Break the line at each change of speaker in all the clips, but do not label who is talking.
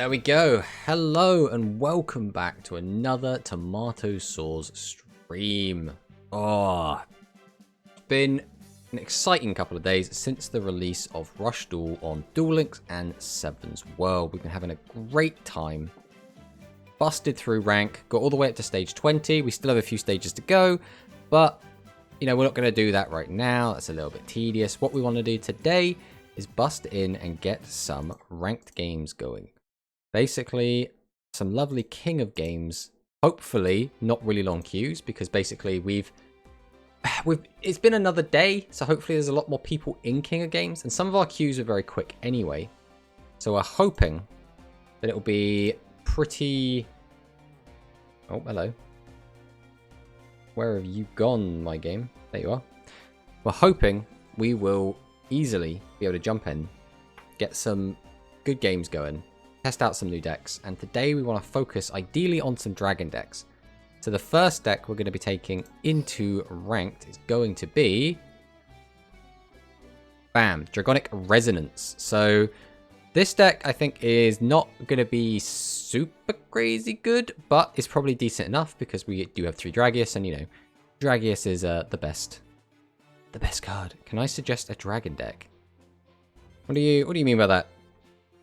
There we go. Hello and welcome back to another Tomato Sauce stream. It's been an exciting couple of days since the release of Rush Duel on Duel Links and Seven's World. We've been having a great time. Busted through rank, got all the way up to stage 20. We still have a few stages to go, but you know, we're not going to do that right now. That's a little bit tedious. What we want to do today is bust in and get some ranked games going. Basically, some lovely King of Games. Hopefully, not really long queues, because basically it's been another day, so hopefully there's a lot more people in King of Games, and some of our queues are very quick anyway. So we're hoping that it'll be pretty... Oh, hello. Where have you gone, my game? There you are. We're hoping we will easily be able to jump in, get some good games going, test out some new decks, and today we want to focus ideally on some dragon decks. So the first deck we're going to be taking into ranked is going to be... Bam! Dragonic Resonance. So this deck I think is not going to be super crazy good, but it's probably decent enough because we do have 3 Dragius, and you know, Dragius is the best card. Can I suggest a dragon deck? What do you mean by that?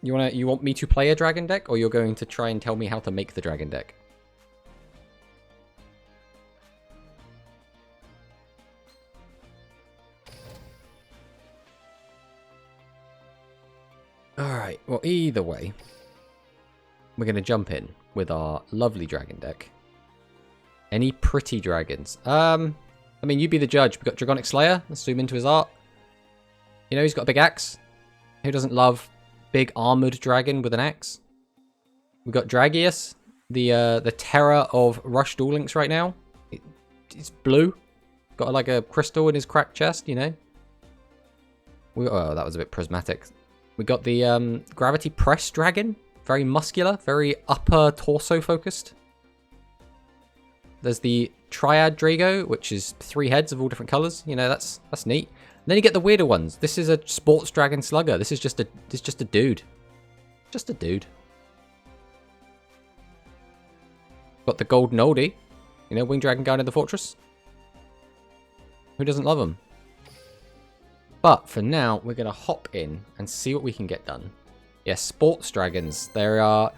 You want me to play a dragon deck, or you're going to try and tell me how to make the dragon deck? Alright, well either way, we're going to jump in with our lovely dragon deck. Any pretty dragons? I mean, you be the judge. We've got Dragonic Slayer. Let's zoom into his art. You know, he's got a big axe. Who doesn't love big armored dragon with an axe? We've got Dragius, the terror of Rush Duel Links right now. It's blue. Got like a crystal in his cracked chest, you know. Oh, that was a bit prismatic. We got the Gravity Press Dragon. Very muscular, very upper torso focused. There's the Triad Drago, which is 3 heads of all different colors. You know, that's neat. And then you get the weirder ones. This is a Sports Dragon Slugger. This is just a dude. Just a dude. Got the Golden Oldie. You know, Winged Dragon going into the Fortress. Who doesn't love them? But for now, we're going to hop in and see what we can get done. Yes, Sports Dragons. There are...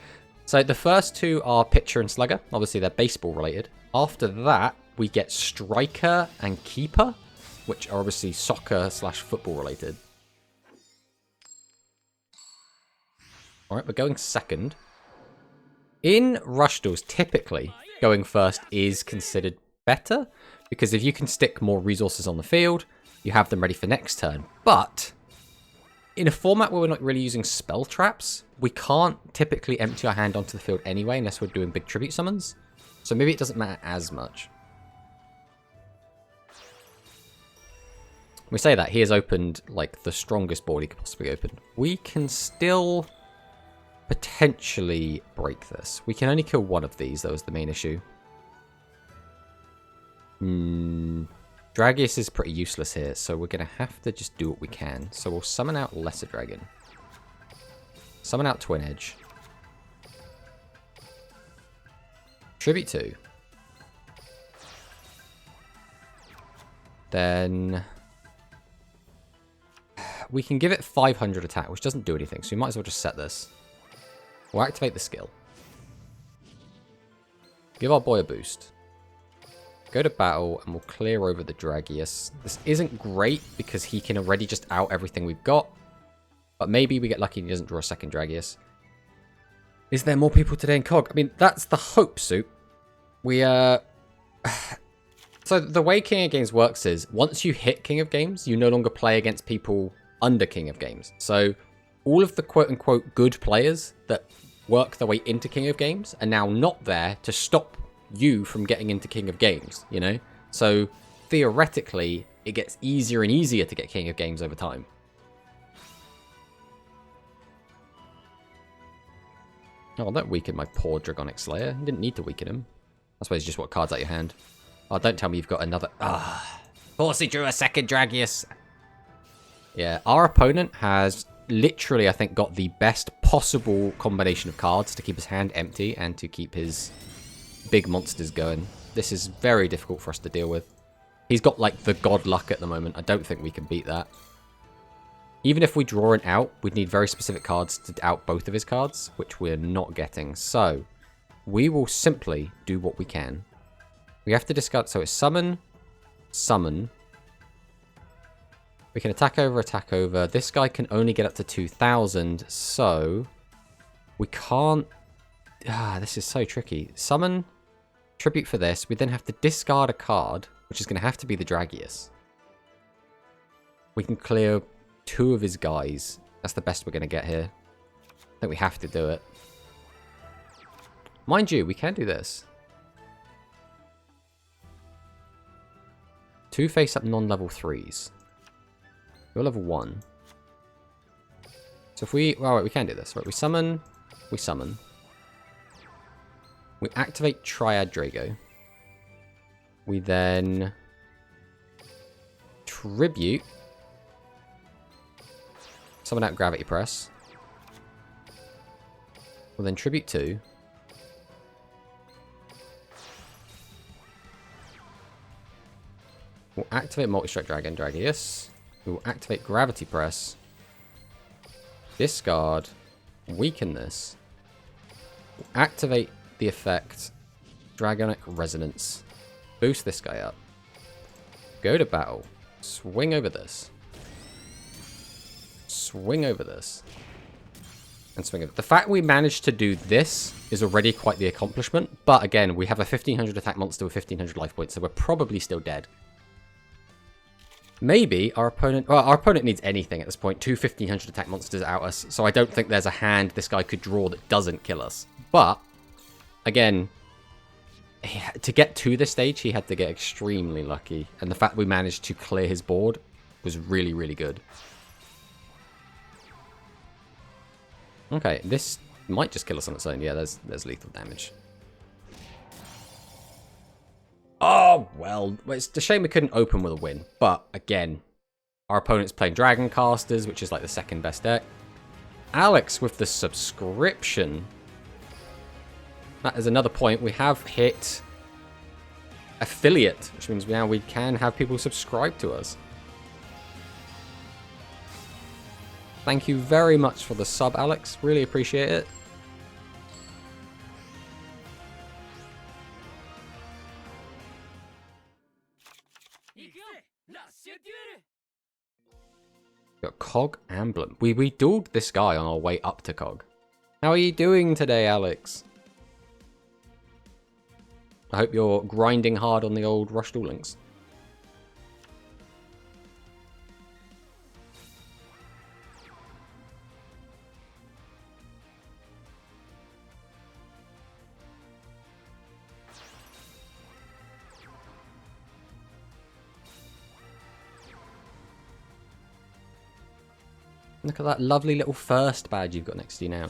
So the first 2 are Pitcher and Slugger. Obviously, they're baseball related. After that, we get Striker and Keeper, which are obviously soccer/football related. Alright, we're going second. In Rush Duels, typically, going first is considered better, because if you can stick more resources on the field, you have them ready for next turn. But in a format where we're not really using spell traps, we can't typically empty our hand onto the field anyway, unless we're doing big tribute summons. So maybe it doesn't matter as much. We say that he has opened like the strongest board he could possibly open. We can still potentially break this. We can only kill one of these, that was the main issue. Dragius is pretty useless here, so we're going to have to just do what we can. So we'll summon out Lesser Dragon. Summon out Twin Edge. Tribute 2. Then we can give it 500 attack, which doesn't do anything, so we might as well just set this. We'll activate the skill. Give our boy a boost. Go to battle, and we'll clear over the Dragius. This isn't great, because he can already just out everything we've got. But maybe we get lucky and he doesn't draw a second Dragius. Is there more people today in KOG? I mean, that's the hope, Soup. We, So the way King of Games works is, once you hit King of Games, you no longer play against people under King of Games. So all of the quote-unquote good players that work their way into King of Games are now not there to stop you from getting into King of Games, you know? So theoretically, it gets easier and easier to get King of Games over time. Oh, don't weaken my poor Dragonic Slayer. You didn't need to weaken him. I suppose just what cards out your hand. Oh, don't tell me you've got another... Of course he drew a second Dragius. Yeah, our opponent has literally, I think, got the best possible combination of cards to keep his hand empty and to keep his big monsters going. This is very difficult for us to deal with. He's got, like, the god luck at the moment. I don't think we can beat that. Even if we draw it out, we'd need very specific cards to out both of his cards, which we're not getting. So, we will simply do what we can. We have to discard... So, it's summon, summon. We can attack over, attack over. This guy can only get up to 2,000, so... We can't... this is so tricky. Summon, tribute for this. We then have to discard a card, which is going to have to be the Dragius. We can clear 2 of his guys. That's the best we're going to get here. I think we have to do it. Mind you, we can do this. 2 face-up non-level 3s. We're level 1. So if we... Well, wait, we can do this. Right, we summon. We summon. We activate Triad Drago. We then... Tribute. Summon out Gravity Press. We'll then Tribute 2. We'll activate Multi-Strike Dragon, Dragius. We will activate Gravity Press. Discard. Weaken this. We'll activate the effect Dragonic Resonance. Boost this guy up. Go to battle. Swing over this. Swing over this. And swing over. The fact we managed to do this is already quite the accomplishment. But again, we have a 1500 attack monster with 1500 life points, so we're probably still dead. Maybe our opponent... Well, our opponent needs anything at this point. 2 1500 attack monsters out us. So I don't think there's a hand this guy could draw that doesn't kill us. But, again, to get to this stage, he had to get extremely lucky. And the fact we managed to clear his board was really, really good. Okay, this might just kill us on its own. Yeah, there's lethal damage. Oh, well, it's a shame we couldn't open with a win. But, again, our opponent's playing Dragon Casters, which is like the second best deck. Alex with the subscription. That is another point. We have hit affiliate, which means now we can have people subscribe to us. Thank you very much for the sub, Alex. Really appreciate it. Got KOG Emblem. We dueled this guy on our way up to KOG. How are you doing today, Alex? I hope you're grinding hard on the old Rush Duel Links. Look at that lovely little first badge you've got next to you now.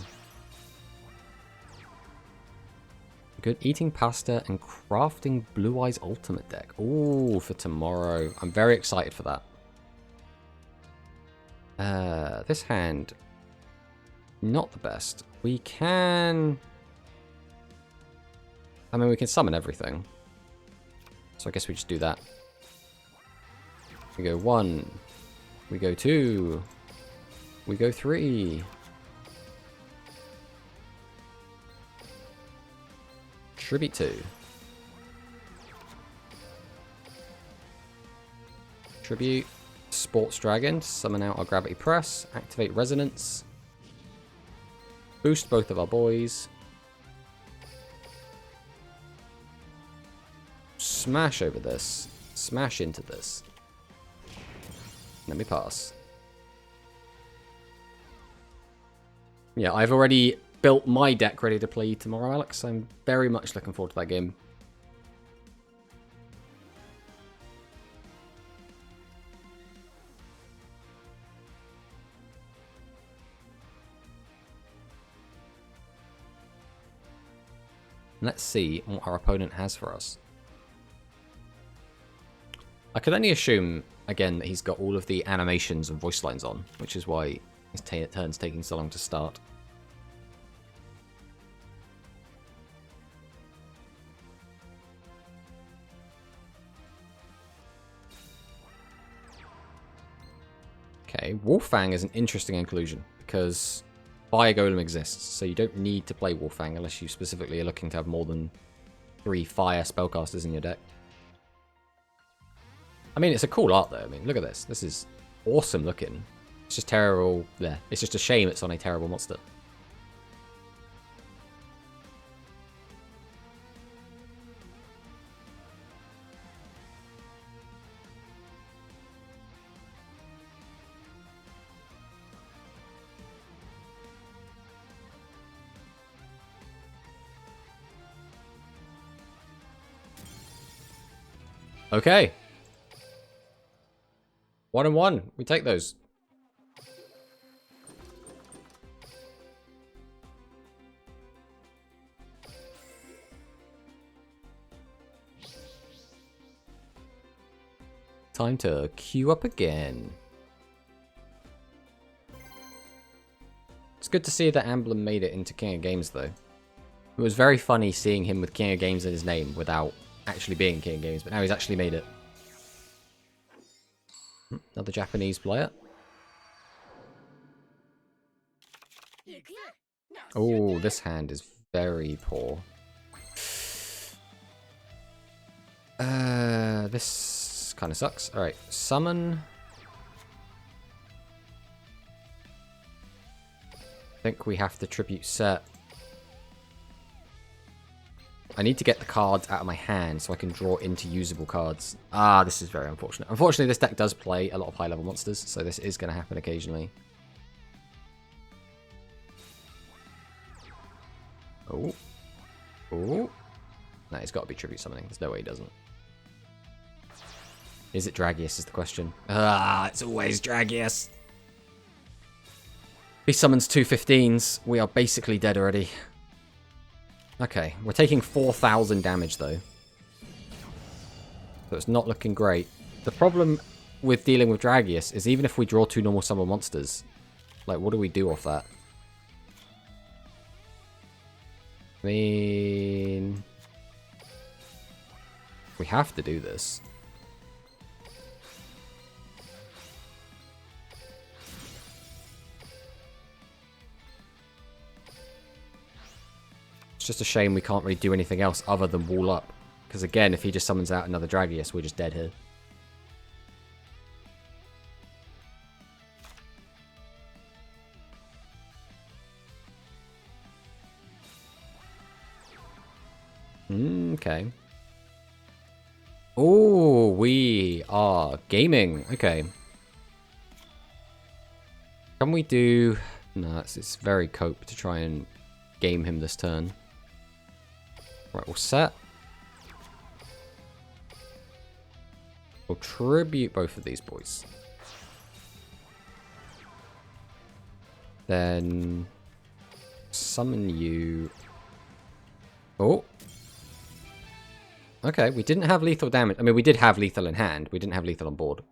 Good. Eating pasta and crafting Blue Eyes Ultimate deck. Ooh, for tomorrow. I'm very excited for that. This hand, not the best. We can... I mean, we can summon everything. So I guess we just do that. We go 1. We go 2. We go 3. Tribute 2. Tribute. Sports Dragon. Summon out our Gravity Press. Activate Resonance. Boost both of our boys. Smash over this. Smash into this. Let me pass. Yeah, I've already built my deck ready to play you tomorrow, Alex. I'm very much looking forward to that game. Let's see what our opponent has for us. I could only assume, again, that he's got all of the animations and voice lines on, which is why His turn's taking so long to start. Okay, Wolffang is an interesting inclusion because Fire Golem exists, so you don't need to play Wolffang unless you specifically are looking to have more than 3 fire spellcasters in your deck. I mean, it's a cool art though. I mean, look at this. This is awesome looking. It's just terrible. Yeah, it's just a shame it's on a terrible monster. Okay. 1 and 1. We take those. Time to queue up again. It's good to see that Amblin made it into King of Games, though. It was very funny seeing him with King of Games in his name without actually being King of Games, but now he's actually made it. Another Japanese player. Oh, this hand is very poor. This kind of sucks. Alright, summon. I think we have to tribute set. I need to get the cards out of my hand so I can draw into usable cards. Ah, this is very unfortunate. Unfortunately, this deck does play a lot of high-level monsters, so this is going to happen occasionally. Oh. Oh. No, it's got to be tribute summoning. There's no way he doesn't. Is it Dragius is the question. Ah, it's always Dragius. If he summons 2 15s, we are basically dead already. Okay, we're taking 4,000 damage though. So it's not looking great. The problem with dealing with Dragius is even if we draw 2 normal summon monsters, like what do we do off that? I mean, we have to do this. It's just a shame we can't really do anything else other than wall up. Because again, if he just summons out another Dragius, we're just dead here. Okay. Oh, we are gaming. Okay. Can we do... No, it's very cope to try and game him this turn. Right, we'll set. We'll tribute both of these boys. Then summon you. Oh. Okay, we didn't have lethal damage. I mean, we did have lethal in hand. We didn't have lethal on board.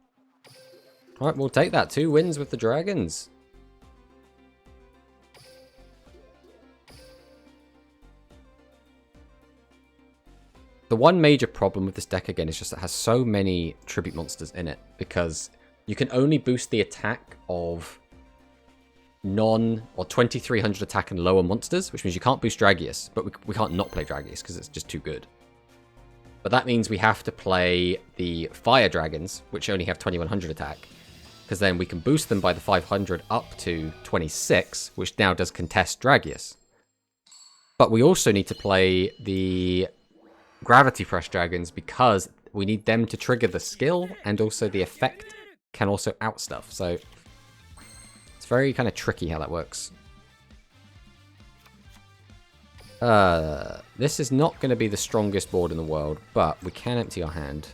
Alright, we'll take that. 2 wins with the dragons. The one major problem with this deck, again, is just it has so many tribute monsters in it. Because you can only boost the attack of non- or 2300 attack and lower monsters. Which means you can't boost Dragius. But we can't not play Dragius because it's just too good. But that means we have to play the Fire Dragons, which only have 2100 attack. Because then we can boost them by the 500 up to 26, which now does contest Dragius. But we also need to play the Gravity Press Dragons because we need them to trigger the skill, and also the effect can also out stuff. So it's very kind of tricky how that works. This is not going to be the strongest board in the world, but we can empty our hand.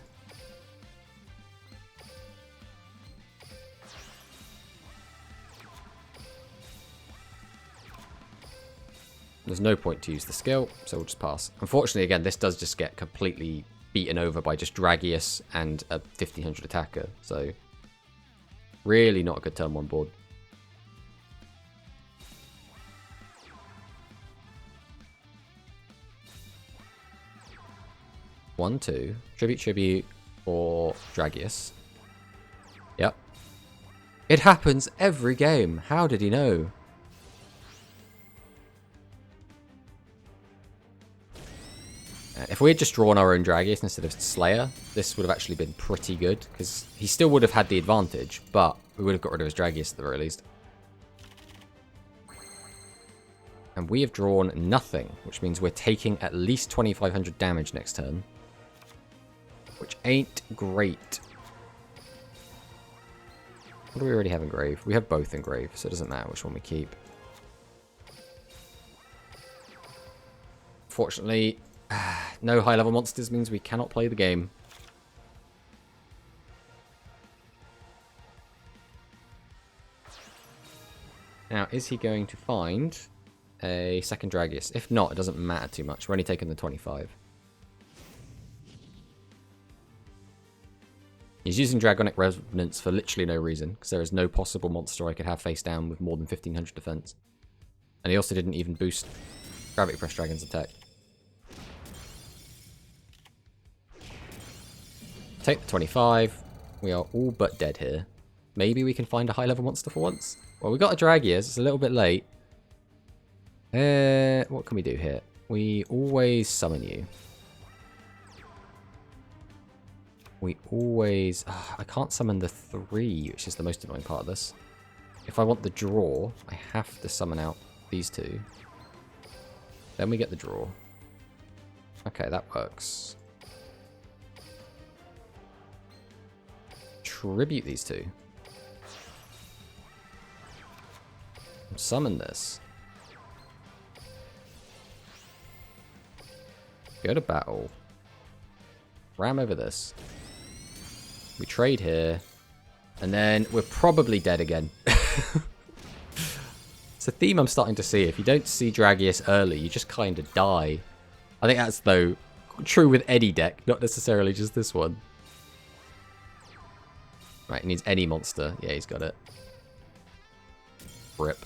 There's no point to use the skill, so we'll just pass. Unfortunately, again, this does just get completely beaten over by just Dragius and a 1500 attacker, so really not a good turn 1 board. 1, 2. Tribute, tribute, or Dragius. Yep. It happens every game. How did he know? If we had just drawn our own Dragius instead of Slayer, this would have actually been pretty good, because he still would have had the advantage, but we would have got rid of his Dragius at the very least. And we have drawn nothing, which means we're taking at least 2,500 damage next turn, which ain't great. What do we already have in Grave? We have both in Grave, so it doesn't matter which one we keep. Fortunately, no high-level monsters means we cannot play the game. Now, is he going to find a second Dragius? If not, it doesn't matter too much. We're only taking the 25. He's using Dragonic Resonance for literally no reason, because there is no possible monster I could have face down with more than 1500 defense. And he also didn't even boost Gravity Press Dragon's attack. Take the 25. We are all but dead here. Maybe we can find a high-level monster for once. Well, we got a Dragius. It's a little bit late. What can we do here? We always summon you. We always... I can't summon the 3, which is the most annoying part of this. If I want the draw, I have to summon out these 2. Then we get the draw. Okay, that works. Tribute these 2. Summon this. Go to battle. Ram over this. We trade here. And then we're probably dead again. It's a theme I'm starting to see. If you don't see Dragius early, you just kind of die. I think that's, though, true with any deck, not necessarily just this one. Right, he needs any monster. Yeah, he's got it. Rip.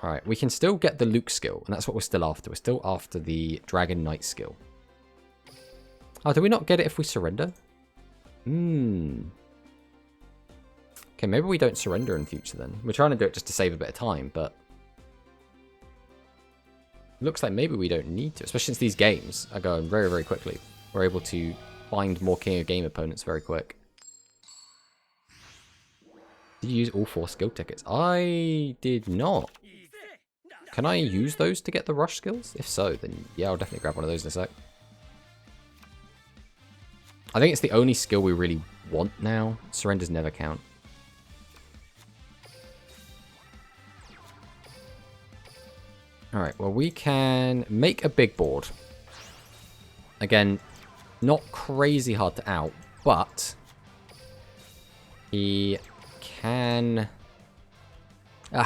Alright, we can still get the Luke skill, and that's what we're still after. We're still after the Dragon Knight skill. Oh, do we not get it if we surrender? Okay, maybe we don't surrender in future then. We're trying to do it just to save a bit of time, but... looks like maybe we don't need to, especially since these games are going very, very quickly. We're able to find more King of Game opponents very quick. Did you use all 4 skill tickets? I did not. Can I use those to get the rush skills? If so, then yeah, I'll definitely grab one of those in a sec. I think it's the only skill we really want now. Surrenders never count. Alright, well we can make a big board. Again, not crazy hard to out, but he can...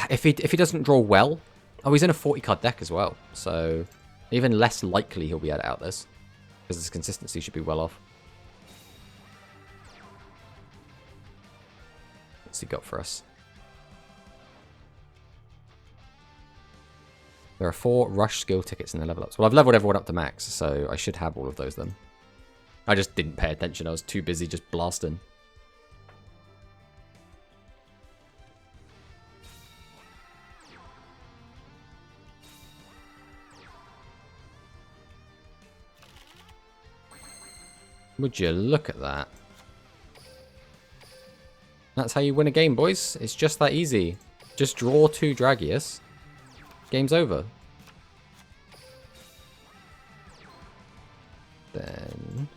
if he doesn't draw well... Oh, he's in a 40-card deck as well, so even less likely he'll be able to out this, because his consistency should be well off. What's he got for us? There are 4 rush skill tickets in the level ups. Well, I've leveled everyone up to max, so I should have all of those then. I just didn't pay attention. I was too busy just blasting. Would you look at that? That's how you win a game, boys. It's just that easy. Just draw 2 Dragius. Game's over. Then...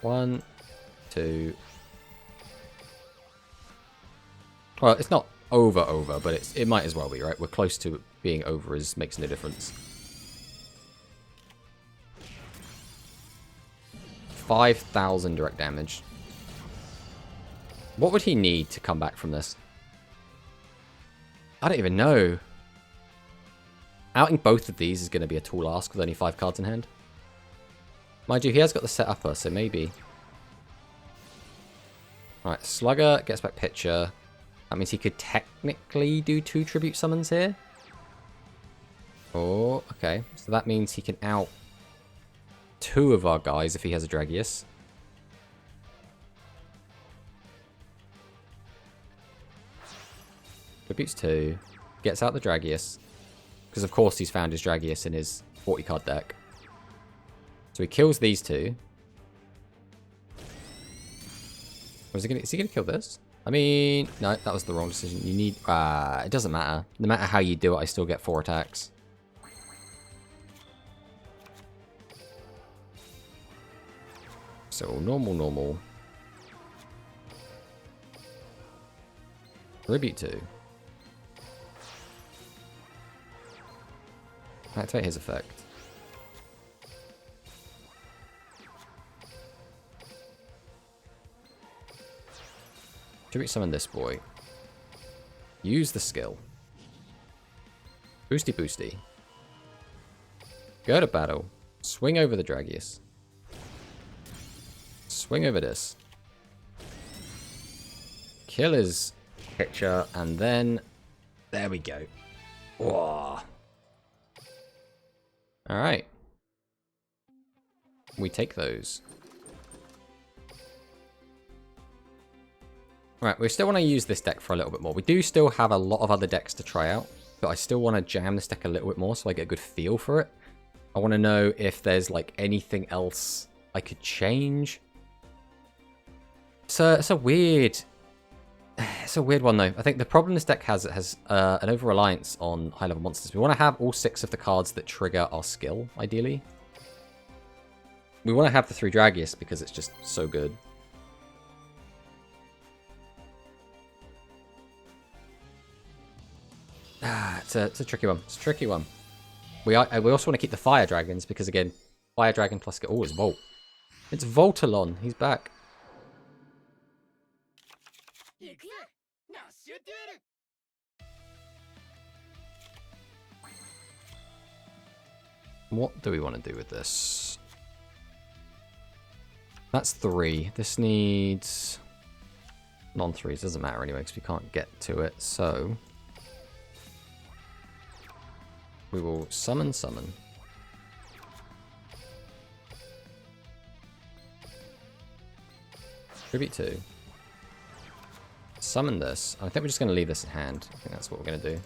1, 2. Well, it's not over, but it might as well be, right? We're close to being over, as makes no difference. 5,000 direct damage. What would he need to come back from this? I don't even know. Outing both of these is going to be a tall ask with only 5 cards in hand. Mind you, he has got the set upper, so maybe. Alright, Slugger gets back Pitcher. That means he could technically do 2 tribute summons here. Oh, okay. So that means he can out 2 of our guys if he has a Dragius. Tributes 2. Gets out the Dragius. Because of course he's found his Dragius in his 40 card deck. So he kills these 2. Is he gonna kill this? I mean, no, that was the wrong decision. You need... it doesn't matter. No matter how you do it, I still get 4 attacks. So, normal. Tribute 2. Activate his effect. Tribute summon this boy. Use the skill. Boosty. Go to battle. Swing over the Dragius. Swing over this. Kill his picture, and then... There we go. Whoa. Alright. We take those. Alright, we still want to use this deck for a little bit more. We do still have a lot of other decks to try out, but I still want to jam this deck a little bit more so I get a good feel for it. I want to know if there's like anything else I could change. So it's a weird one though. I think the problem this deck has, it has an over-reliance on high-level monsters. We want to have all 6 of the cards that trigger our skill, ideally. We want to have the 3 Dragius because it's just so good. It's a tricky one. It's a tricky one. We also want to keep the Fire Dragons because, again, Fire Dragon plus... Oh, it's Volt. It's Voltalon. He's back. What do we want to do with this? That's 3. This needs... non-3s. Doesn't matter anyway because we can't get to it. So... we will summon. Tribute 2. Summon this. I think we're just going to leave this in hand. I think that's what we're going to do.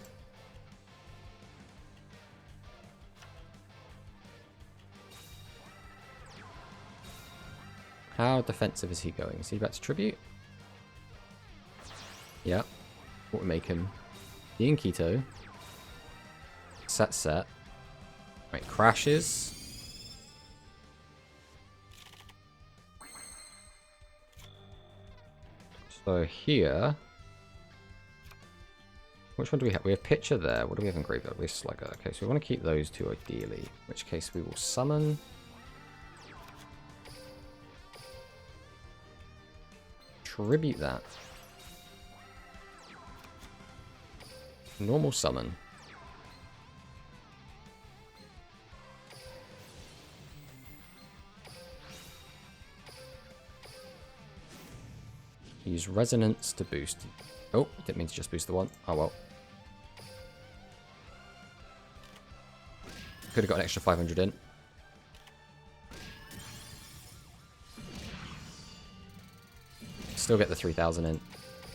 How defensive is he going? Is he about to tribute? Yeah. What would make him? The Inkito. Set. Right, crashes. So here... which one do we have? We have Picture there. What do we have in graveyard? We have Slugger. Okay, so we want to keep those 2 ideally. In which case we will summon... tribute that. Normal summon. Use Resonance to boost. Oh, didn't mean to just boost the one. Oh well. Could have got an extra 500 in. Still get the 3,000 in.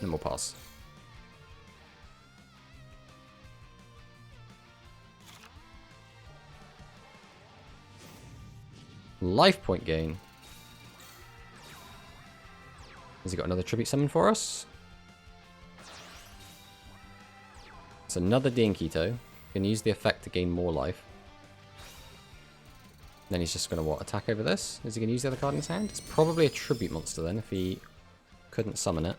Then we'll pass. Life point gain. Has he got another tribute summon for us? It's another Dinkito. Can use the effect to gain more life. Then he's just going to what? Attack over this? Is he going to use the other card in his hand? It's probably a tribute monster then if he couldn't summon it.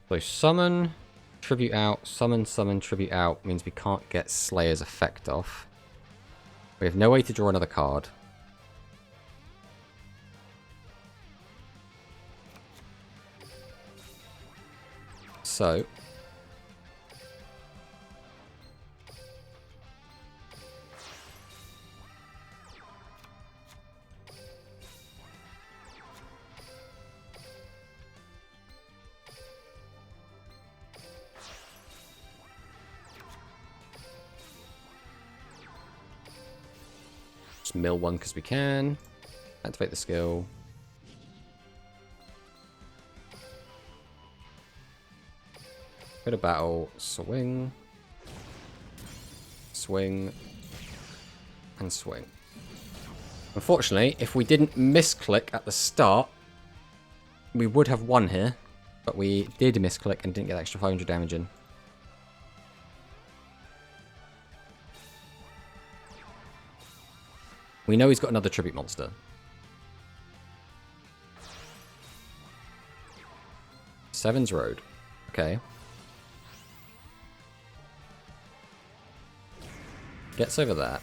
So summon, tribute out, summon, tribute out means we can't get Slayer's effect off. We have no way to draw another card. So... Just mill one because we can. Activate the skill. Go to battle. Swing. Swing. And swing. Unfortunately, if we didn't misclick at the start, we would have won here. But we did misclick and didn't get extra 500 damage in. We know he's got another tribute monster. Seven's Road. Okay. Gets over that.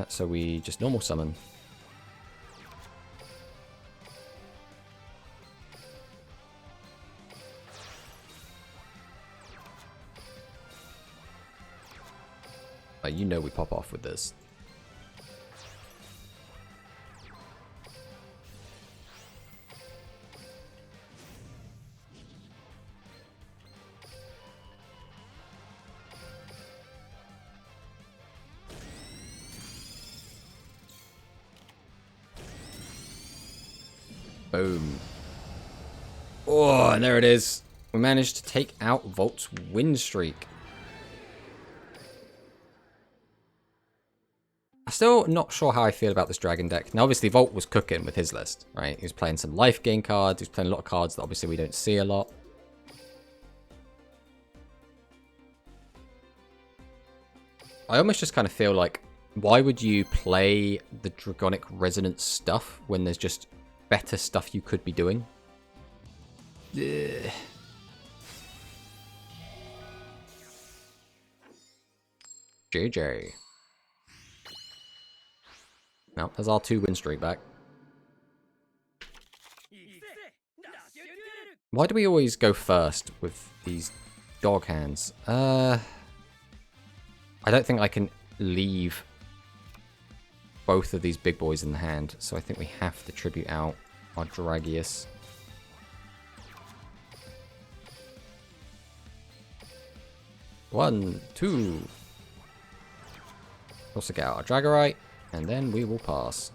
So we just normal summon. You know we pop off with this. Boom. Oh, and there it is. We managed to take out Volt's win streak. I'm still not sure how I feel about this dragon deck. Now, obviously, Volt was cooking with his list, right? He was playing some life gain cards. He was playing a lot of cards that obviously we don't see a lot. I almost just kind of feel like, why would you play the Dragonic Resonance stuff when there's just better stuff you could be doing? Ugh. JJ. No, there's our 2 win streak back. Why do we always go first with these dog hands? I don't think I can leave both of these big boys in the hand, so I think we have to tribute out our Dragius. One, two. Also get out our Dragorite, and then we will pass.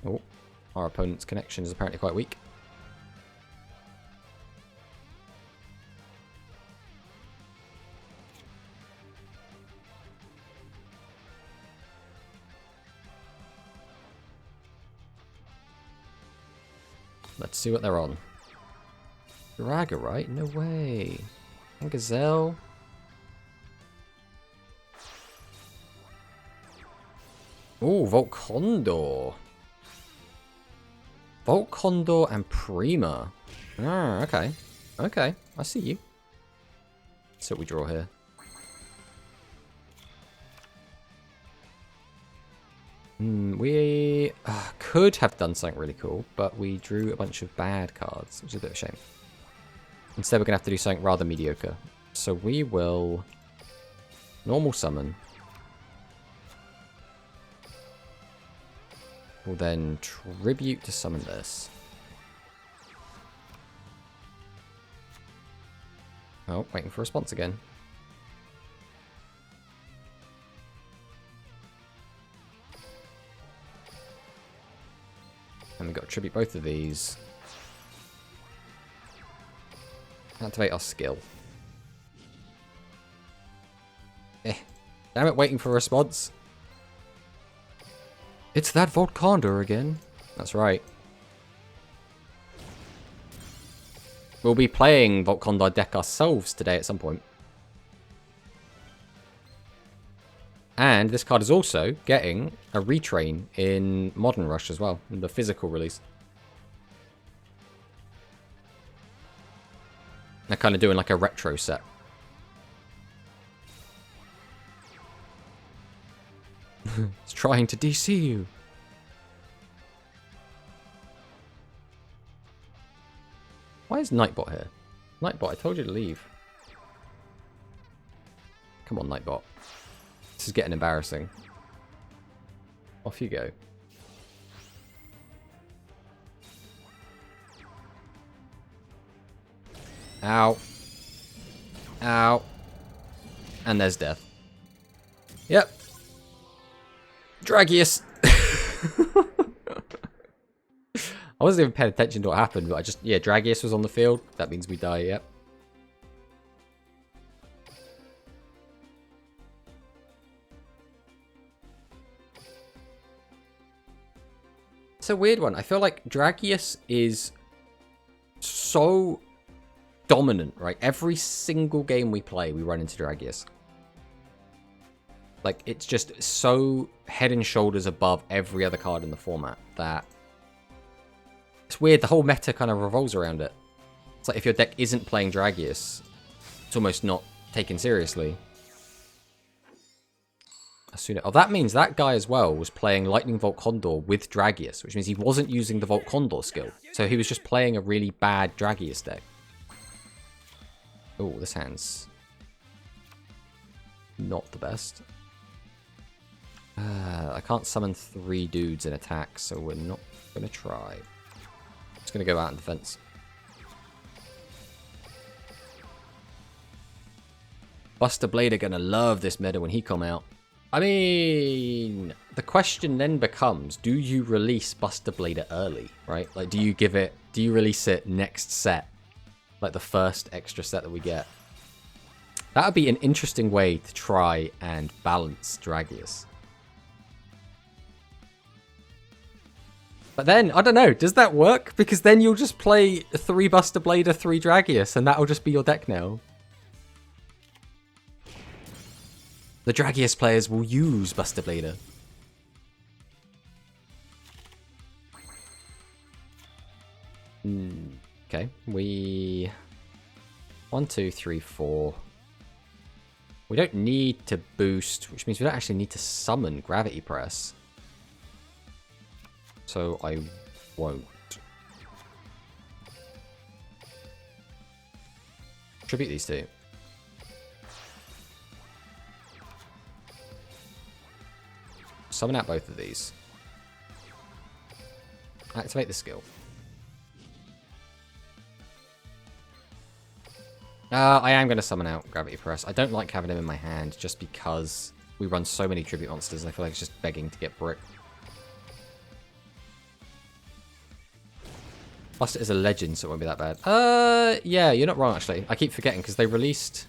Oh, our opponent's connection is apparently quite weak. Let's see what they're on. Dragorite? No way. And Gazelle? Oh, Volcondor. Volcondor and Prima. Ah, okay. Okay, I see you. So we draw here. We could have done something really cool, but we drew a bunch of bad cards, which is a bit of a shame. Instead, we're going to have to do something rather mediocre. So we will normal summon. We'll then tribute to summon this. Oh, waiting for a response again. And we've got to tribute both of these. Activate our skill. Damn it, waiting for a response. It's that Volcondor again. That's right. We'll be playing Volcondor deck ourselves today at some point. And this card is also getting a retrain in Modern Rush as well, in the physical release. They're kind of doing like a retro set. It's trying to DC you. Why is Nightbot here? Nightbot, I told you to leave. Come on, Nightbot. This is getting embarrassing. Off you go. Ow. Ow. And there's death. Yep. Dragius. I wasn't even paying attention to what happened, but yeah, Dragius was on the field. That means we die, yep. It's a weird one. I feel like Dragius is so dominant, right? Every single game we play, we run into Dragius. Like, it's just so head and shoulders above every other card in the format that it's weird. The whole meta kind of revolves around it. It's like if your deck isn't playing Dragius, it's almost not taken seriously. Oh, that means that guy as well was playing Lightning Volt Condor with Dragius, which means he wasn't using the Volt Condor skill. So he was just playing a really bad Dragius deck. Oh, this hand's not the best. I can't summon 3 dudes in attack, so we're not going to try. Just going to go out in defense. Buster Blade are going to love this meta when he come out. I mean, the question then becomes, do you release Buster Blader early, right? Like, do you release it next set? Like the first extra set that we get? That would be an interesting way to try and balance Dragius. But then, I don't know, does that work? Because then you'll just play 3 Buster Blader, 3 Dragius, and that'll just be your deck now. The Dragius players will use Buster Blader. Okay, we... 1, 2, 3, 4. We don't need to boost, which means we don't actually need to summon Gravity Press. So I won't. Tribute these 2. Summon out both of these. Activate the skill. I am going to summon out Gravity Press. I don't like having him in my hand just because we run so many tribute monsters and I feel like it's just begging to get brick. Plus it is a legend, so it won't be that bad. Yeah, you're not wrong actually. I keep forgetting because they released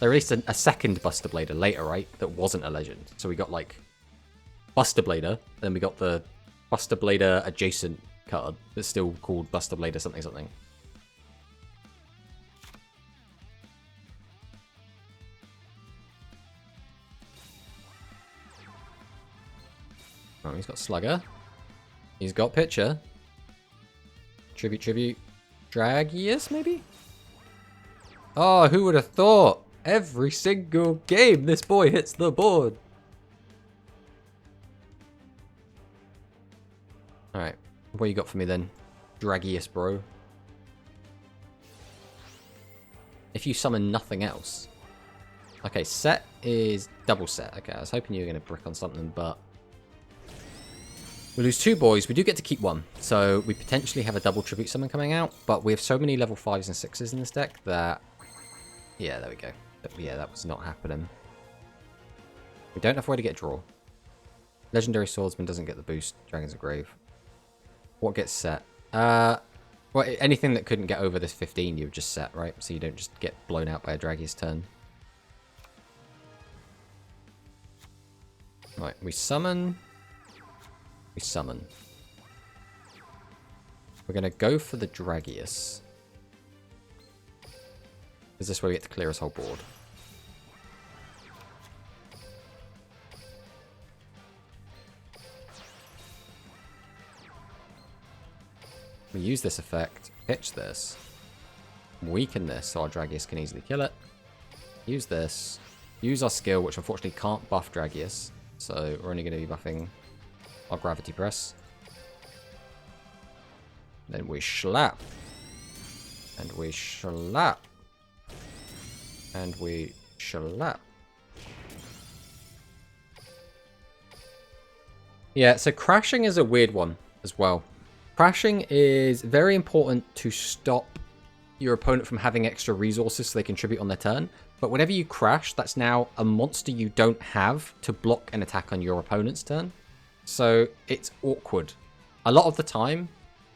a second Buster Blader later, right? That wasn't a legend. So we got like Buster Blader, then we got the Buster Blader adjacent card that's still called Buster Blader something something. Oh, he's got Slugger. He's got Pitcher. Tribute. Dragius, maybe? Oh, who would have thought? Every single game this boy hits the board. Alright, what you got for me then? Dragius, bro. If you summon nothing else. Okay, set is double set. Okay, I was hoping you were going to brick on something, but... we lose 2 boys. We do get to keep 1. So we potentially have a double tribute summon coming out, but we have so many level 5s and 6s in this deck that... yeah, there we go. But yeah, that was not happening. We don't have a way to get draw. Legendary Swordsman doesn't get the boost. Dragons of Grave. What gets set? Well, anything that couldn't get over this 15, you would just set, right? So you don't just get blown out by a Dragius turn. Right, we summon. We summon. We're going to go for the Dragius. Is this where we get to clear his whole board? We use this effect, pitch this, weaken this so our Dragius can easily kill it. Use this, use our skill, which unfortunately can't buff Dragius, so we're only going to be buffing our Gravity Press. Then we slap. And we slap. And we slap. Yeah, so crashing is a weird one as well. Crashing is very important to stop your opponent from having extra resources so they contribute on their turn. But whenever you crash, that's now a monster you don't have to block an attack on your opponent's turn. So it's awkward. A lot of the time,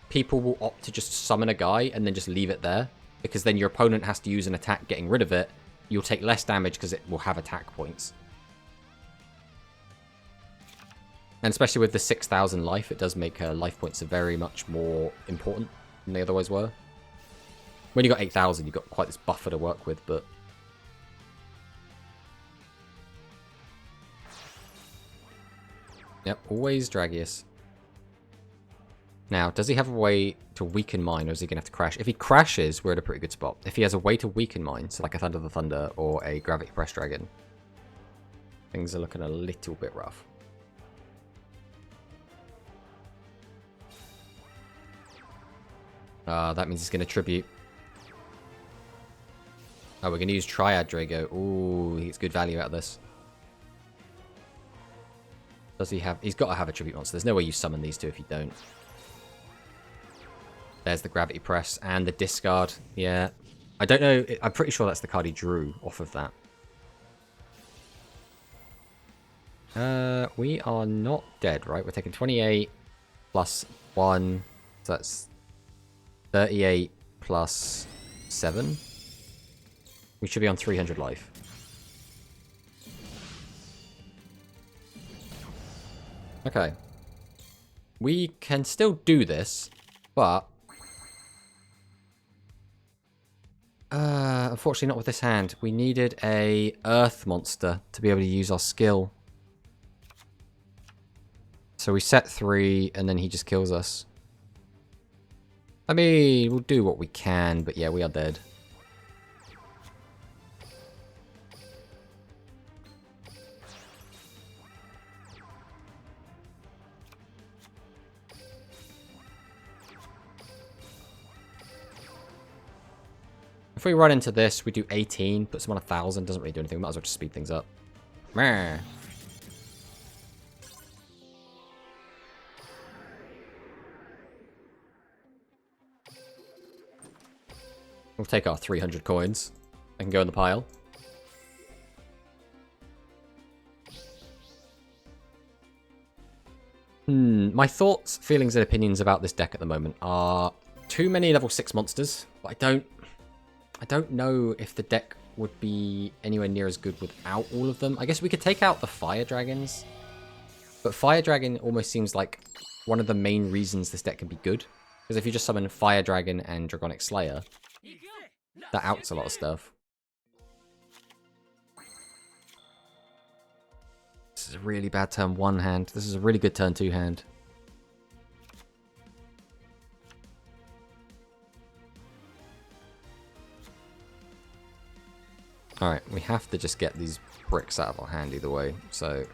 people will opt to just summon a guy and then just leave it there, because then your opponent has to use an attack getting rid of it. You'll take less damage because it will have attack points. And especially with the 6,000 life, it does make life points very much more important than they otherwise were. When you got 8,000, you've got quite this buffer to work with, but... Yep, always Dragius. Now, does he have a way to weaken mine, or is he going to have to crash? If he crashes, we're at a pretty good spot. If he has a way to weaken mine, so like a Thunder the Thunder or a Gravity Press Dragon, things are looking a little bit rough. That means he's going to tribute. Oh, we're going to use Triad Drago. Ooh, he gets good value out of this. Does he have... He's got to have a tribute monster. There's no way you summon these two if you don't. There's the Gravity Press and the discard. Yeah. I don't know. I'm pretty sure that's the card he drew off of that. We are not dead, right? We're taking 28 plus 1. So that's 38 plus 7. We should be on 300 life. Okay. We can still do this, but... unfortunately not with this hand. We needed a earth monster to be able to use our skill. So we set 3, and then he just kills us. I mean, we'll do what we can, but yeah, we are dead. If we run into this, we do 18, puts him on 1,000, doesn't really do anything. We might as well just speed things up. Meh. We'll take our 300 coins. I can go in the pile. My thoughts, feelings, and opinions about this deck at the moment are too many level 6 monsters, but I don't know if the deck would be anywhere near as good without all of them. I guess we could take out the Fire Dragons, but Fire Dragon almost seems like one of the main reasons this deck can be good. Because if you just summon Fire Dragon and Dragonic Slayer, that outs a lot of stuff. This is a really bad turn 1 hand. This is a really good turn 2 hand. Alright, we have to just get these bricks out of our hand either way, so...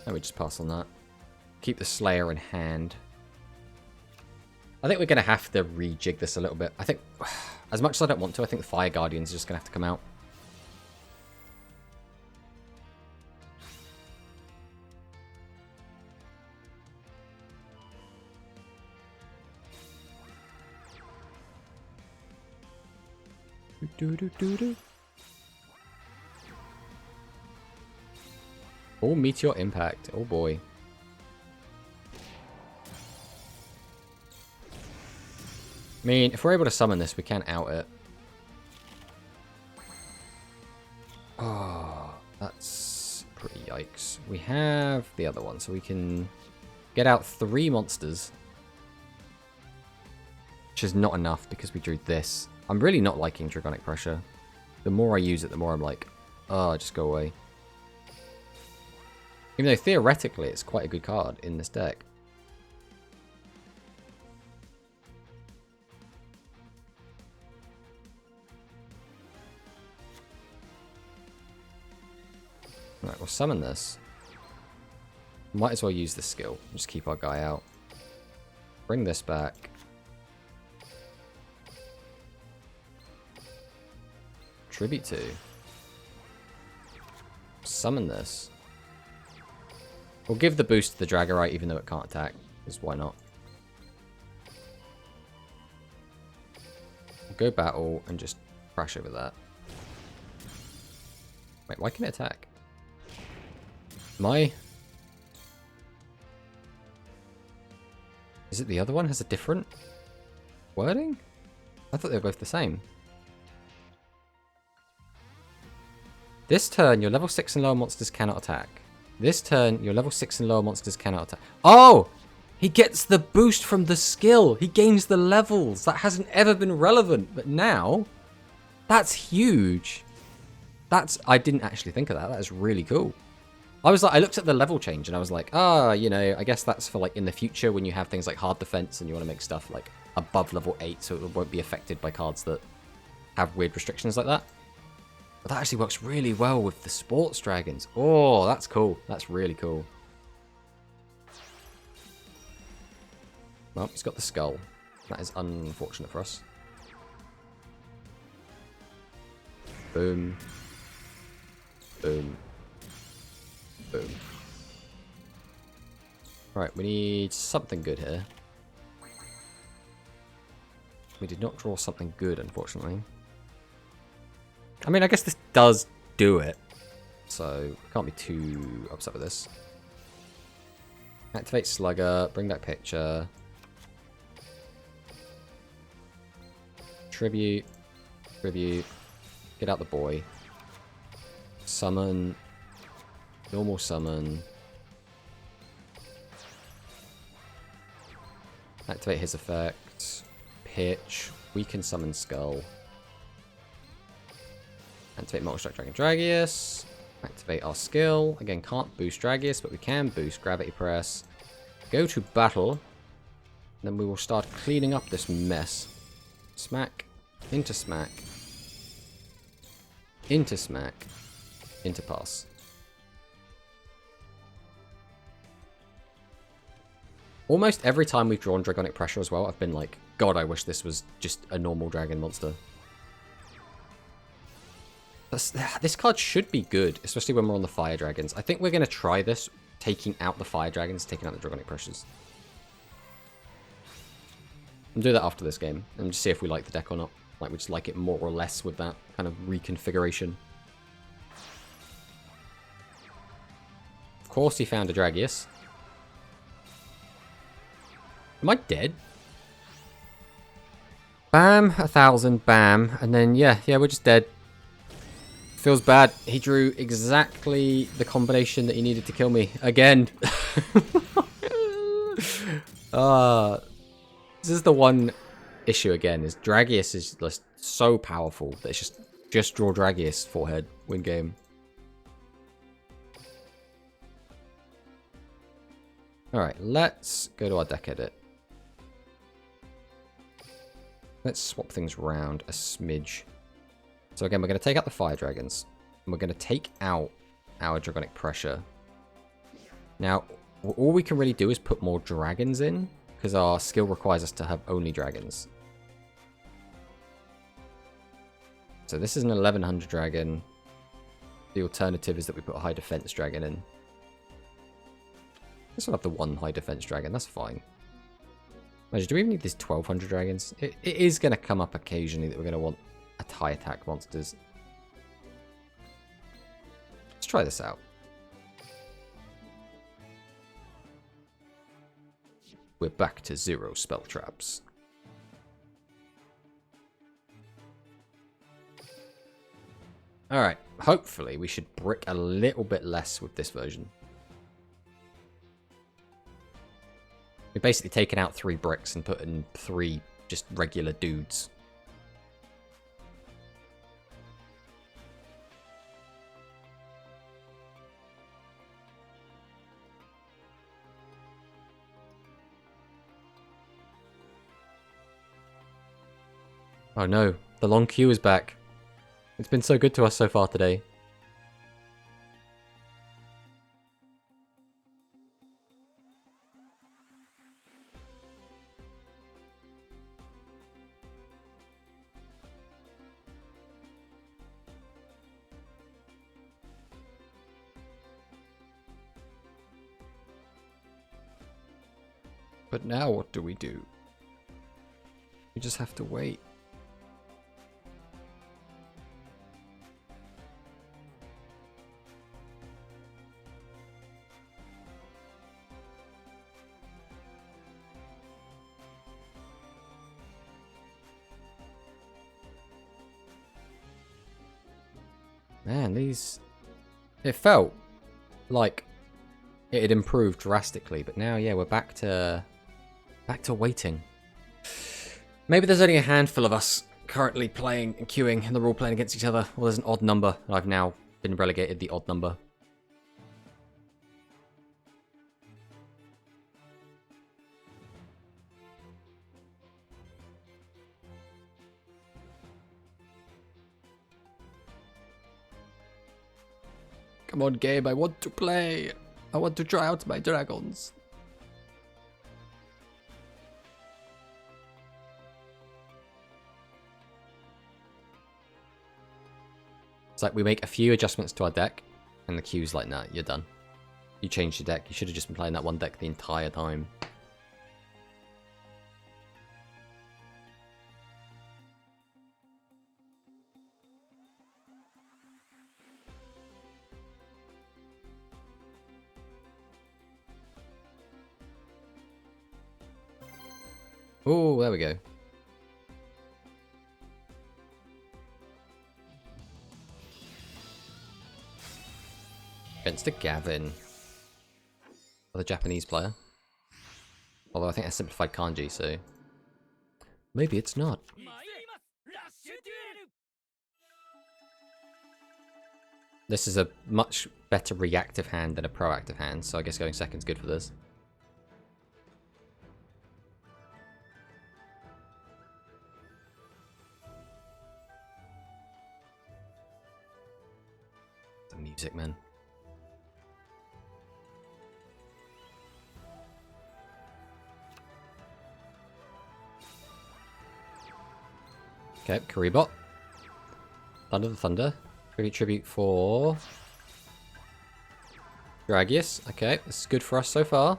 And we just pass on that. Keep the Slayer in hand. I think we're going to have to rejig this a little bit. I think, as much as I don't want to, I think the Fire Guardians are just going to have to come out. Oh, Meteor Impact. Oh boy. I mean, if we're able to summon this, we can out it. Oh, that's pretty yikes. We have the other one, so we can get out 3 monsters. Which is not enough because we drew this. I'm really not liking Dragonic Pressure. The more I use it, the more I'm like, oh, just go away. Even though theoretically it's quite a good card in this deck. Right, we'll summon this. Might as well use this skill. Just keep our guy out. Bring this back. Tribute to. summon this. We'll give the boost to the Dragorite even though it can't attack. Because why not? We'll go battle and just crash over that. Wait, why can it attack? Is it the other one has a different wording? I thought they were both the same. This turn, your level 6 and lower monsters cannot attack. This turn, your level 6 and lower monsters cannot attack. Oh! He gets the boost from the skill. He gains the levels. That hasn't ever been relevant. But now, that's huge. I didn't actually think of that. That is really cool. I looked at the level change and I was like, you know, I guess that's for like in the future when you have things like hard defense and you want to make stuff like above level 8 so it won't be affected by cards that have weird restrictions like that. But that actually works really well with the sports dragons. Oh, that's cool. That's really cool. Well, he's got the skull. That is unfortunate for us. Boom. Boom. Boom. Right, we need something good here. We did not draw something good, unfortunately. I mean, I guess this does do it. So, can't be too upset with this. Activate Slugger, bring back picture. Tribute. Tribute. Get out the boy. Summon. Normal summon. Activate his effect. Pitch. Weaken summon skull. Activate Multi-Strike Dragon Dragius. Activate our skill. Again, can't boost Dragius, but we can boost Gravity Press. Go to battle. Then we will start cleaning up this mess. Smack. Into smack. Into smack. Into pass. Almost every time we've drawn Dragonic Pressure as well, I've been like, God, I wish this was just a normal dragon monster. This card should be good, especially when we're on the Fire Dragons. I think we're going to try this, taking out the Fire Dragons, taking out the Dragonic Pressures. I'll do that after this game, and just see if we like the deck or not. Like, we just like it more or less with that kind of reconfiguration. Of course he found a Dragius. Am I dead? Bam, 1,000, bam. And then, yeah, we're just dead. Feels bad. He drew exactly the combination that he needed to kill me. Again. This is the one issue again, is Dragius is just so powerful that it's just draw Dragius, forehead, win game. Alright, let's go to our deck edit. Let's swap things around a smidge. So again, we're going to take out the Fire Dragons. And we're going to take out our Dragonic Pressure. Now, all we can really do is put more dragons in, because our skill requires us to have only dragons. So this is an 1100 dragon. The alternative is that we put a high defense dragon in. This will have the one high defense dragon, that's fine. Imagine, do we even need these 1200 dragons? It is going to come up occasionally that we're going to want high attack monsters. Let's try this out. We're back to 0 spell traps. Alright, hopefully we should brick a little bit less with this version. We've basically taken out 3 bricks and put in 3 just regular dudes. Oh no, the long queue is back. It's been so good to us so far today. But now what do? We just have to wait. Man, it felt like it had improved drastically, but now, yeah, we're back to waiting. Maybe there's only a handful of us currently playing and queuing, and they're all playing against each other. Well, there's an odd number, and I've now been relegated the odd number. Come on, game, I want to play. I want to try out my dragons. It's like we make a few adjustments to our deck, and the queue's like, nah, you're done. You changed your deck. You should have just been playing that one deck the entire time. Oh, there we go. Against a Gavin. Another Japanese player. Although I think I simplified kanji, so... maybe it's not. This is a much better reactive hand than a proactive hand, so I guess going second's good for this. The music, man. Okay, Karibot. Thunder the Thunder. Tribute for Dragius. Okay, this is good for us so far.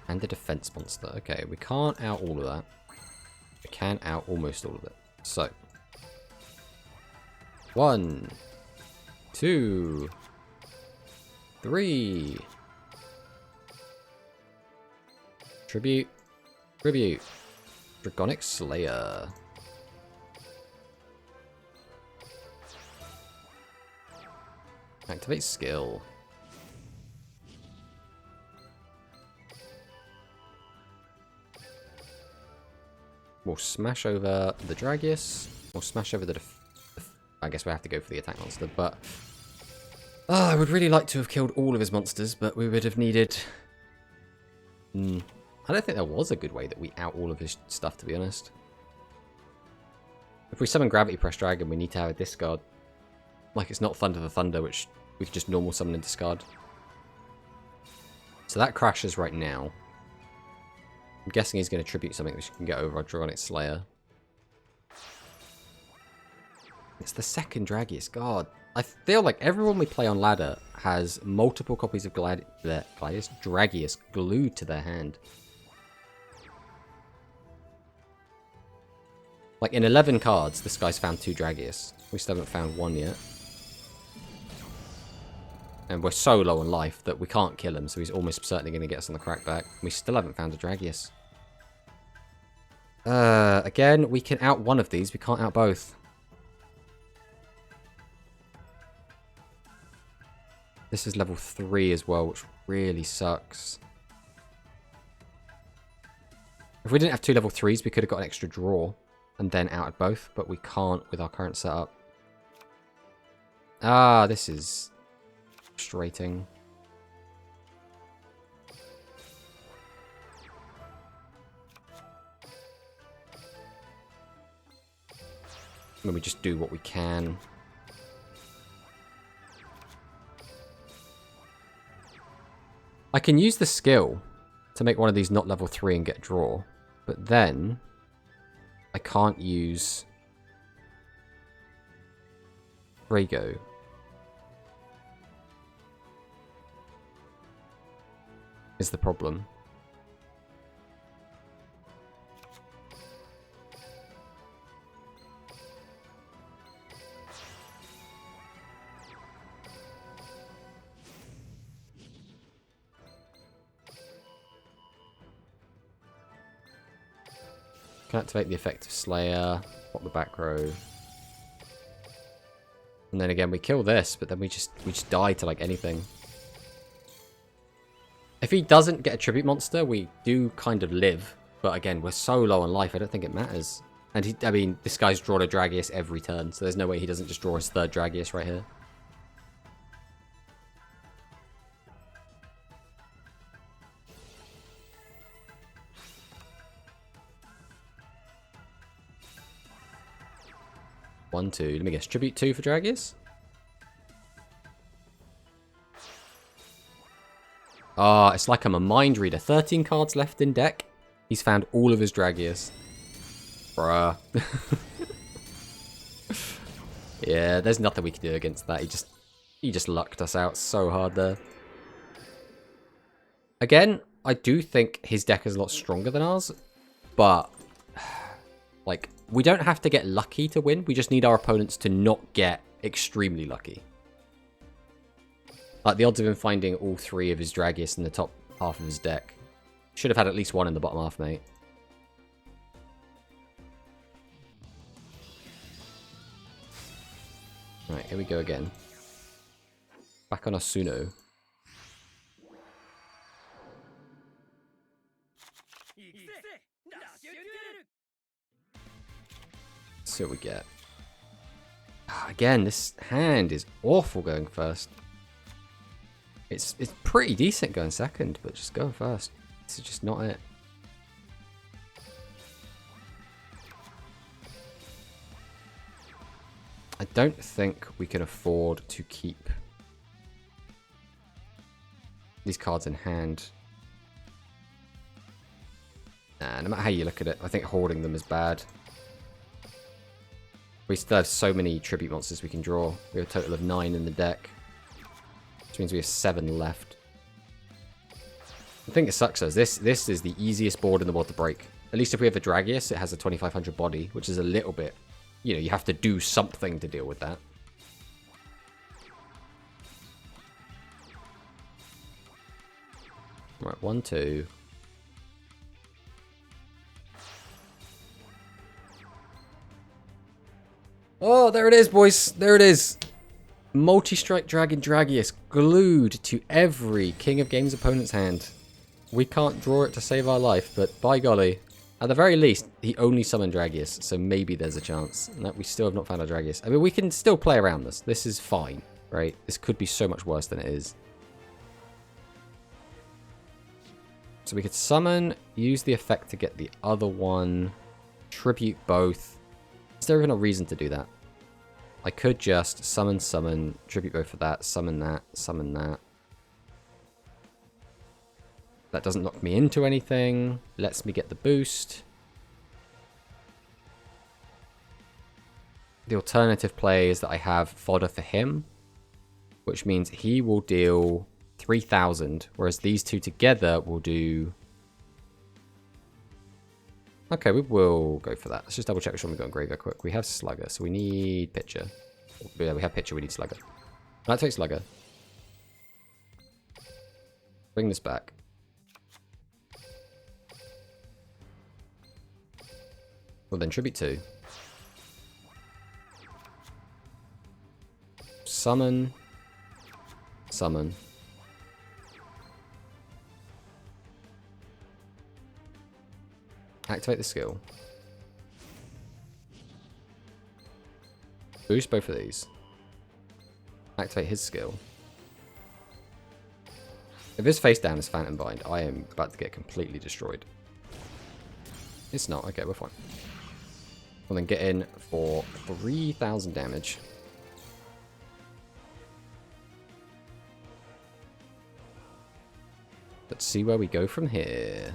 And the defense monster. Okay, we can't out all of that. We can out almost all of it. So. 1, 2, 3. Tribute. Tribute. Dragonic Slayer. Activate skill. We'll smash over the Dragius. We'll smash over the I guess we have to go for the attack monster, but... I would really like to have killed all of his monsters, but we would have needed... I don't think there was a good way that we out all of his stuff, to be honest. If we summon Gravity Press Dragon, we need to have a discard. Like, it's not Thunder the Thunder, which we could just normal summon and discard. So that crashes right now. I'm guessing he's going to tribute something which can get over our Dragonic Slayer. It's the second Dragius. God, I feel like everyone we play on ladder has multiple copies of Dragius glued to their hand. Like, in 11 cards, this guy's found 2 Dragius. We still haven't found 1 yet. And we're so low on life that we can't kill him, so he's almost certainly going to get us on the crackback. We still haven't found a Dragius. Again, we can out one of these, we can't out both. This is level 3 as well, which really sucks. If we didn't have 2 level 3s, we could have got an extra draw. And then outed both, but we can't with our current setup. Ah, this is frustrating. And we just do what we can. I can use the skill to make one of these not level 3 and get draw, but then I can't use Drago. Is the problem. Can activate the effect of Slayer. Pop the back row. And then again, we kill this, but then we just die to, like, anything. If he doesn't get a tribute monster, we do kind of live. But again, we're so low on life, I don't think it matters. And I mean, this guy's drawn a Dragius every turn, so there's no way he doesn't just draw his third Dragius right here. One, two. Let me guess. Tribute 2 for Dragius? Ah, it's like I'm a mind reader. 13 cards left in deck. He's found all of his Dragius. Bruh. Yeah, there's nothing we can do against that. He just lucked us out so hard there. Again, I do think his deck is a lot stronger than ours, but like, we don't have to get lucky to win. We just need our opponents to not get extremely lucky. Like, the odds of him finding all 3 of his Dragius in the top half of his deck. Should have had at least 1 in the bottom half, mate. Right, here we go again. Back on Asuno. See what we get. Again, this hand is awful going first. It's pretty decent going second, but just going first. This is just not it. I don't think we can afford to keep these cards in hand. Nah, no matter how you look at it, I think hoarding them is bad. We still have so many tribute monsters we can draw. We have a total of 9 in the deck. Which means we have 7 left. The thing that sucks is this is the easiest board in the world to break. At least if we have a Dragius, it has a 2500 body, which is a little bit... You know, you have to do something to deal with that. Right, 1, 2... Oh, there it is, boys. There it is. Multi-strike Dragon Dragius glued to every King of Games opponent's hand. We can't draw it to save our life, but by golly. At the very least, he only summoned Dragius, so maybe there's a chance. No, we still have not found our Dragius. I mean, we can still play around this. This is fine, right? This could be so much worse than it is. So we could summon, use the effect to get the other one, tribute both. Is there even a reason to do that? I could just summon, tribute both for that, summon that, summon that. That doesn't knock me into anything. Lets me get the boost. The alternative play is that I have fodder for him, which means he will deal 3,000, whereas these two together will do... Okay, we will go for that. Let's just double check which one we've got in graveyard quick. We have Slugger, so we need Pitcher. Yeah, we have Pitcher, we need Slugger. I'll take Slugger. Bring this back. Well then, Tribute 2. Summon. Summon. Activate the skill. Boost both of these. Activate his skill. If his face down is Phantom Bind, I am about to get completely destroyed. It's not. Okay, we're fine. We'll then get in for 3,000 damage. Let's see where we go from here.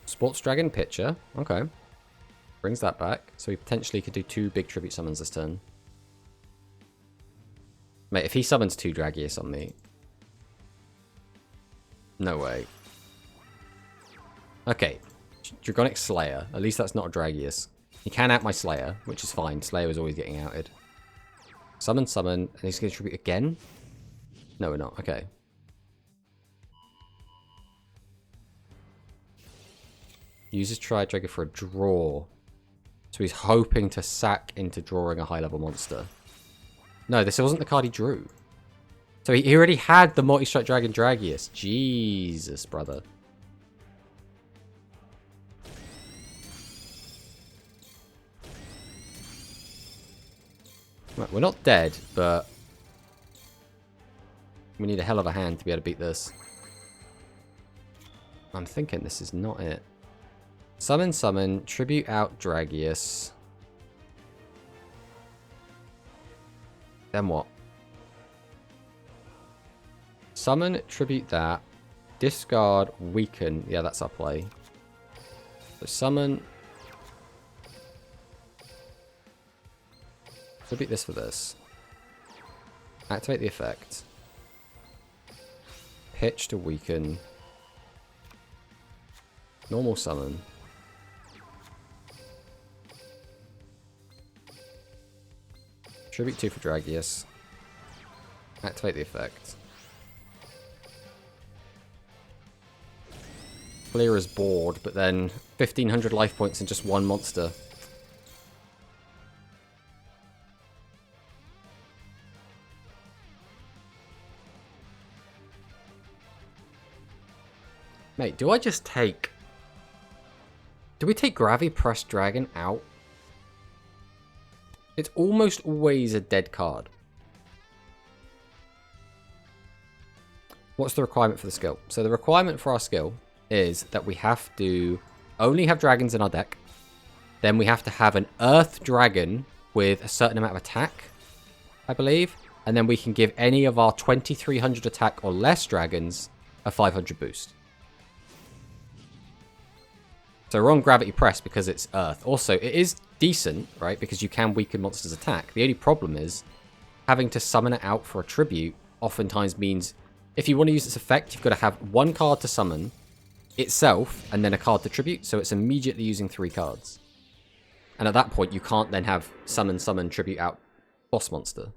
Sports Dragon Pitcher. Okay. Brings that back. So we potentially could do 2 big tribute summons this turn. Mate, if he summons 2 Dragius on me... No way. Okay. Dragonic Slayer. At least that's not a Dragius. He can out my Slayer, which is fine. Slayer was always getting outed. Summon, summon, and he's going to tribute again? No, we're not. Okay. Uses Tri-Dragon for a draw. So he's hoping to sack into drawing a high-level monster. No, this wasn't the card he drew. So he already had the Multi-Strike Dragon Dragius. Jesus, brother. Right, we're not dead, but we need a hell of a hand to be able to beat this. I'm thinking this is not it. Summon, summon, tribute out Dragius. Then what? Summon, tribute that. Discard, weaken. Yeah, that's our play. So summon. Tribute this for this. Activate the effect. Pitch to weaken. Normal summon. Tribute 2 for Dragius. Activate the effect. Clear is bored, but then 1500 life points in just one monster. Mate, do I just take... Do we take Gravity Press Dragon out? It's almost always a dead card. What's the requirement for the skill? So the requirement for our skill is that we have to only have dragons in our deck. Then we have to have an Earth Dragon with a certain amount of attack, I believe. And then we can give any of our 2300 attack or less dragons a 500 boost. So we're on Gravity Press because it's Earth. Also, it is decent, right? Because you can weaken monsters' attack. The only problem is having to summon it out for a tribute oftentimes means if you want to use this effect, you've got to have one card to summon itself and then a card to tribute. So it's immediately using 3 cards. And at that point, you can't then have summon, summon, tribute out boss monster.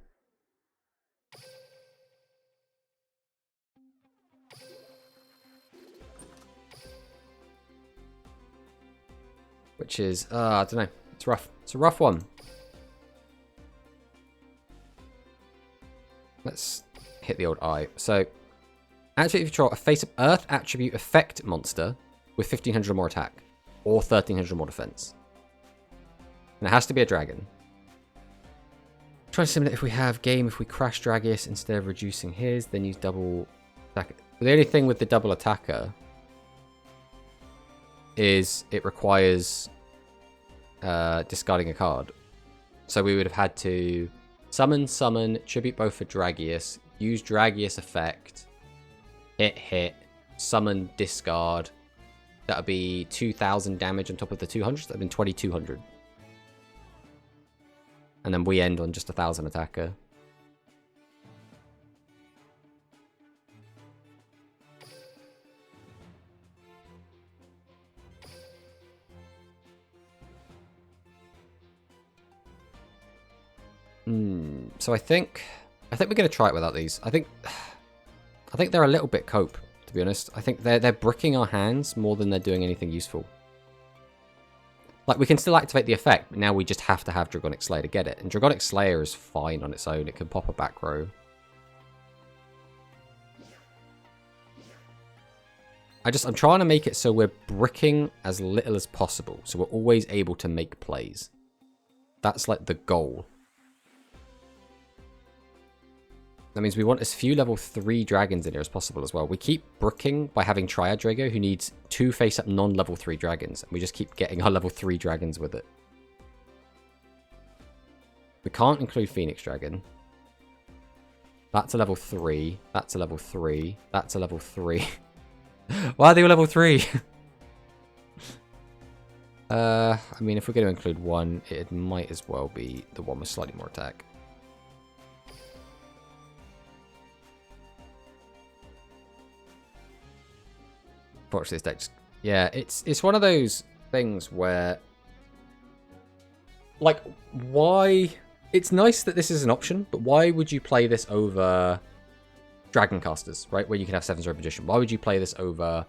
Which is, I don't know. It's rough. It's a rough one. Let's hit the old eye. So, activate if you control a face-up Earth attribute effect monster with 1500 or more attack. Or 1300 or more defense. And it has to be a dragon. Try to simulate if we have game, if we crash Dragius instead of reducing his, then use double attacker. But the only thing with the double attacker is it requires discarding a card. So we would have had to summon, summon, tribute both for Dragius, use Dragius effect, hit, summon, discard. That would be 2000 damage on top of the 200. That would have been 2200. And then we end on just 1000 attacker. So I think we're gonna try it without these. I think they're a little bit cope, to be honest. I think they're bricking our hands more than they're doing anything useful. Like, we can still activate the effect, but now we just have to have Dragonic Slayer to get it. And Dragonic Slayer is fine on its own. It can pop a back row. I'm trying to make it so we're bricking as little as possible. So we're always able to make plays. That's like the goal. That means we want as few level 3 dragons in here as possible as well. We keep bricking by having Triad Drago, who needs 2 face-up non-level 3 dragons. And we just keep getting our level 3 dragons with it. We can't include Phoenix Dragon. That's a level 3. That's a level 3. That's a level 3. Why are they all level 3? I mean, if we're going to include one, it might as well be the one with slightly more attack. Unfortunately, this deck just... Yeah, it's one of those things where Like, why... It's nice that this is an option, but why would you play this over Dragon Casters, right? Where you can have 7-0 Magician. Why would you play this over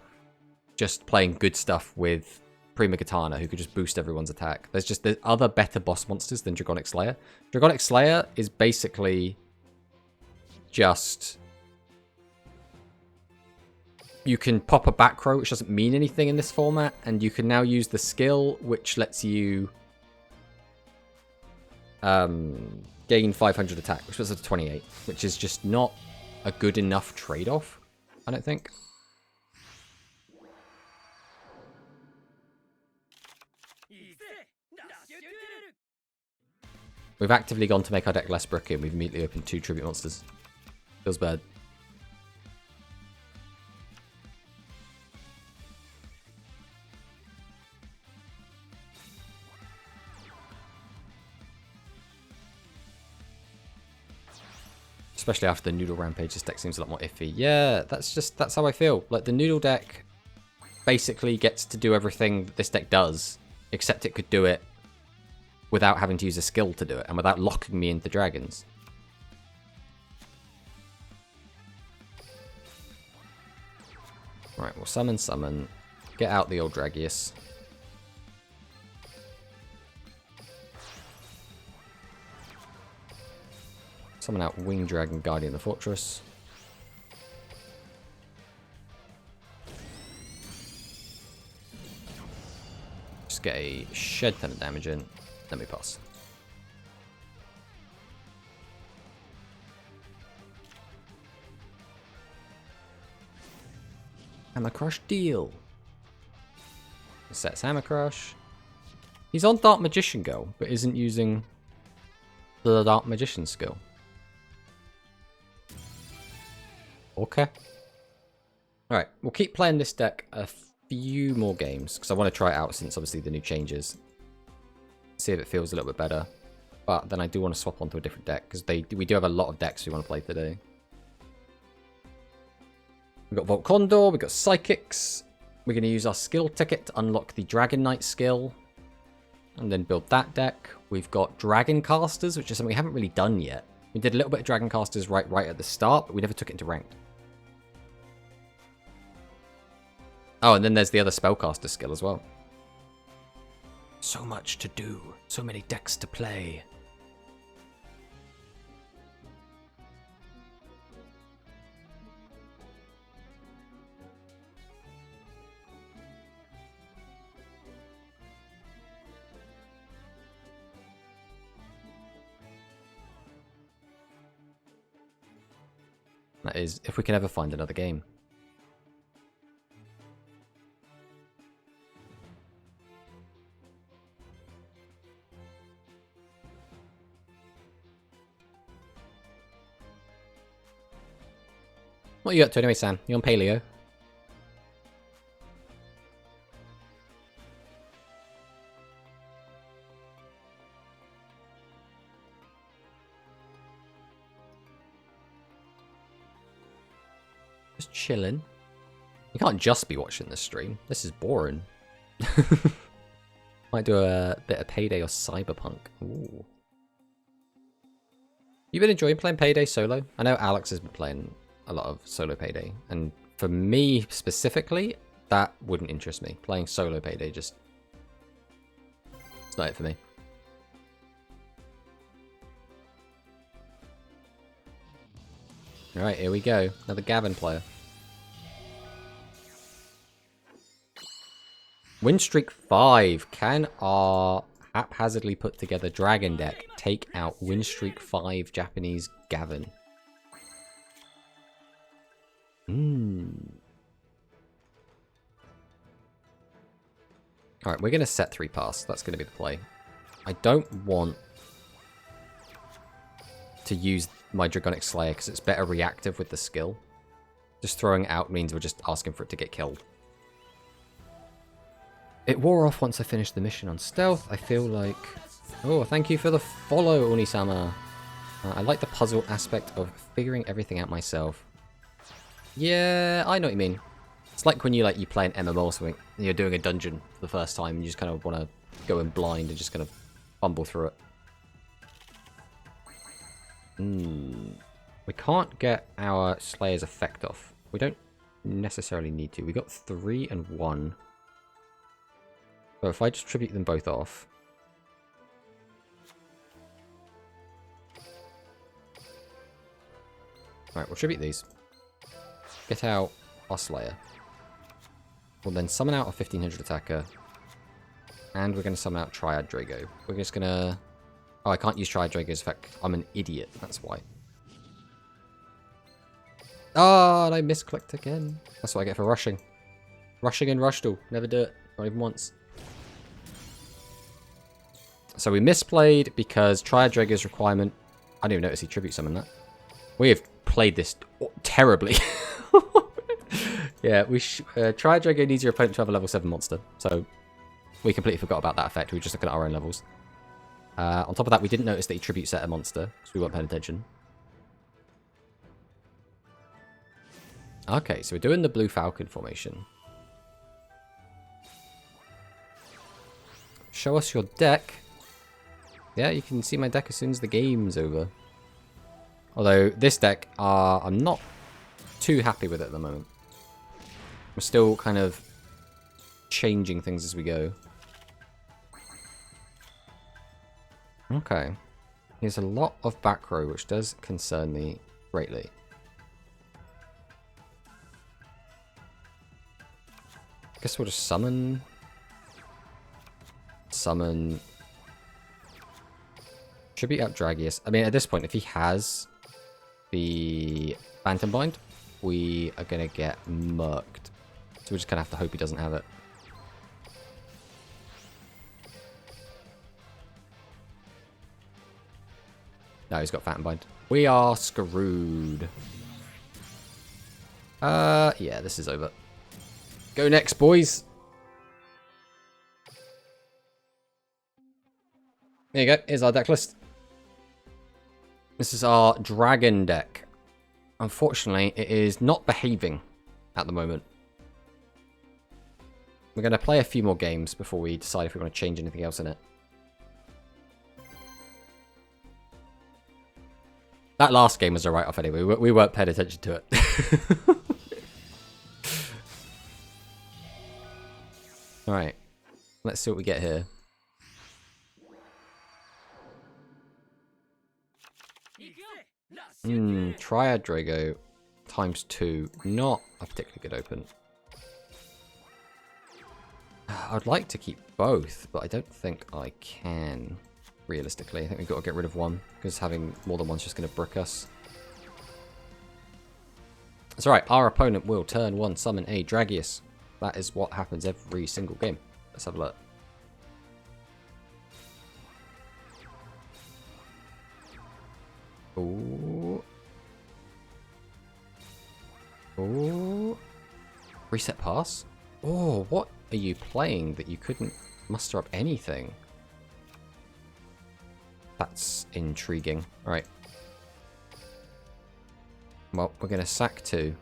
just playing good stuff with Prima Katana, who could just boost everyone's attack? There's other better boss monsters than Dragonic Slayer. Dragonic Slayer is basically just... You can pop a back row, which doesn't mean anything in this format, and you can now use the skill, which lets you gain 500 attack, which was a 28, which is just not a good enough trade-off, I don't think. We've actively gone to make our deck less bricky, and we've immediately opened 2 tribute monsters. Feels bad. Especially after the Noodle Rampage, this deck seems a lot more iffy. Yeah, that's how I feel. Like, the Noodle deck basically gets to do everything that this deck does, except it could do it without having to use a skill to do it, and without locking me into dragons. Alright, we'll summon. Get out the old Dragius. Summon out Winged Dragon, Guardian of the Fortress. Just get a shed ton of damage in. Let me pass. Hammer Crush deal. Sets Hammer Crush. He's on Dark Magician Go, but isn't using the Dark Magician skill. Okay. Alright, we'll keep playing this deck a few more games, because I want to try it out since obviously the new changes. See if it feels a little bit better. But then I do want to swap onto a different deck, because we do have a lot of decks we want to play today. We've got Volt Condor, we've got Psychics. We're going to use our skill ticket to unlock the Dragon Knight skill. And then build that deck. We've got Dragon Casters, which is something we haven't really done yet. We did a little bit of Dragon Casters right at the start, but we never took it into ranked. Oh, and then there's the other Spellcaster skill as well. So much to do. So many decks to play. That is, if we can ever find another game. What are you up to anyway, Sam? You on Paleo? Just chilling. You can't just be watching this stream. This is boring. Might do a bit of Payday or Cyberpunk. Ooh. You been enjoying playing Payday solo? I know Alex has been playing a lot of solo Payday, and for me specifically, that wouldn't interest me. Playing solo Payday just... it's not it for me. Alright, here we go. Another Gavin player. Win streak 5. Can our haphazardly put together dragon deck take out win streak 5 Japanese Gavin? Alright, we're going to set 3 pass. That's going to be the play. I don't want to use my Dragonic Slayer because it's better reactive with the skill. Just throwing it out means we're just asking for it to get killed. It wore off once I finished the mission on stealth. I feel like... oh, thank you for the follow, Unisama. I like the puzzle aspect of figuring everything out myself. Yeah, I know what you mean. It's like when you play an MMO or something, and you're doing a dungeon for the first time, and you just kind of want to go in blind and just kind of fumble through it. We can't get our Slayer's effect off. We don't necessarily need to. We got 3 and 1. So if I just tribute them both off. Right, we'll tribute these. Get out our Slayer. We'll then summon out a 1500 attacker. And we're going to summon out Triad Drago. We're just going to... Oh, I can't use Triad Drago's effect. I'm an idiot. That's why. Oh, and I misclicked again. That's what I get for rushing. Rushing in Rushdoll. Never do it. Not even once. So we misplayed because Triad Drago's requirement... I didn't even notice he tribute summoned that. We have played this terribly. Yeah, Triad Drago needs your opponent to have a level 7 monster. So we completely forgot about that effect. We were just looking at our own levels. On top of that, we didn't notice that he tribute set a monster because we weren't paying attention. Okay, so we're doing the Blue Falcon formation. Show us your deck. Yeah, you can see my deck as soon as the game's over. Although, this deck, I'm not too happy with it at the moment. We're still kind of changing things as we go. Okay. Here's a lot of back row, which does concern me greatly. Guess we'll just summon. Tribute out Dragius. I mean, at this point, if he has the Phantom Bind, we are going to get murked. So we're just going to have to hope he doesn't have it. No, he's got Phantom Bind. We are screwed. Yeah, this is over. Go next, boys. There you go. Here's our deck list. This is our dragon deck. Unfortunately, it is not behaving at the moment. We're going to play a few more games before we decide if we want to change anything else in it. That last game was a write-off anyway. We weren't paying attention to it. Alright. Let's see what we get here. Triad Drago times 2. Not a particularly good open. I'd like to keep both, but I don't think I can. Realistically, I think we've got to get rid of one, because having more than one's just going to brick us. That's alright, our opponent will turn 1 summon a Dragius. That is what happens every single game. Let's have a look. Ooh. Ooh. Reset pass? Oh, what are you playing that you couldn't muster up anything? That's intriguing. Alright. Well, we're going to sack 2.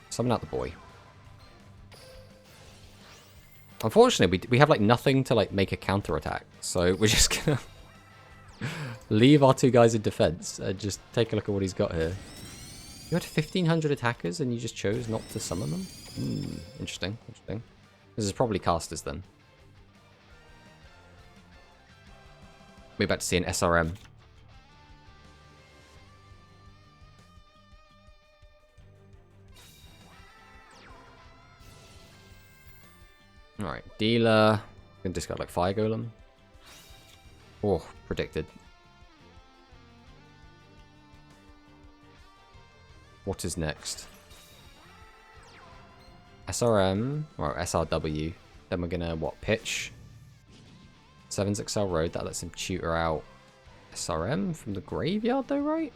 Summon out the boy. Unfortunately, we have like nothing to like make a counter attack, so we're just gonna leave our 2 guys in defense and just take a look at what he's got here. You had 1500 attackers and you just chose not to summon them? Interesting, interesting. This is probably casters then. We're about to see an SRM. Alright, dealer. Gonna discard like Fire Golem. Oh, predicted. What is next? SRM, or SRW. Then we're gonna, what, pitch? 7's Excel Road, that lets him tutor out SRM from the graveyard though, right?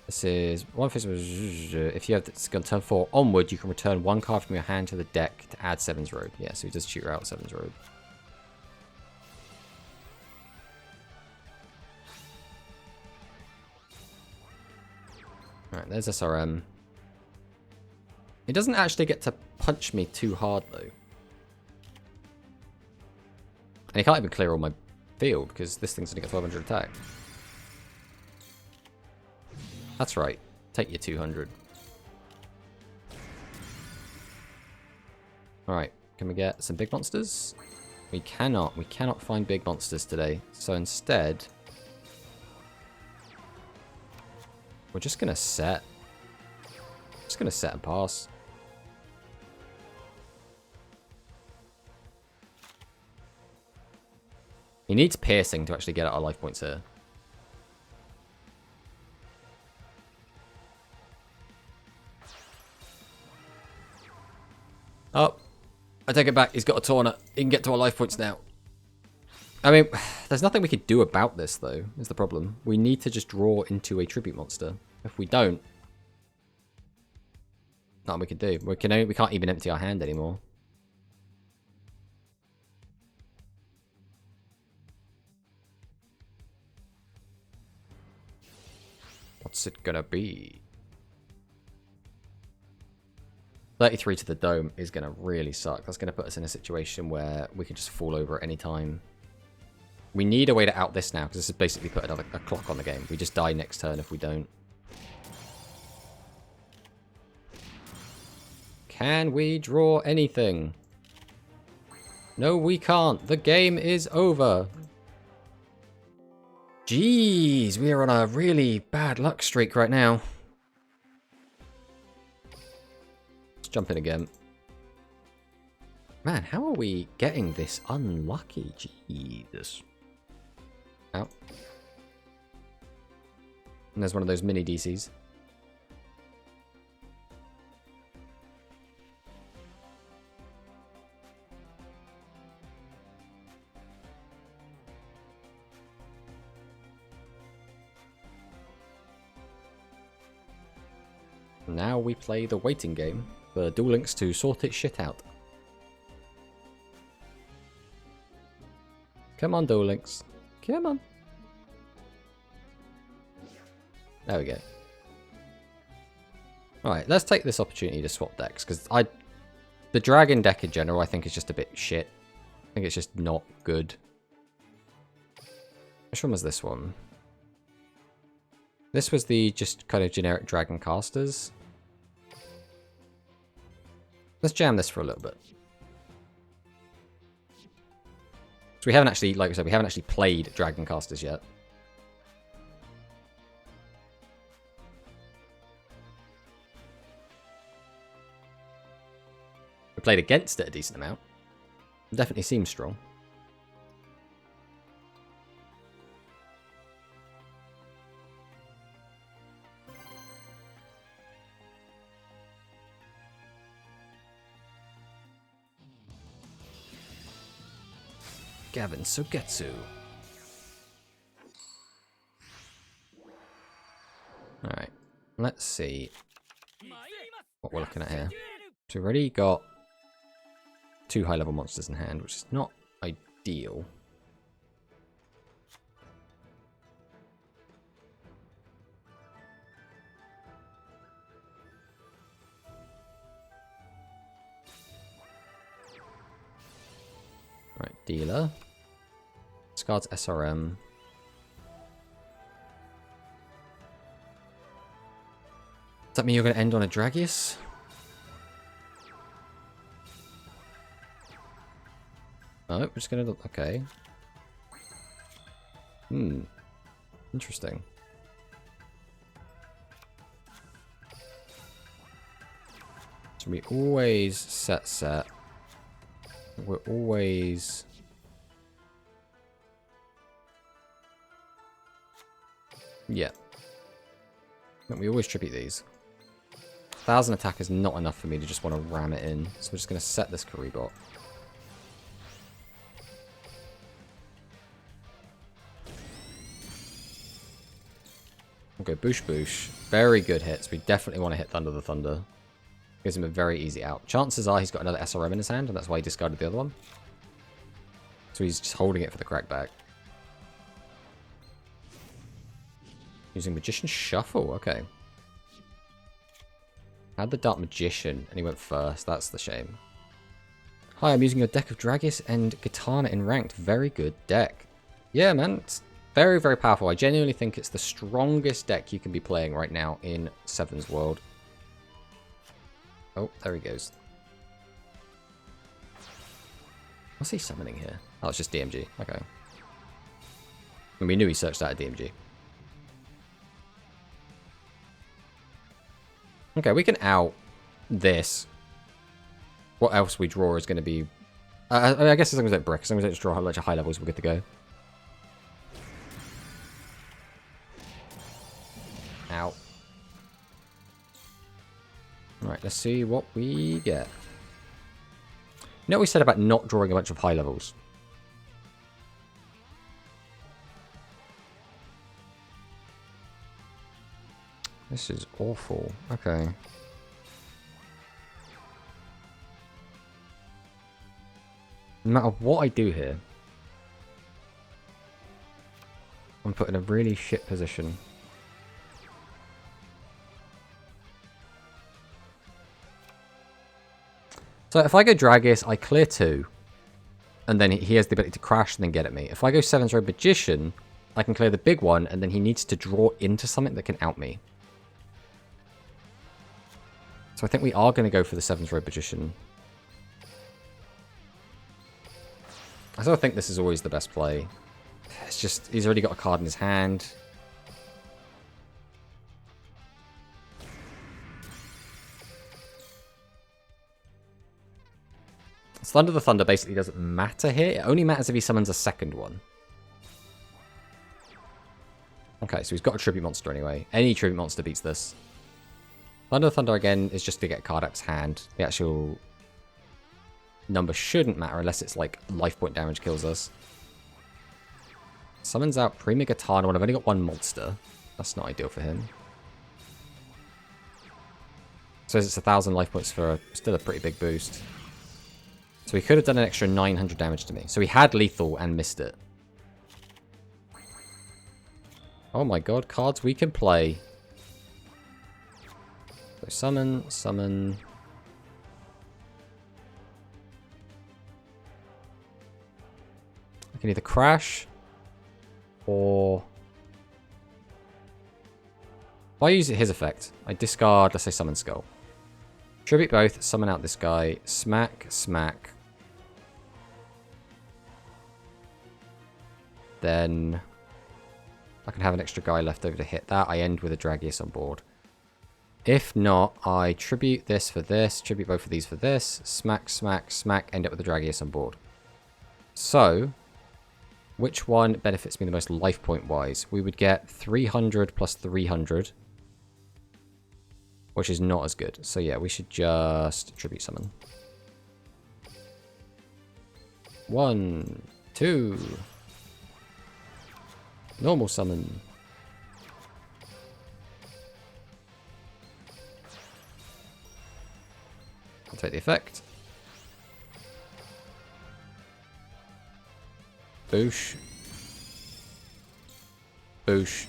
This is, one of his, if you have this gun turn 4 onward, you can return 1 card from your hand to the deck to add 7's Road. Yeah, so he does tutor out 7's Road. Alright, there's SRM. He doesn't actually get to punch me too hard though. And he can't even clear all my field because this thing's only got 1200 attack. That's right. Take your 200. Alright, can we get some big monsters? We cannot. We cannot find big monsters today. So instead, we're just going to set. Just going to set and pass. He needs piercing to actually get our life points here. Oh, I take it back. He's got a Taunt. He can get to our life points now. I mean, there's nothing we could do about this, though, is the problem. We need to just draw into a tribute monster. If we don't, nothing we can do. We can't even empty our hand anymore. What's it gonna be? 33 to the dome is gonna really suck. That's gonna put us in a situation where we can just fall over at any time. We need a way to out this now, because this has basically put a clock on the game. We just die next turn if we don't. Can we draw anything? No, we can't. The game is over. Jeez, we are on a really bad luck streak right now. Let's jump in again. Man, how are we getting this unlucky? Jesus. Out. And there's one of those mini DCs. Now we play the waiting game for Duel Links to sort its shit out. Come on, Duel Links. Come on. There we go. Alright, let's take this opportunity to swap decks, because the Dragon deck in general I think is just a bit shit. I think it's just not good. Which one was this one? This was the just kind of generic Dragon casters. Let's jam this for a little bit. So we haven't actually, like I said, we haven't actually played Dragon casters yet. We played against it a decent amount. It definitely seems strong. Gavin Sogetsu. Alright, let's see what we're looking at here. So we've already got 2 high-level monsters in hand, which is not ideal. Right, dealer. Discards SRM. Does that mean you're going to end on a Dragius? Oh, we're just going to... Okay. Interesting. So we always set. We're always... Yeah. We always tribute these. 1000 attack is not enough for me to just want to ram it in. So we're just going to set this Karibot. We'll go Boosh Boosh. Very good hits. We definitely want to hit Thunder the Thunder. Gives him a very easy out. Chances are he's got another SRM in his hand, and that's why he discarded the other one. So he's just holding it for the crackback. Using Magician Shuffle, okay. Had the Dark Magician, and he went first. That's the shame. Hi, I'm using your deck of Dragis and Katana in ranked. Very good deck. Yeah, man. It's very, very powerful. I genuinely think it's the strongest deck you can be playing right now in Seven's World. Oh, there he goes. What's he summoning here? Oh, it's just DMG. Okay. And we knew he searched out a DMG. Okay, we can out this. What else we draw is going to be... I guess as long as it's brick, as long as it's draw a bunch of high levels, we're good to go. Out. Alright, let's see what we get. You know what we said about not drawing a bunch of high levels? This is awful. Okay. No matter what I do here, I'm put in a really shit position. So if I go Dragis, I clear 2. And then he has the ability to crash and then get at me. If I go 7th Road Magician, I can clear the big one, and then he needs to draw into something that can out me. So I think we are going to go for the 7th Road Magician. I still think this is always the best play. It's just, he's already got a card in his hand. Thunder the Thunder basically doesn't matter here. It only matters if he summons a second one. Okay, so he's got a tribute monster anyway. Any tribute monster beats this. Thunder the Thunder again is just to get a card out of his hand. The actual number shouldn't matter unless it's like life point damage kills us. Summons out Prima Katana when I've only got one monster. That's not ideal for him. So it's 1,000 life points for still a pretty big boost. So he could have done an extra 900 damage to me. So he had lethal and missed it. Oh my god, cards we can play. So summon, summon. I can either crash or... If I use his effect, I discard, let's say, Summon Skull. Tribute both, summon out this guy, smack, smack. Then I can have an extra guy left over to hit that. I end with a Dragius on board. If not, I tribute this for this, tribute both of these for this, smack, smack, smack, end up with a Dragius on board. So, which one benefits me the most life point wise? We would get 300 plus 300. Which is not as good. So yeah, we should just tribute summon. 1, 2. Normal summon. I'll take the effect. Boosh. Boosh.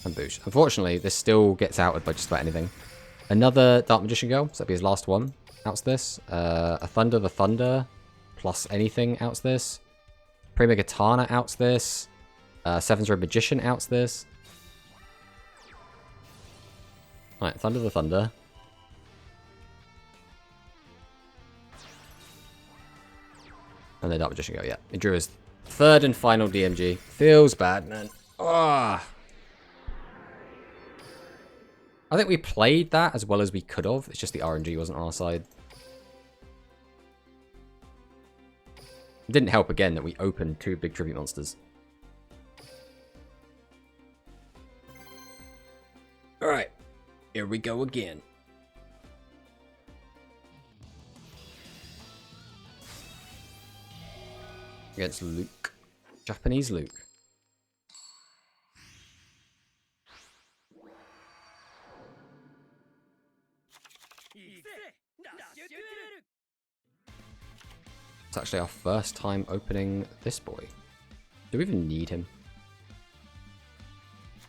And boosh. Unfortunately, this still gets outed by just about anything. Another Dark Magician Girl, so that'll be his last one. Outs this. A Thunder the Thunder plus anything outs this. Prima Katana outs this. 7th Road Magician outs this. Alright, Thunder the Thunder. And then Dark Magician Girl, yeah. He drew his third and final DMG. Feels bad, man. Ah. I think we played that as well as we could have. It's just the RNG wasn't on our side. It didn't help again that we opened 2 big tribute monsters. Alright, here we go again. Against Luke. Japanese Luke. It's actually our first time opening this boy. Do we even need him?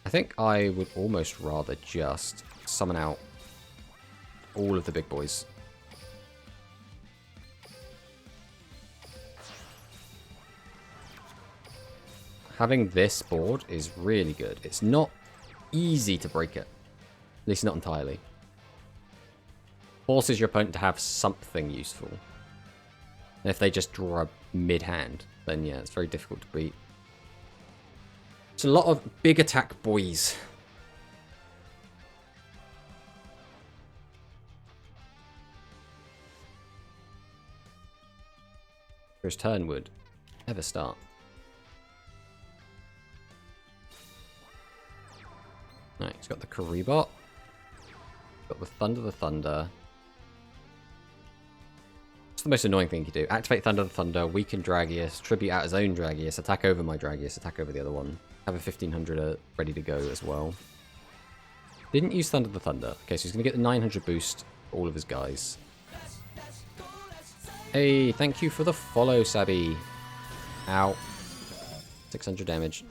I think I would almost rather just summon out all of the big boys. having this board is really good. It's not easy to break it. At least not entirely. Forces your opponent to have something useful. And if they just draw a mid-hand, then yeah, it's very difficult to beat. It's a lot of big attack, boys. First turn would ever start. Right, he's got the Karibot. Got the Thunder. It's the most annoying thing you can do. Activate Thunder the Thunder, weaken Dragius, tribute out his own Dragius, attack over my Dragius, attack over the other one. Have a 1500 ready to go as well. Didn't use Thunder the Thunder. Okay, so he's going to get the 900 boost for all of his guys. Hey, thank you for the follow, Sabi. Ow. 600 damage.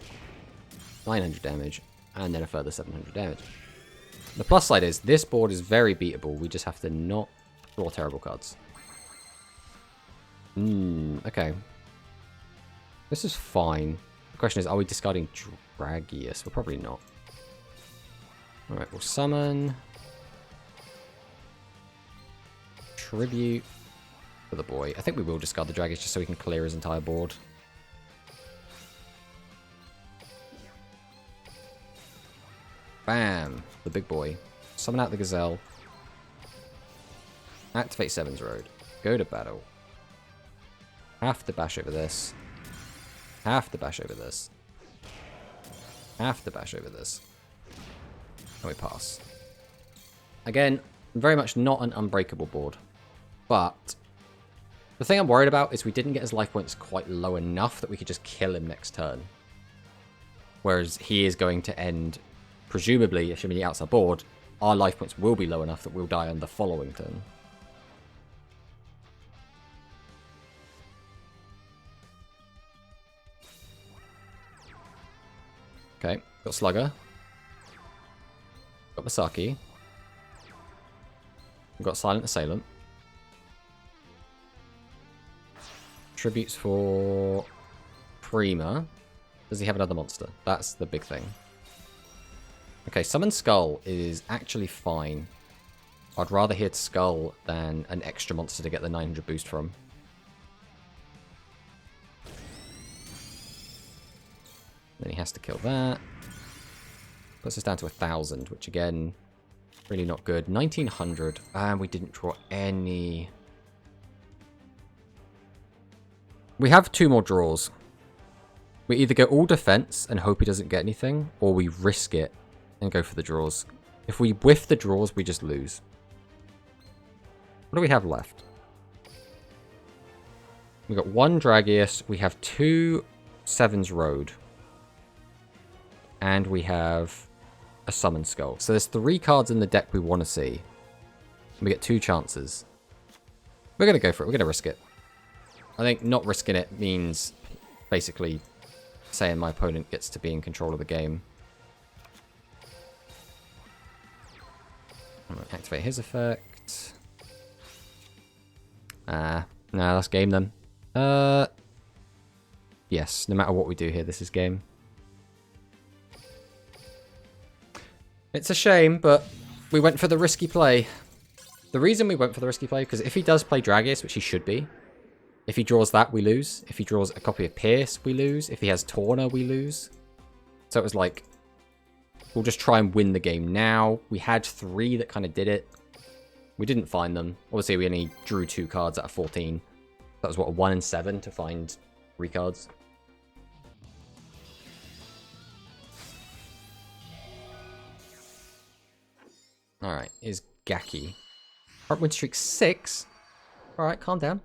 900 damage. And then a further 700 damage. The plus side is, this board is very beatable. We just have to not draw terrible cards. Okay. This is fine. The question is, are we discarding Dragius? We're probably not. Alright, we'll summon. Tribute for the boy. I think we will discard the Dragius just so we can clear his entire board. Bam! The big boy. Summon out the Gazelle. Activate Seven's Road. Go to battle. Have to bash over this. Have to bash over this. Have to bash over this. And we pass. Again, very much not an unbreakable board. But the thing I'm worried about is we didn't get his life points quite low enough that we could just kill him next turn. Whereas he is going to end, presumably, assuming he outs our board, our life points will be low enough that we'll die on the following turn. Okay, got Slugger. Got Masaki. We've got Silent Assailant. Tributes for Prima. Does he have another monster? That's the big thing. Okay, Summon Skull is actually fine. I'd rather hit Skull than an extra monster to get the 900 boost from. Then he has to kill that. Puts us down to 1,000, which again, really not good. 1,900, and we didn't draw any. We have 2 more draws. We either go all defense and hope he doesn't get anything, or we risk it and go for the draws. If we whiff the draws, we just lose. What do we have left? We got 1 Dragius. We have 2 Seven's Road. And we have a Summon Skull. So there's 3 cards in the deck we want to see. We get 2 chances. We're going to go for it. We're going to risk it. I think not risking it means basically saying my opponent gets to be in control of the game. I'm going to activate his effect. Nah, that's game then. Yes, no matter what we do here, this is game. It's a shame, but we went for the risky play. The reason we went for the risky play, because if he does play Dragius, which he should be, if he draws that, we lose. If he draws a copy of Pierce, we lose. If he has Torna, we lose. So it was like, we'll just try and win the game now. We had 3 that kind of did it. We didn't find them. Obviously, we only drew 2 cards out of 14. That was, what, a 1 in 7 to find 3 cards? Alright, is Gaki. Heart win streak 6. Alright, calm down.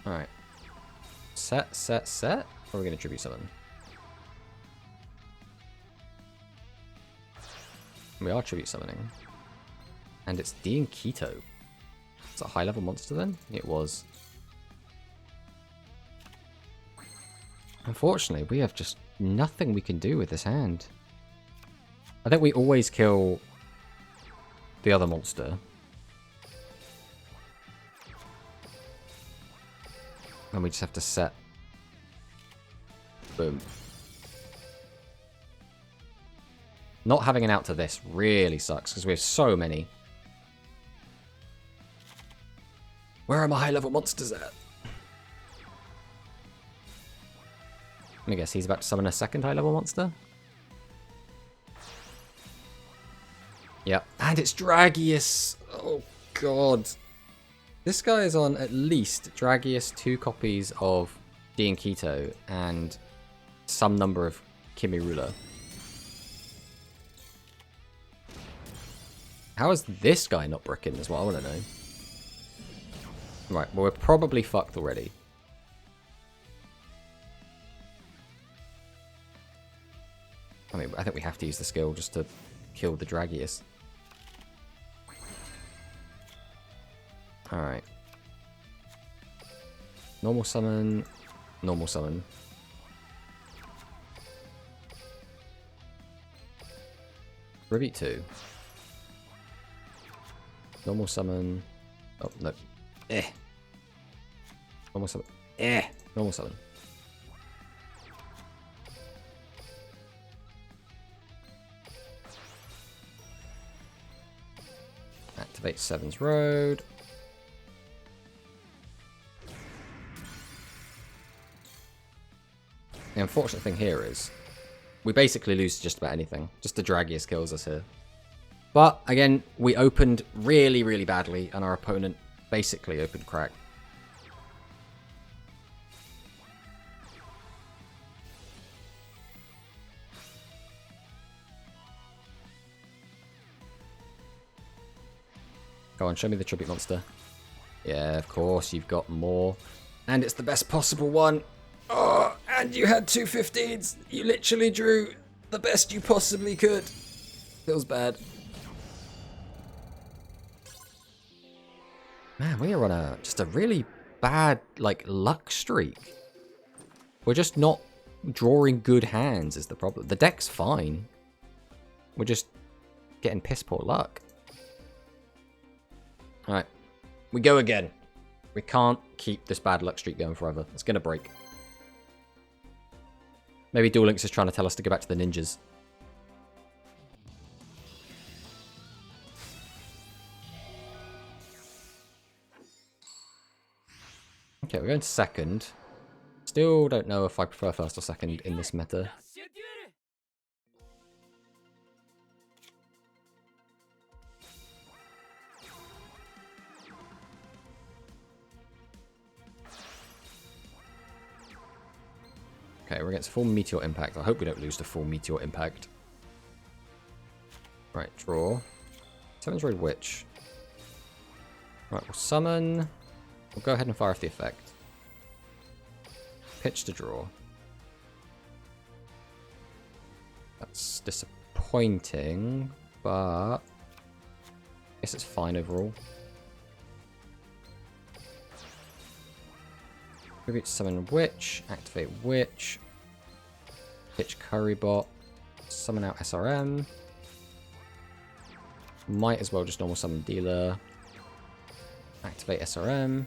Alright. Set. Or are we going to tribute summon? We are tribute summoning. And it's D and Keto. It's a high level monster then? It was. Unfortunately, we have just nothing we can do with this hand. I think we always kill the other monster. And we just have to set. Boom. Not having an out to this really sucks because we have so many. Where are my high-level monsters at? I guess he's about to summon a second high-level monster. Yep. And it's Dragius. Oh, God. This guy is on at least Dragius, 2 copies of Dean Keto, and some number of Kimirula. How is this guy not bricking as well? I want to know. Right, well, we're probably fucked already. I mean, I think we have to use the skill just to kill the Dragius. Alright. Normal summon. Normal summon. Repeat 2. Normal summon. Oh, no. Normal summon. Normal summon. Activate 7's Road. The unfortunate thing here is we basically lose just about anything. Just the Dragius kills us here. But, again, we opened really, really badly, and our opponent basically opened crack. Go on, show me the tribute monster. Yeah, of course, you've got more. And it's the best possible one. Oh, and you had 2 15s. You literally drew the best you possibly could. Feels bad. Man, we are on just a really bad, like, luck streak. We're just not drawing good hands is the problem. The deck's fine. We're just getting piss poor luck. Alright. We go again. We can't keep this bad luck streak going forever. It's going to break. Maybe Duel Links is trying to tell us to go back to the ninjas. Okay, we're going to second. Still don't know if I prefer first or second in this meta. Okay, we're against full Meteor Impact. I hope we don't lose to full Meteor Impact. Right, draw. 7's Road Witch. Right, we'll summon. We'll go ahead and fire off the effect. Pitch to draw. That's disappointing, but I guess it's fine overall. Maybe it's summon Witch, activate Witch, pitch Currybot, summon out SRM. Might as well just normal summon Dealer, activate SRM,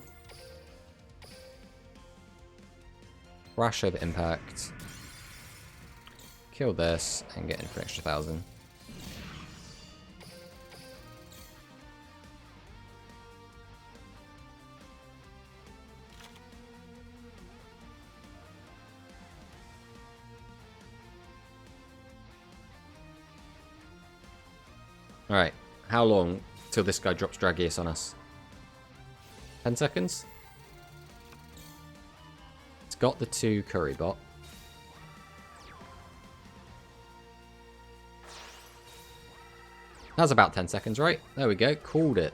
Rash over Impact, kill this, and get in for an extra 1,000. Alright, how long till this guy drops Dragius on us? 10 seconds? It's got the 2 Currybot. That's about 10 seconds, right? There we go, called it.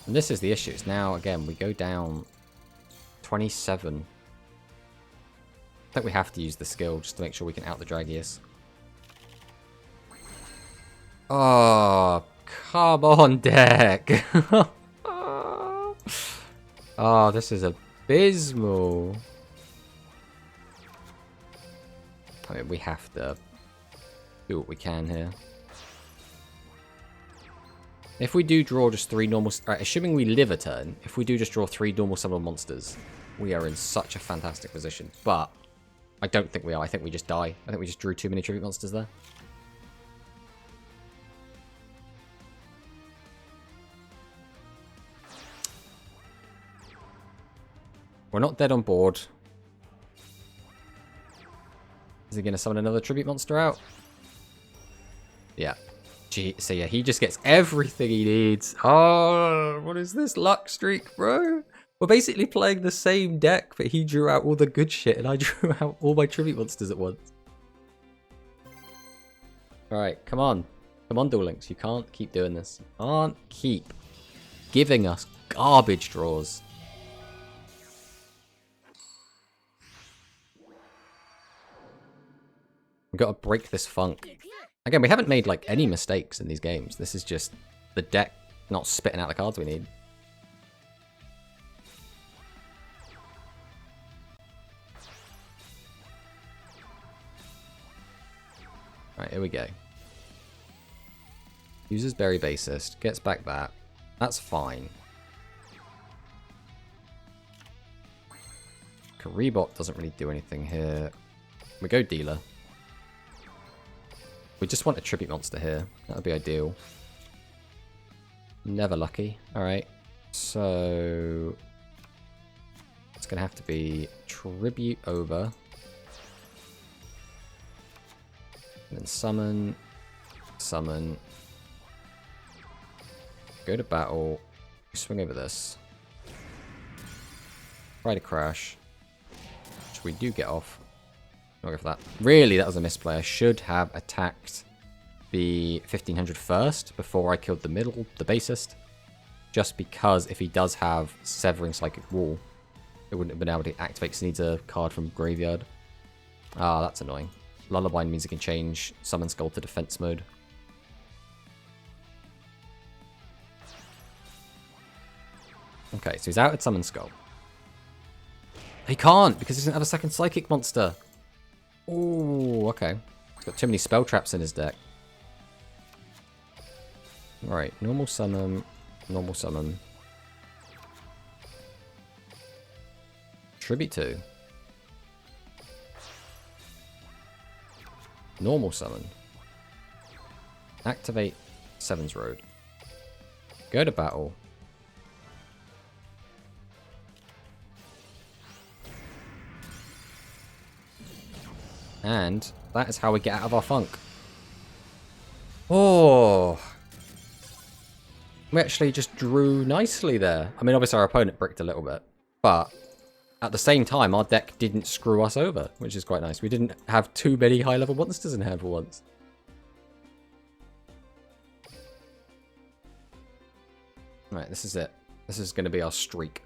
And this is the issue. It's now, again, we go down 27. I think we have to use the skill just to make sure we can out the Dragius. Oh, come on, deck. Oh, this is abysmal. I mean, we have to do what we can here. If we do draw just 3 normal... Alright, assuming we live a turn, if we do just draw 3 normal summon monsters, we are in such a fantastic position. But I don't think we are. I think we just die. I think we just drew too many tribute monsters there. We're not dead on board. Is he going to summon another tribute monster out? Yeah. Gee, so yeah, he just gets everything he needs. Oh, what is this luck streak, bro? We're basically playing the same deck, but he drew out all the good shit and I drew out all my tribute monsters at once. Alright, come on. Come on, Duel Links. You can't keep doing this. You can't keep giving us garbage draws. We've got to break this funk. Again, we haven't made like any mistakes in these games. This is just the deck not spitting out the cards we need. Alright, here we go. Uses Berry Bassist, gets back that. That's fine. Karibot doesn't really do anything here. We go Dealer. We just want a tribute monster here. That would be ideal. Never lucky. Alright. So it's going to have to be tribute over. And then summon. Summon. Go to battle. Swing over this. Try to crash. Which we do get off. I'll go for that. Really, that was a misplay. I should have attacked the 1500 first before I killed the middle, the bassist. Just because if he does have Severing Psychic Wall, it wouldn't have been able to activate because he needs a card from Graveyard. Ah, that's annoying. Lullaby means he can change Summon Skull to defense mode. Okay, so he's out at Summon Skull. He can't because he doesn't have a second Psychic monster. Oh, okay. He's got too many spell traps in his deck. Right, normal summon, normal summon. Tribute 2. Normal summon. Activate Seven's Road. Go to battle. And that is how we get out of our funk. Oh. We actually just drew nicely there. I mean, obviously our opponent bricked a little bit. But at the same time, our deck didn't screw us over, which is quite nice. We didn't have too many high-level monsters in hand for once. Right, this is it. This is going to be our streak.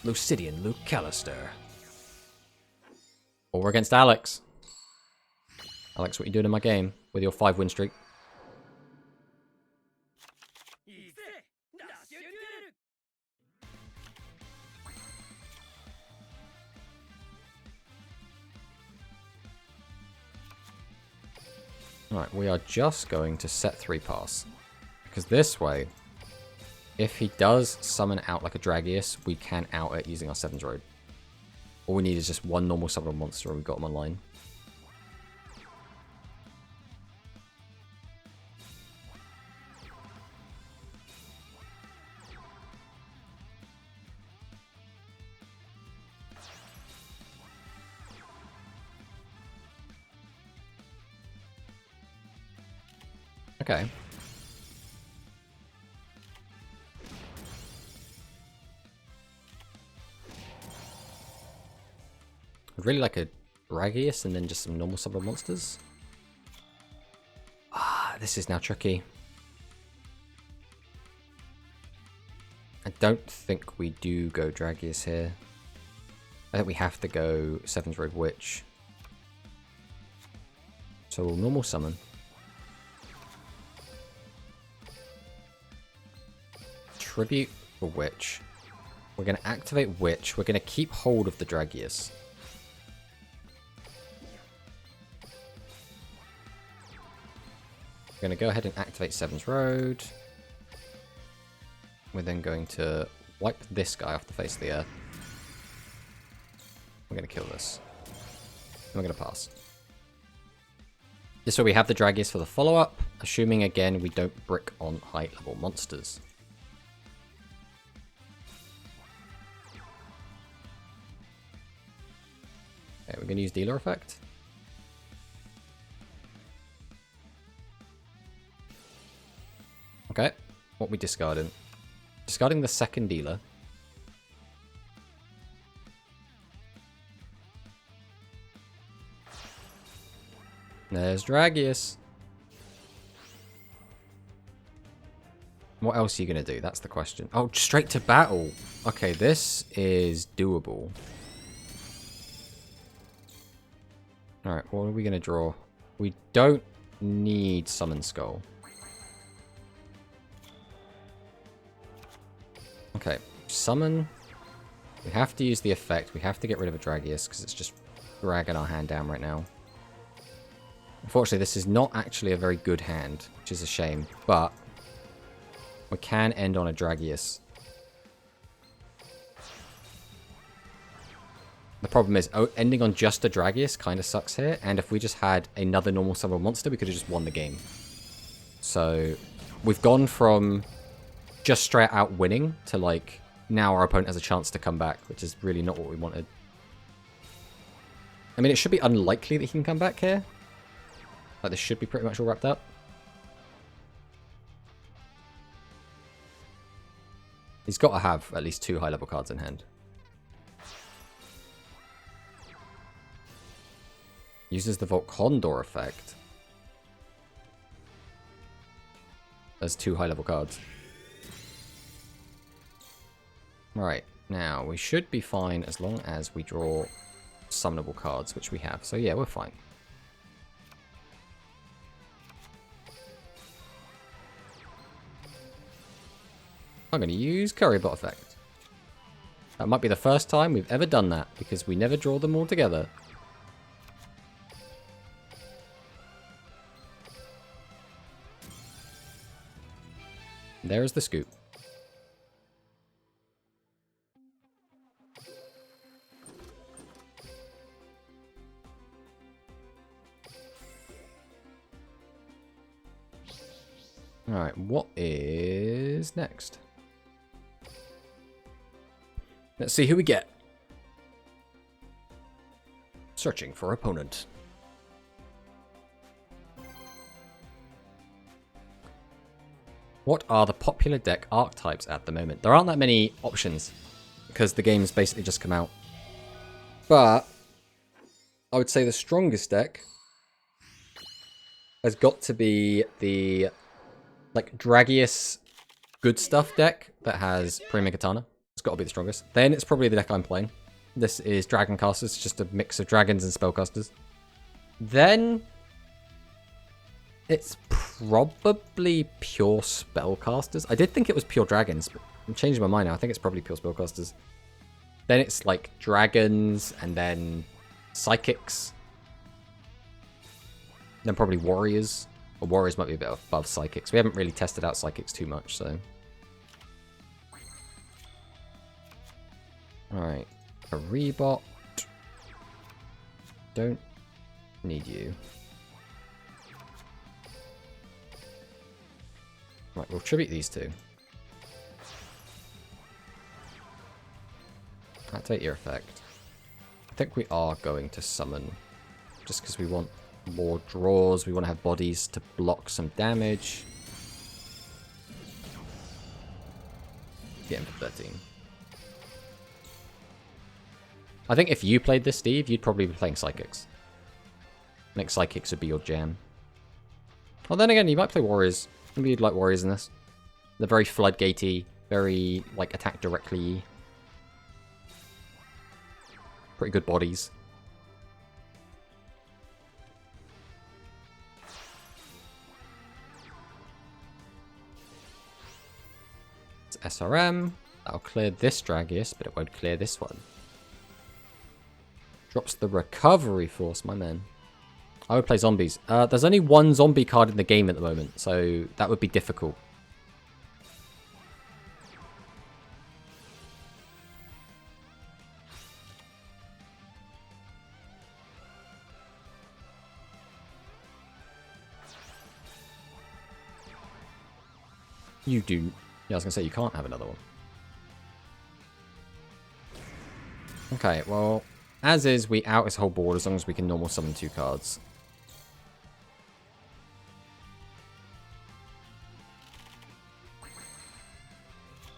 Lucidian Luke Callister. Or we're against Alex. Alex, what are you doing in my game with your 5-win streak? Alright, we are just going to set 3 pass. Because this way, if he does summon out like a Dragius, we can out it using our 7's Road. All we need is just one normal summon monster and we've got him online. Okay. I'd really like a Dragius and then just some normal summon monsters. Ah, This is now tricky. I don't think we do go Dragius here. I think we have to go Seven's Road Witch. So we'll normal summon. Tribute for Witch. We're going to activate Witch. We're going to keep hold of the Dragius. We're going to go ahead and activate Seven's Road. We're then going to wipe this guy off the face of the earth. We're going to kill this. And we're going to pass. This way we have the Dragius for the follow-up, assuming again we don't brick on high level monsters. Okay, we're going to use Dealer Effect. Okay, what we discarding? Discarding the second dealer. There's Dragius. What else are you going to do? That's the question. Oh, straight to battle. Okay, this is doable. Alright, what are we going to draw? We don't need Summon Skull. Okay, summon. We have to use the effect. We have to get rid of a Dragius because it's just dragging our hand down right now. Unfortunately, this is not actually a very good hand, which is a shame, but we can end on a Dragius. The problem is, ending on just a Dragius kind of sucks here, and if we just had another normal summon monster, we could have just won the game. So, we've gone from just straight out winning to, like, now our opponent has a chance to come back, which is really not what we wanted. I mean, it should be unlikely that he can come back here. Like, this should be pretty much all wrapped up. He's got to have at least 2 high-level cards in hand. Uses the Volcondor effect as 2 high-level cards. Right, now we should be fine as long as we draw summonable cards, which we have. So yeah, we're fine. I'm going to use Currybot effect. That might be the first time we've ever done that, because we never draw them all together. There's the scoop. Alright, what is next? Let's see who we get. Searching for opponent. What are the popular deck archetypes at the moment? There aren't that many options because the game's basically just come out. But I would say the strongest deck has got to be the like Dragius good stuff deck that has Prima Katana. It's got to be the strongest. Then it's probably the deck I'm playing. This is Dragon Casters, just a mix of dragons and spellcasters. Then it's probably pure spellcasters. I did think it was pure dragons, but I'm changing my mind now. I think it's probably pure spellcasters. Then it's like dragons and then psychics. Then probably warriors. Or warriors might be a bit above psychics. We haven't really tested out psychics too much, so. Alright. A rebot. Don't need you. Right, we'll tribute these two. Activate your effect. I think we are going to summon. Just because we want more draws. We want to have bodies to block some damage. Get him for 13. I think if you played this, Steve, you'd probably be playing Psychics. I think Psychics would be your jam. Well, then again, you might play warriors. Maybe you'd like warriors in this. They're very floodgatey, very, like, attack directly. Pretty good bodies. It's SRM. That'll clear this Dragius, but it won't clear this one. Drops the recovery force, my man. I would play zombies. There's only one zombie card in the game at the moment, so that would be difficult. You do. Yeah, I was going to say you can't have another one. Okay, well, as is, we out his whole board as long as we can normal summon 2 cards.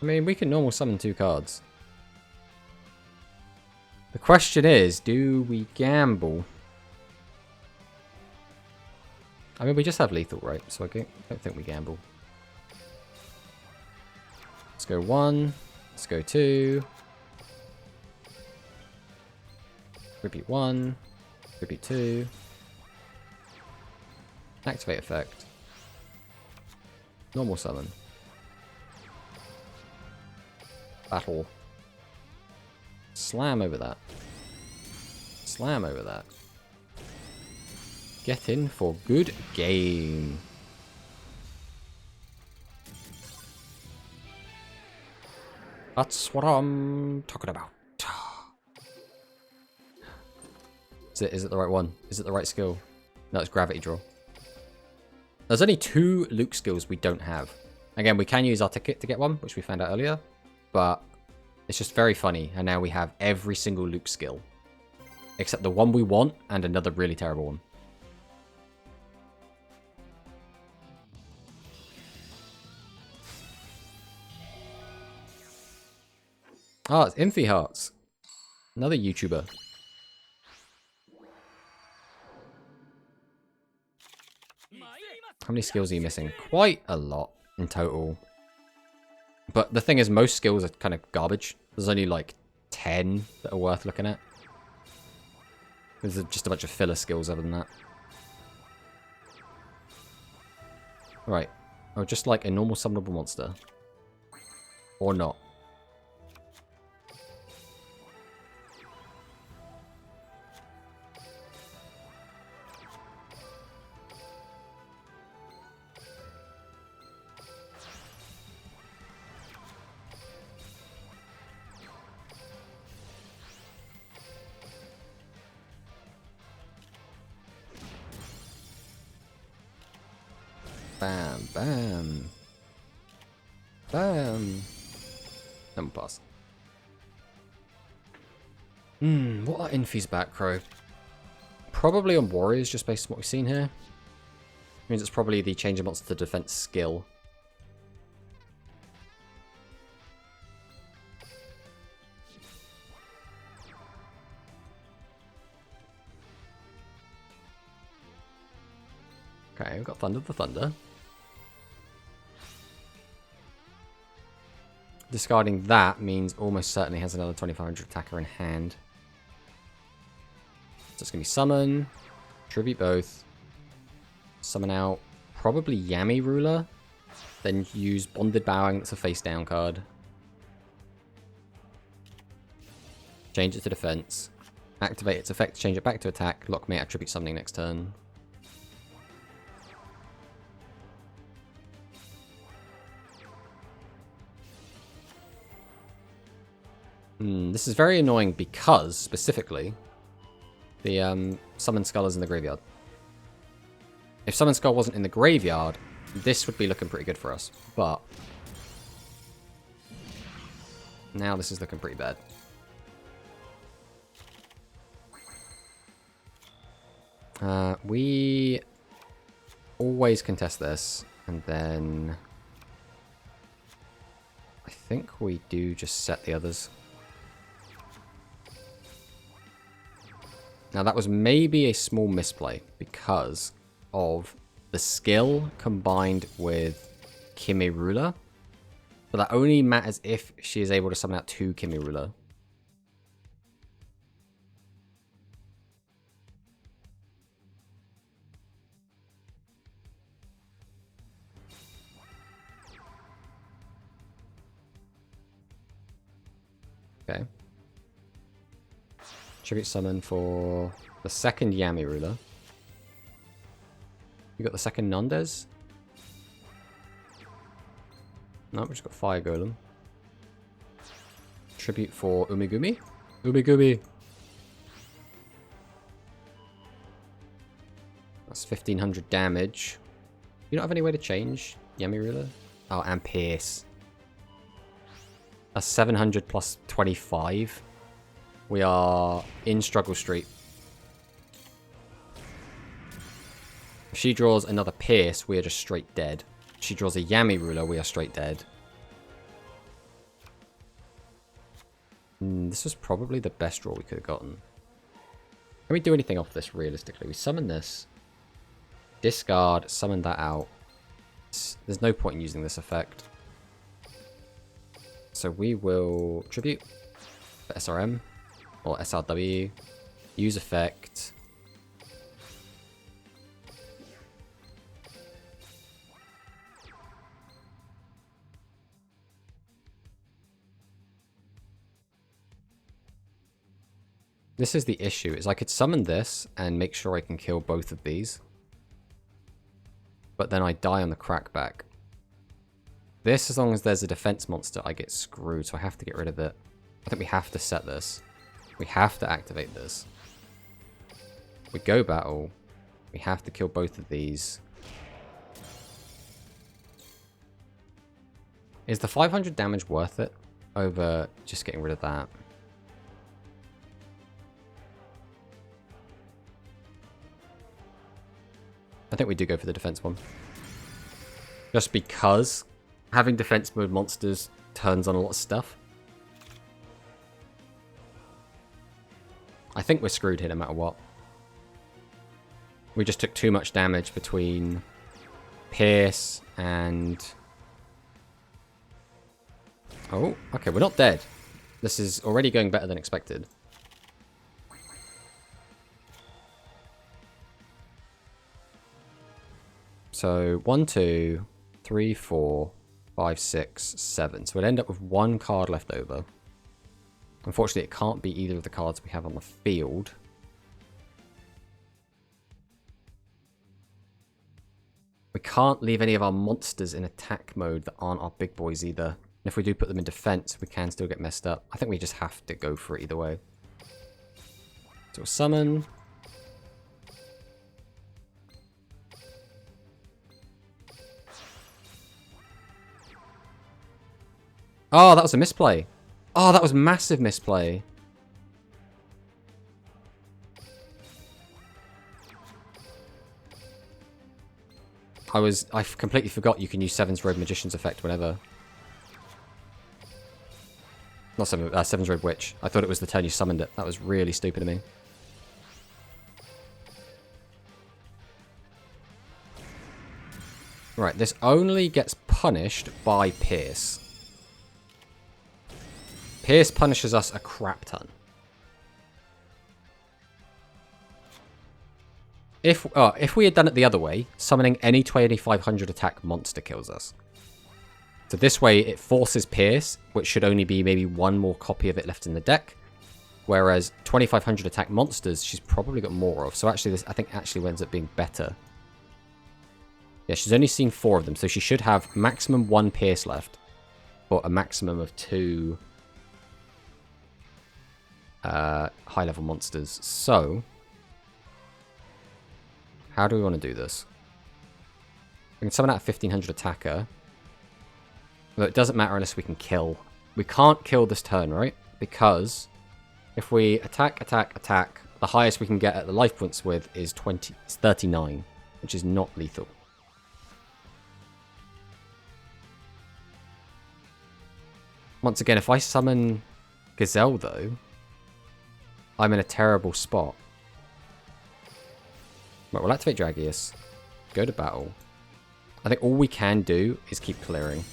I mean, we can normal summon 2 cards. The question is, do we gamble? I mean, we just have lethal, right? So I don't think we gamble. Let's go 1. Let's go 2. Repeat 1. Repeat 2. Activate effect. Normal summon. Battle. Slam over that. Slam over that. Get in for good game. That's what I'm talking about. Is it the right one? Is it the right skill? No, it's gravity draw. There's only 2 Luke skills we don't have. Again, we can use our ticket to get one, which we found out earlier. But it's just very funny. And now we have every single Luke skill. Except the one we want and another really terrible one. Oh, it's Infi Hearts. Another YouTuber. How many skills are you missing? Quite a lot in total. But the thing is, most skills are kind of garbage. There's only like 10 that are worth looking at. There's just a bunch of filler skills other than that. Right. Oh, just like a normal summonable monster. Or not. Bam, bam. Bam. Then we'll pass. What are Infi's back, Crow? Probably on Warriors, just based on what we've seen here. Means it's probably the change of monster to defense skill. Okay, we've got Thunder the Thunder. Discarding that means almost certainly has another 2500 attacker in hand. So it's going to be Summon, Tribute both, Summon out probably Yami Ruler, then use Bonded Bowing, that's a face down card. Change it to defense, activate its effect, change it back to attack, lock me at Tribute Summoning next turn. This is very annoying because, specifically, the Summon Skull is in the graveyard. If Summon Skull wasn't in the graveyard, this would be looking pretty good for us. But now this is looking pretty bad. We always contest this, and then I think we do just set the others. Now that was maybe a small misplay because of the skill combined with Kimirula. But that only matters if she is able to summon out 2 Kimirula. Okay. Tribute summon for the second Yami ruler. You got the second Nandez? No, we just got Fire Golem. Tribute for Umigumi? Umigumi! That's 1500 damage. You don't have any way to change Yami ruler? Oh, and Pierce. That's 700 plus 25. We are in Struggle Street. If she draws another Pierce, we are just straight dead. If she draws a Yami ruler, we are straight dead. This was probably the best draw we could have gotten. Can we do anything off this realistically? We summon this. Discard, summon that out. There's no point in using this effect. So we will tribute for SRM or SRW. Use effect. This is the issue, is I could summon this and make sure I can kill both of these. But then I die on the crackback. This, as long as there's a defense monster, I get screwed, so I have to get rid of it. I think we have to set this. We have to activate this. We go battle. We have to kill both of these. Is the 500 damage worth it over just getting rid of that? I think we do go for the defense one. Just because having defense mode monsters turns on a lot of stuff. I think we're screwed here no matter what. We just took too much damage between Pierce and... Oh, okay, we're not dead. This is already going better than expected. So 1, 2, 3, 4, 5, 6, 7. So we'll end up with 1 card left over. Unfortunately, it can't be either of the cards we have on the field. We can't leave any of our monsters in attack mode that aren't our big boys either. And if we do put them in defense, we can still get messed up. I think we just have to go for it either way. So we'll summon. Oh, that was a misplay. Oh, that was massive misplay. I completely forgot you can use Seven's Road Magician's effect whenever. Not Seven's Road Witch. I thought it was the turn you summoned it. That was really stupid of me. Right, this only gets punished by Pierce. Pierce punishes us a crap ton. If we had done it the other way, summoning any 2500 attack monster kills us. So this way it forces Pierce, which should only be maybe 1 more copy of it left in the deck. Whereas 2500 attack monsters, she's probably got more of. So actually this, I think, actually ends up being better. Yeah, she's only seen 4 of them, so she should have maximum 1 Pierce left. But a maximum of 2... high-level monsters. So, how do we want to do this? We can summon out a 1500 attacker. But it doesn't matter unless we can kill. We can't kill this turn, right? Because if we attack, attack, attack, the highest we can get at the life points with is 39, which is not lethal. Once again, if I summon Gazelle, though, I'm in a terrible spot. Right, we'll activate Dragius. go to battle. I think all we can do is keep clearing.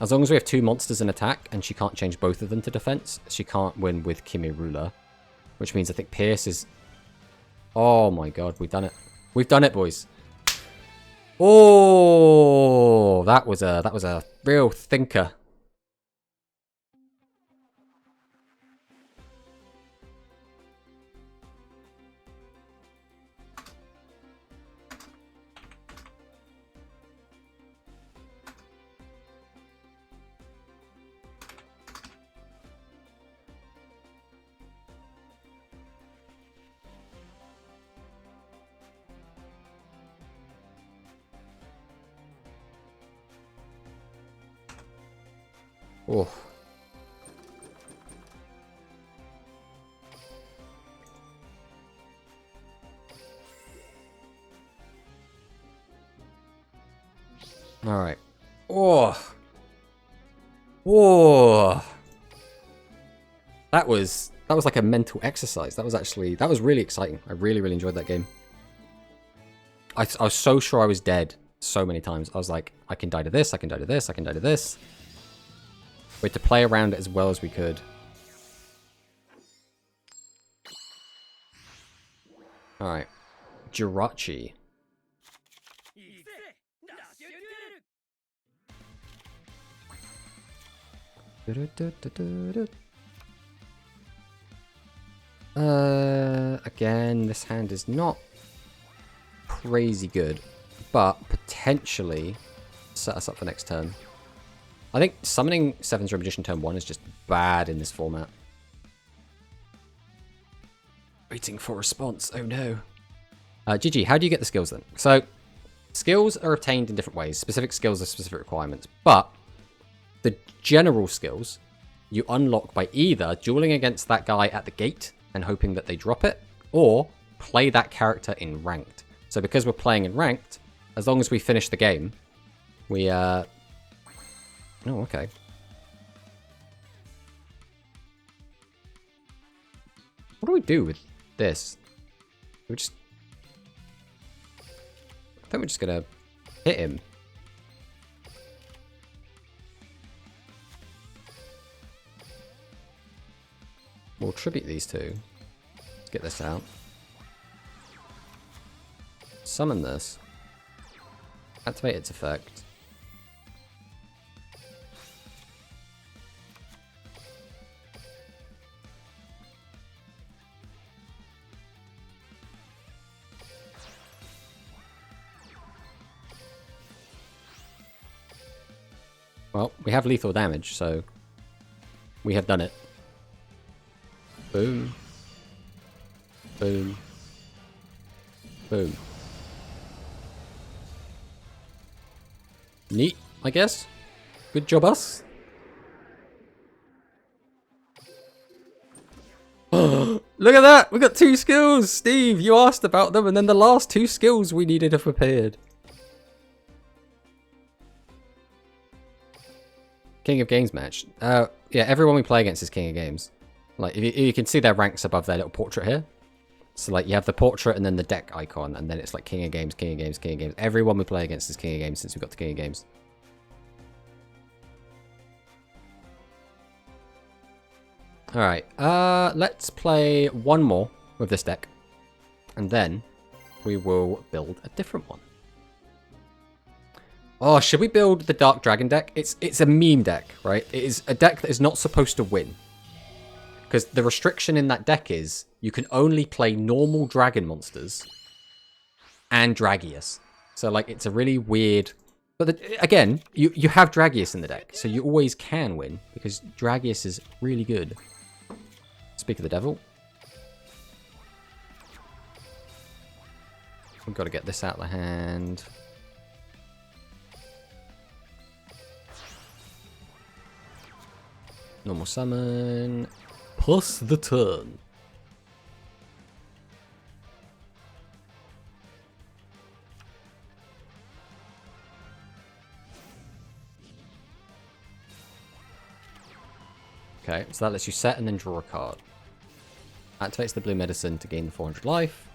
As long as we have 2 monsters in attack, and she can't change both of them to defense, she can't win with Kimi Ruler. Which means I think Pierce is... Oh my god, we've done it. We've done it, boys. Oh, that was a real thinker. Oh. All right. Oh. Oh. That was like a mental exercise. That was really exciting. I really enjoyed that game. I was so sure I was dead so many times. I was like, I can die to this, I can die to this, I can die to this. We had to play around it as well as we could. Alright. Jirachi. Again, this hand is not crazy good, but potentially set us up for next turn. I think summoning Seven's Red Magician turn 1 is just bad in this format. Waiting for response. Oh no. GG, how do you get the skills then? So, skills are obtained in different ways. Specific skills have specific requirements. But, the general skills you unlock by either dueling against that guy at the gate and hoping that they drop it, or play that character in ranked. So because we're playing in ranked, as long as we finish the game, we Oh, okay. What do we do with this? We just... I think we're just gonna hit him. We'll tribute these two. Let's get this out. Summon this. Activate its effect. Well, we have lethal damage, so we have done it. Boom. Boom. Boom. Neat, I guess. Good job, us. Look at that! We got 2 skills! Steve, you asked about them, and then the last 2 skills we needed have appeared. King of Games match. Yeah, everyone we play against is King of Games. Like, if you can see their ranks above their little portrait here. So, like, you have the portrait and then the deck icon, and then it's like King of Games, King of Games, King of Games. Everyone we play against is King of Games since we got to King of Games. Alright, let's play one more with this deck. And then we will build a different one. Oh, should we build the Dark Dragon deck? It's a meme deck, right? It is a deck that is not supposed to win. Because the restriction in that deck is you can only play normal dragon monsters and Dragius. So, like, it's a really weird... But, again, you have Dragius in the deck, so you always can win, because Dragius is really good. Speak of the devil. We've got to get this out of the hand. Normal summon. Plus the turn. Okay, so that lets you set and then draw a card. Activates the blue medicine to gain the 400 life.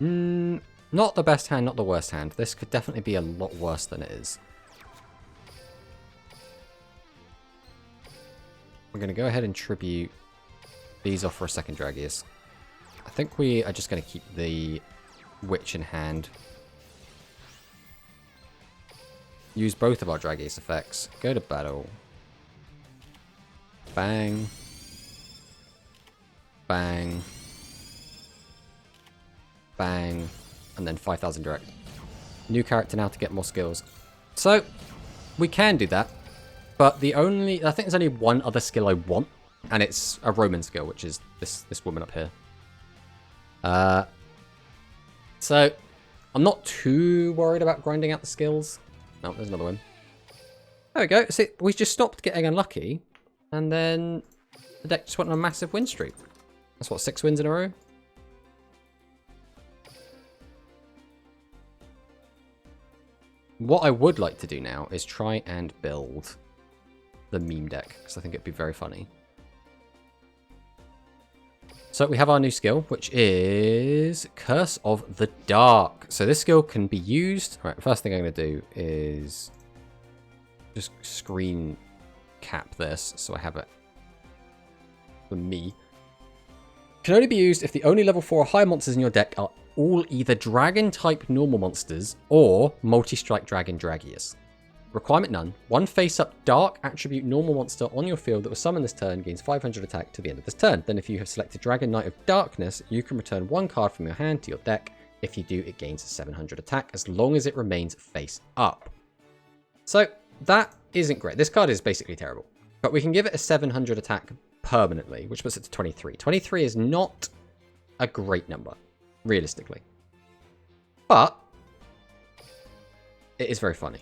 Not the best hand, not the worst hand. This could definitely be a lot worse than it is. We're going to go ahead and tribute these off for a second Dragius. I think we are just going to keep the Witch in hand. Use both of our Dragius effects. Go to battle. Bang. Bang. Bang. And then 5,000 direct. New character now to get more skills. So, we can do that. But I think there's only one other skill I want. And it's a Roman skill, which is this woman up here. So, I'm not too worried about grinding out the skills. Oh, there's another one. There we go. See, we just stopped getting unlucky. And then the deck just went on a massive win streak. That's what, 6 wins in a row? What I would like to do now is try and build the meme deck, because I think it'd be very funny. So we have our new skill, which is Curse of the Dark. So this skill can be used. All right, first thing I'm going to do is just screen cap this so I have it for me. Can only be used if the only level 4 or higher monsters in your deck are all either Dragon-type normal monsters or Multi-Strike Dragon Dragius. Requirement none. One face-up Dark attribute normal monster on your field that was summoned this turn gains 500 attack to the end of this turn. Then if you have selected Dragon Knight of Darkness, you can return 1 card from your hand to your deck. If you do, it gains 700 attack as long as it remains face up. So that isn't great. This card is basically terrible. But we can give it a 700 attack permanently, which puts it to 23. 23 is not a great number, realistically. But it is very funny.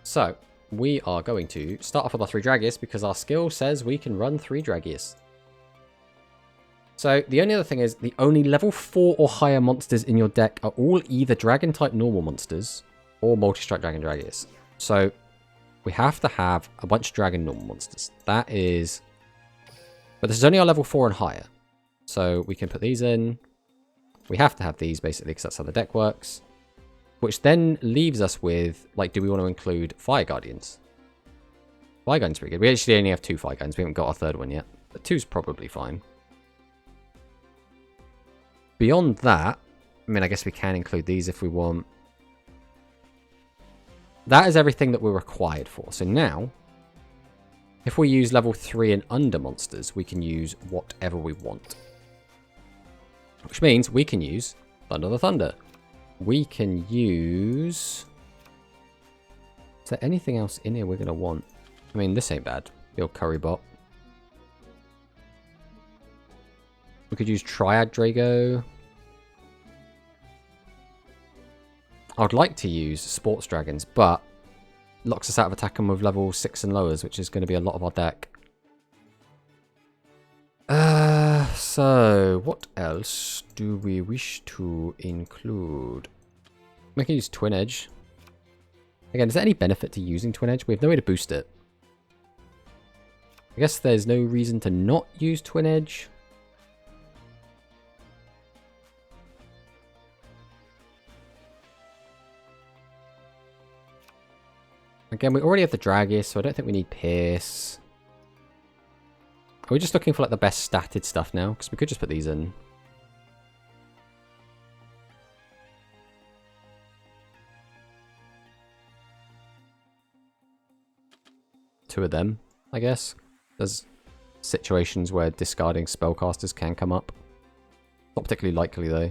So, we are going to start off with our 3 Dragius because our skill says we can run 3 Dragius. So, the only other thing is the only level 4 or higher monsters in your deck are all either Dragon-type normal monsters or Multi-Strike Dragon Dragius. So, we have to have a bunch of Dragon normal monsters. That is... But this is only our level 4 and higher. So, we can put these in. We have to have these, basically, because that's how the deck works. Which then leaves us with, like, do we want to include Fire Guardians? Fire Guardians pretty good. We actually only have 2 Fire Guardians. We haven't got our 3rd one yet. But 2's probably fine. Beyond that, I mean, I guess we can include these if we want. That is everything that we're required for. So now, if we use level 3 and under monsters, we can use whatever we want. Which means we can use Thunder the Thunder. We can use... Is there anything else in here we're going to want? I mean, this ain't bad. The old Curry Bot. We could use Triad Drago. I would like to use Sports Dragons, but locks us out of attacking with level 6 and lowers, which is going to be a lot of our deck. So, what else do we wish to include? We can use Twin Edge. Again, is there any benefit to using Twin Edge? We have no way to boost it. I guess there's no reason to not use Twin Edge. Again, we already have the Dragius, so I don't think we need Pierce. Are we just looking for like the best statted stuff now? Because we could just put these in. Two of them, I guess. There's situations where discarding spellcasters can come up. Not particularly likely though.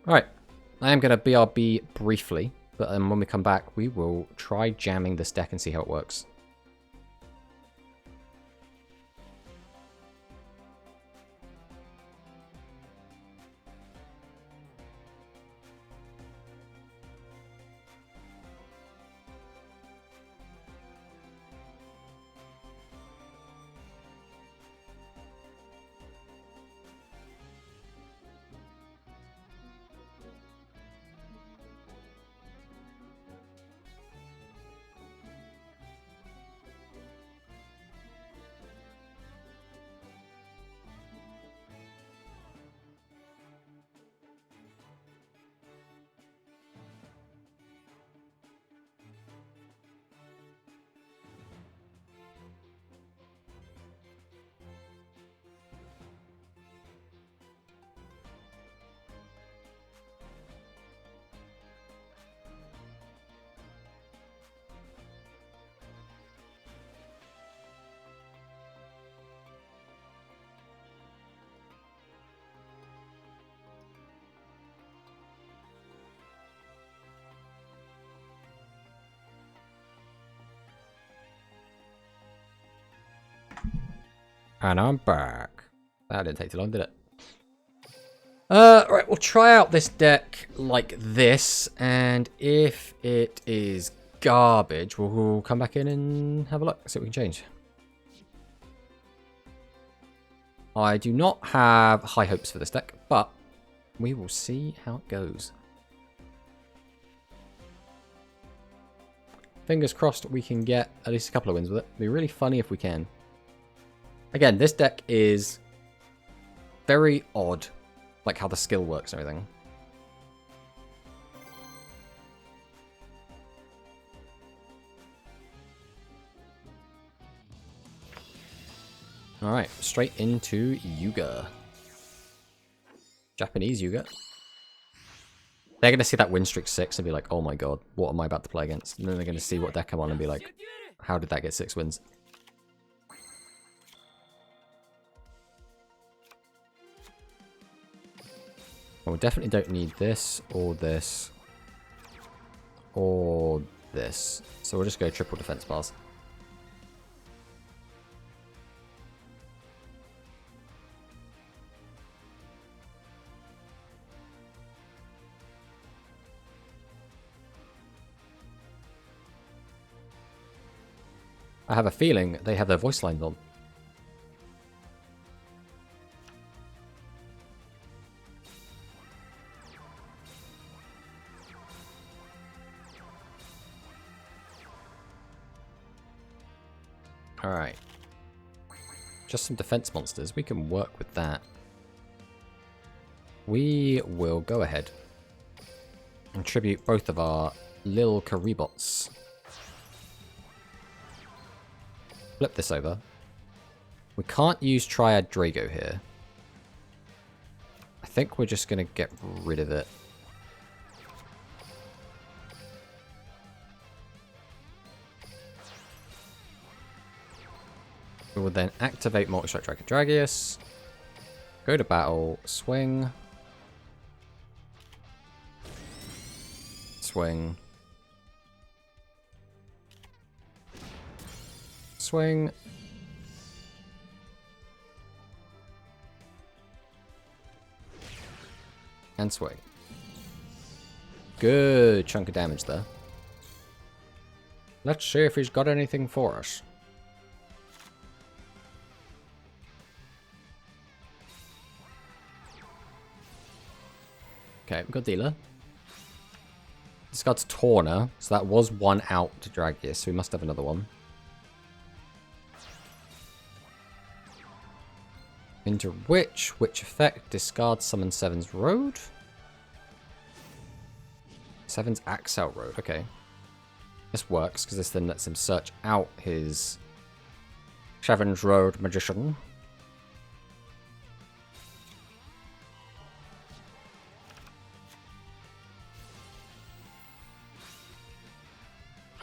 Alright. I am going to BRB briefly, but then when we come back, we will try jamming this deck and see how it works. And I'm back. That didn't take too long, did it? Right, we'll try out this deck like this, and if it is garbage, we'll come back in and have a look, see what we can change. I do not have high hopes for this deck, but we will see how it goes. Fingers crossed we can get at least a couple of wins with it. It'd be really funny if we can. Again, this deck is very odd, like how the skill works and everything. Alright, straight into Yuga. Japanese Yuga. They're going to see that win streak 6 and be like, oh my god, what am I about to play against? And then they're going to see what deck I'm on and be like, how did that get 6 wins? Well, we definitely don't need this, or this, or this. So we'll just go triple defense bars. I have a feeling they have their voice lines on. Alright. Just some defense monsters. We can work with that. We will go ahead and tribute both of our Lil Karibots. Flip this over. We can't use Triad Drago here. I think we're just going to get rid of it. We will then activate Multi-Strike Dragon Dragius. Go to battle. Swing. Swing. Swing. And swing. Good chunk of damage there. Let's see if he's got anything for us. Okay, we've got Dealer. This card's Torna, so that was one out to Dragius, so we must have another one. Into which effect? Discard summon 7's Road? 7's Axel Road, okay. This works, because this then lets him search out his 7's Road Magician.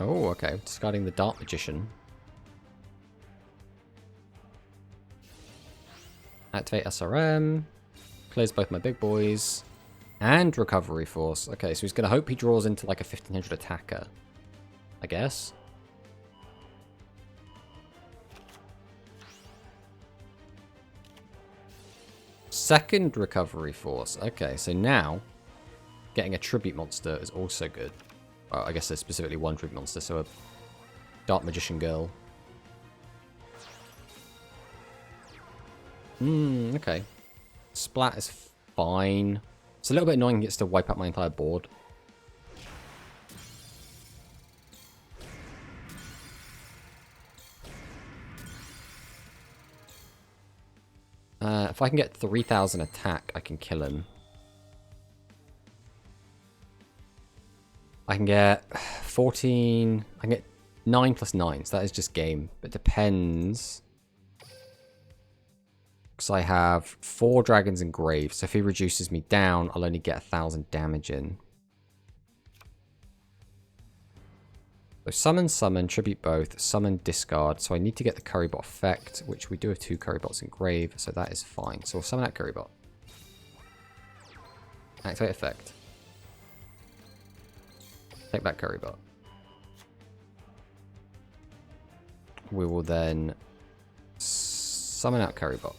Oh, okay. Discarding the Dark Magician. Activate SRM. Clears both my big boys. And Recovery Force. Okay, so he's going to hope he draws into like a 1500 attacker. I guess. Second Recovery Force. Okay, so now getting a Tribute Monster is also good. Well, I guess there's specifically one Tribute Monster, so a Dark Magician Girl. Okay. Splat is fine. It's a little bit annoying it gets to wipe out my entire board. If I can get 3000 attack, I can kill him. I can get 14... I can get 9 plus 9, so that is just game. It depends. Because I have 4 dragons in grave, so if he reduces me down, I'll only get 1000 damage in. So summon, tribute both, summon, discard. So I need to get the Currybot effect, which we do have 2 Currybots in grave, so that is fine. So we'll summon that Currybot. Activate effect. Take back Currybot. We will then Summon out Carrybot.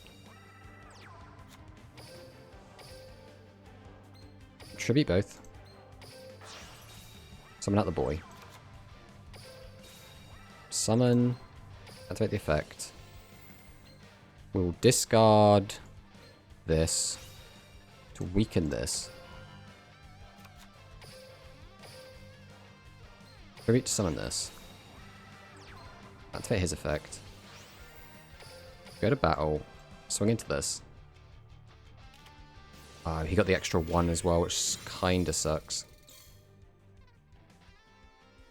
Tribute both. Summon out the boy. Summon. Activate the effect. We'll discard this to weaken this. Tribute to summon this. Activate his effect. Go to battle. Swing into this. He got the extra 1 as well, which kinda sucks.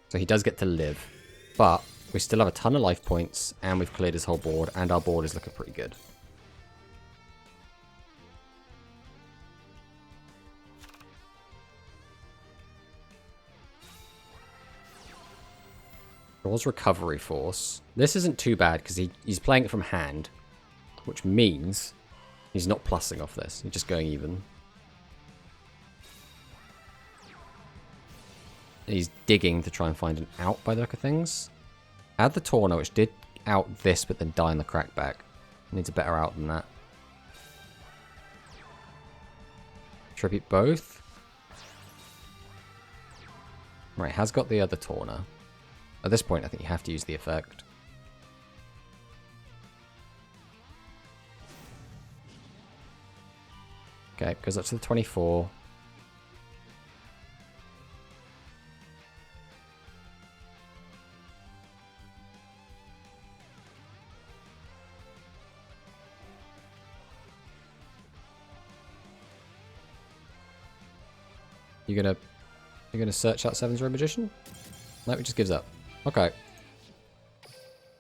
So he does get to live. But we still have a ton of life points, and we've cleared his whole board, and our board is looking pretty good. Draws Recovery Force. This isn't too bad, because he's playing it from hand, which means he's not plussing off this. He's just going even. He's digging to try and find an out by the look of things. Add the Torno, which did out this, but then die in the crackback. Needs a better out than that. Tribute both. Right, has got the other Torno. At this point, I think you have to use the effect. Okay, goes up to the 24. You're gonna search out Seven's Road Magician? No, it just gives up. Okay.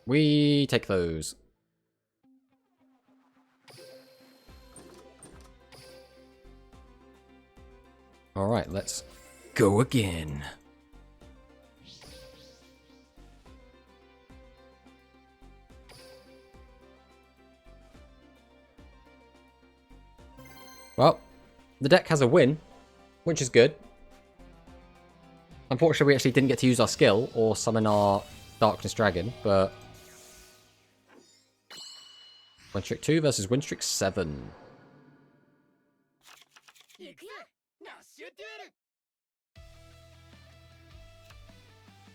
We take those. Alright, let's go again. Well, the deck has a win, which is good. Unfortunately, we actually didn't get to use our skill or summon our Darkness Dragon, but... Win Streak 2 versus Win Streak 7.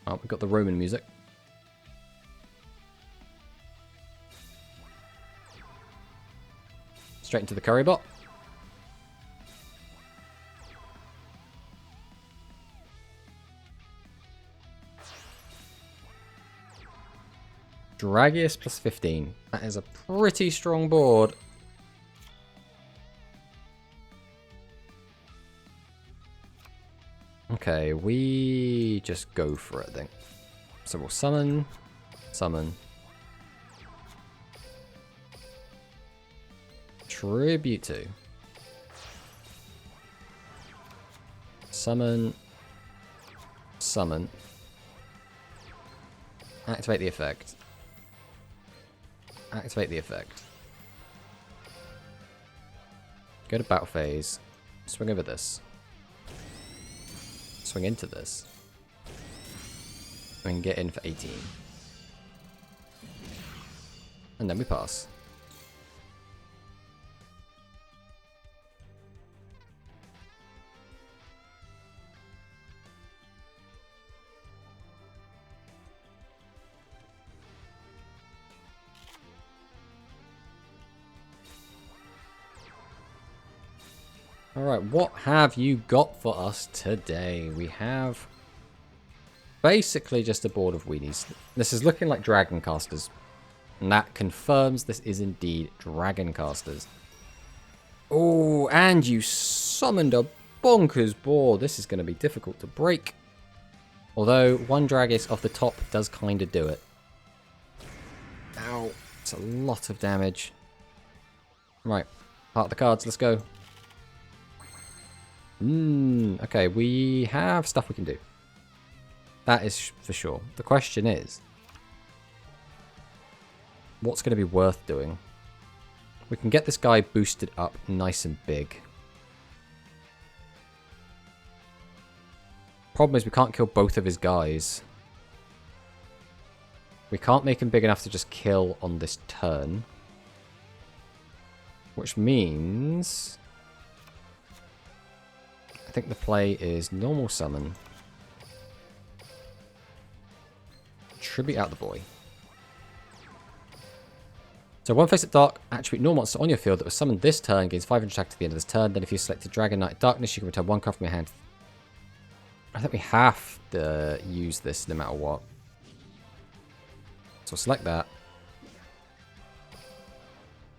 Oh, we've got the Roman music. Straight into the Currybot. Dragius plus 15. That is a pretty strong board. Okay, we just go for it, I think. So we'll summon, summon. Tribute to. Summon, summon. Activate the effect. Activate the effect. Go to battle phase. Swing over this. Swing into this. And get in for 18. And then we pass. Alright, what have you got for us today? We have basically just a board of weenies. This is looking like Dragon Casters. And that confirms this is indeed Dragon Casters. Oh, and you summoned a bonkers board. This is going to be difficult to break. Although, one Dragus off the top does kind of do it. Ow, it's a lot of damage. Right, part of the cards, let's go. Okay, we have stuff we can do. That is for sure. The question is, what's going to be worth doing? We can get this guy boosted up nice and big. Problem is we can't kill both of his guys. We can't make him big enough to just kill on this turn. Which means... I think the play is normal summon. Tribute out the boy. So one face at dark, attribute normal monster on your field that was summoned this turn gains 500 attack to the end of this turn. Then if you selected Dragon Knight Darkness, you can return one card from your hand. I think we have to use this no matter what. So select that.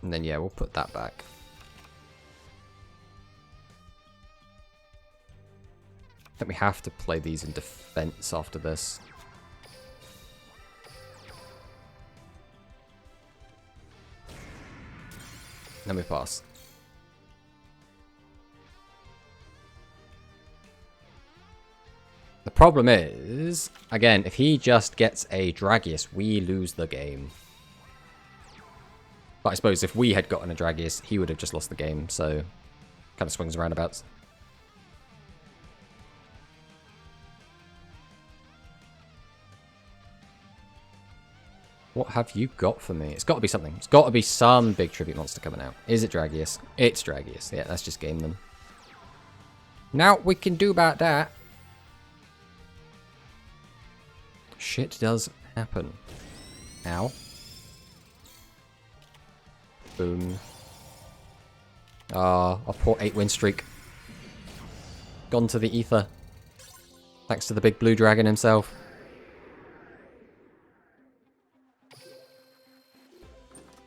And then yeah, we'll put that back. I think we have to play these in defense after this. Then we pass. The problem is, again, if he just gets a Dragius, we lose the game. But I suppose if we had gotten a Dragius, he would have just lost the game, so kind of swings and roundabouts. What have you got for me? It's got to be something. It's got to be some big tribute monster coming out. Is it Dragius? It's Dragius. Yeah, let's just game them. Now we can do about that. Shit does happen. Ow. Boom. Ah, our poor 8-win streak. Gone to the ether. Thanks to the big blue dragon himself.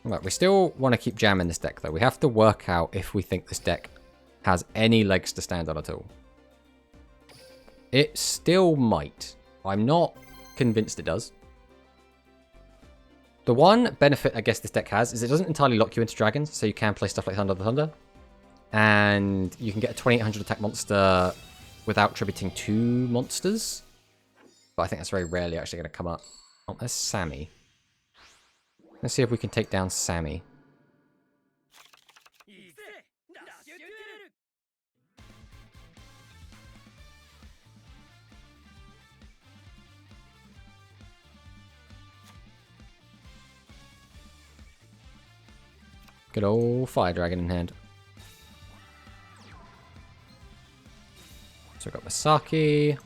Right, we still want to keep jamming this deck, though. We have to work out if we think this deck has any legs to stand on at all. It still might. I'm not convinced it does. The one benefit I guess this deck has is it doesn't entirely lock you into dragons, so you can play stuff like Thunder the Thunder. And you can get a 2800 attack monster without tributing 2 monsters. But I think that's very rarely actually going to come up. Oh, there's Sammy. Let's see if we can take down Sammy. Good old Fire Dragon in hand. So we've got Masaki.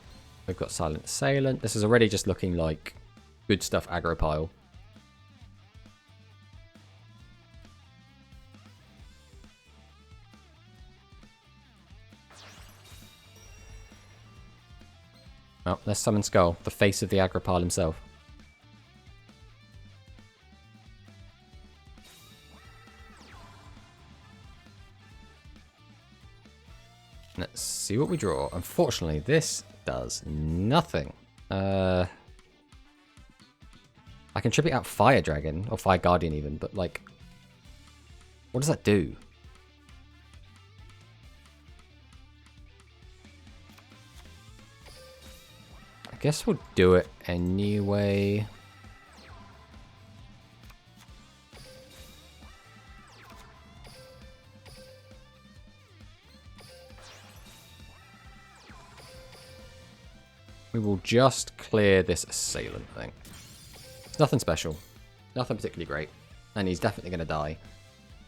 We've got Silent Assailant. This is already just looking like good stuff aggro pile. Oh, let's summon Skull, the face of the aggro pile himself. Let's see what we draw. Unfortunately, this does nothing. I can tribute out Fire Dragon, or Fire Guardian even, but like, what does that do? I guess we'll do it anyway. We will just clear this Assailant thing. It's nothing special. Nothing particularly great. And he's definitely going to die.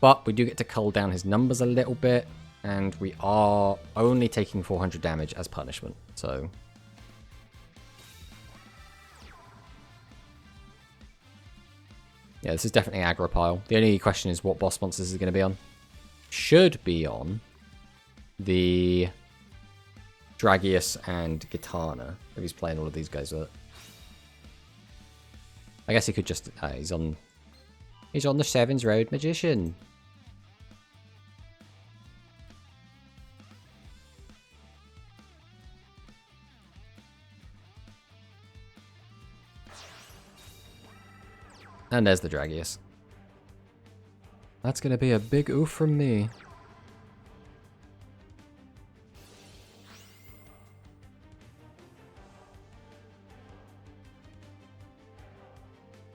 But we do get to cull down his numbers a little bit. And we are only taking 400 damage as punishment. So... yeah, this is definitely aggro pile. The only question is what boss monsters is going to be on. Should be on the Dragius and Gitana, if he's playing all of these guys with it. I guess he could just... he's on the Sevens Road Magician. And there's the Dragius. That's going to be a big oof from me.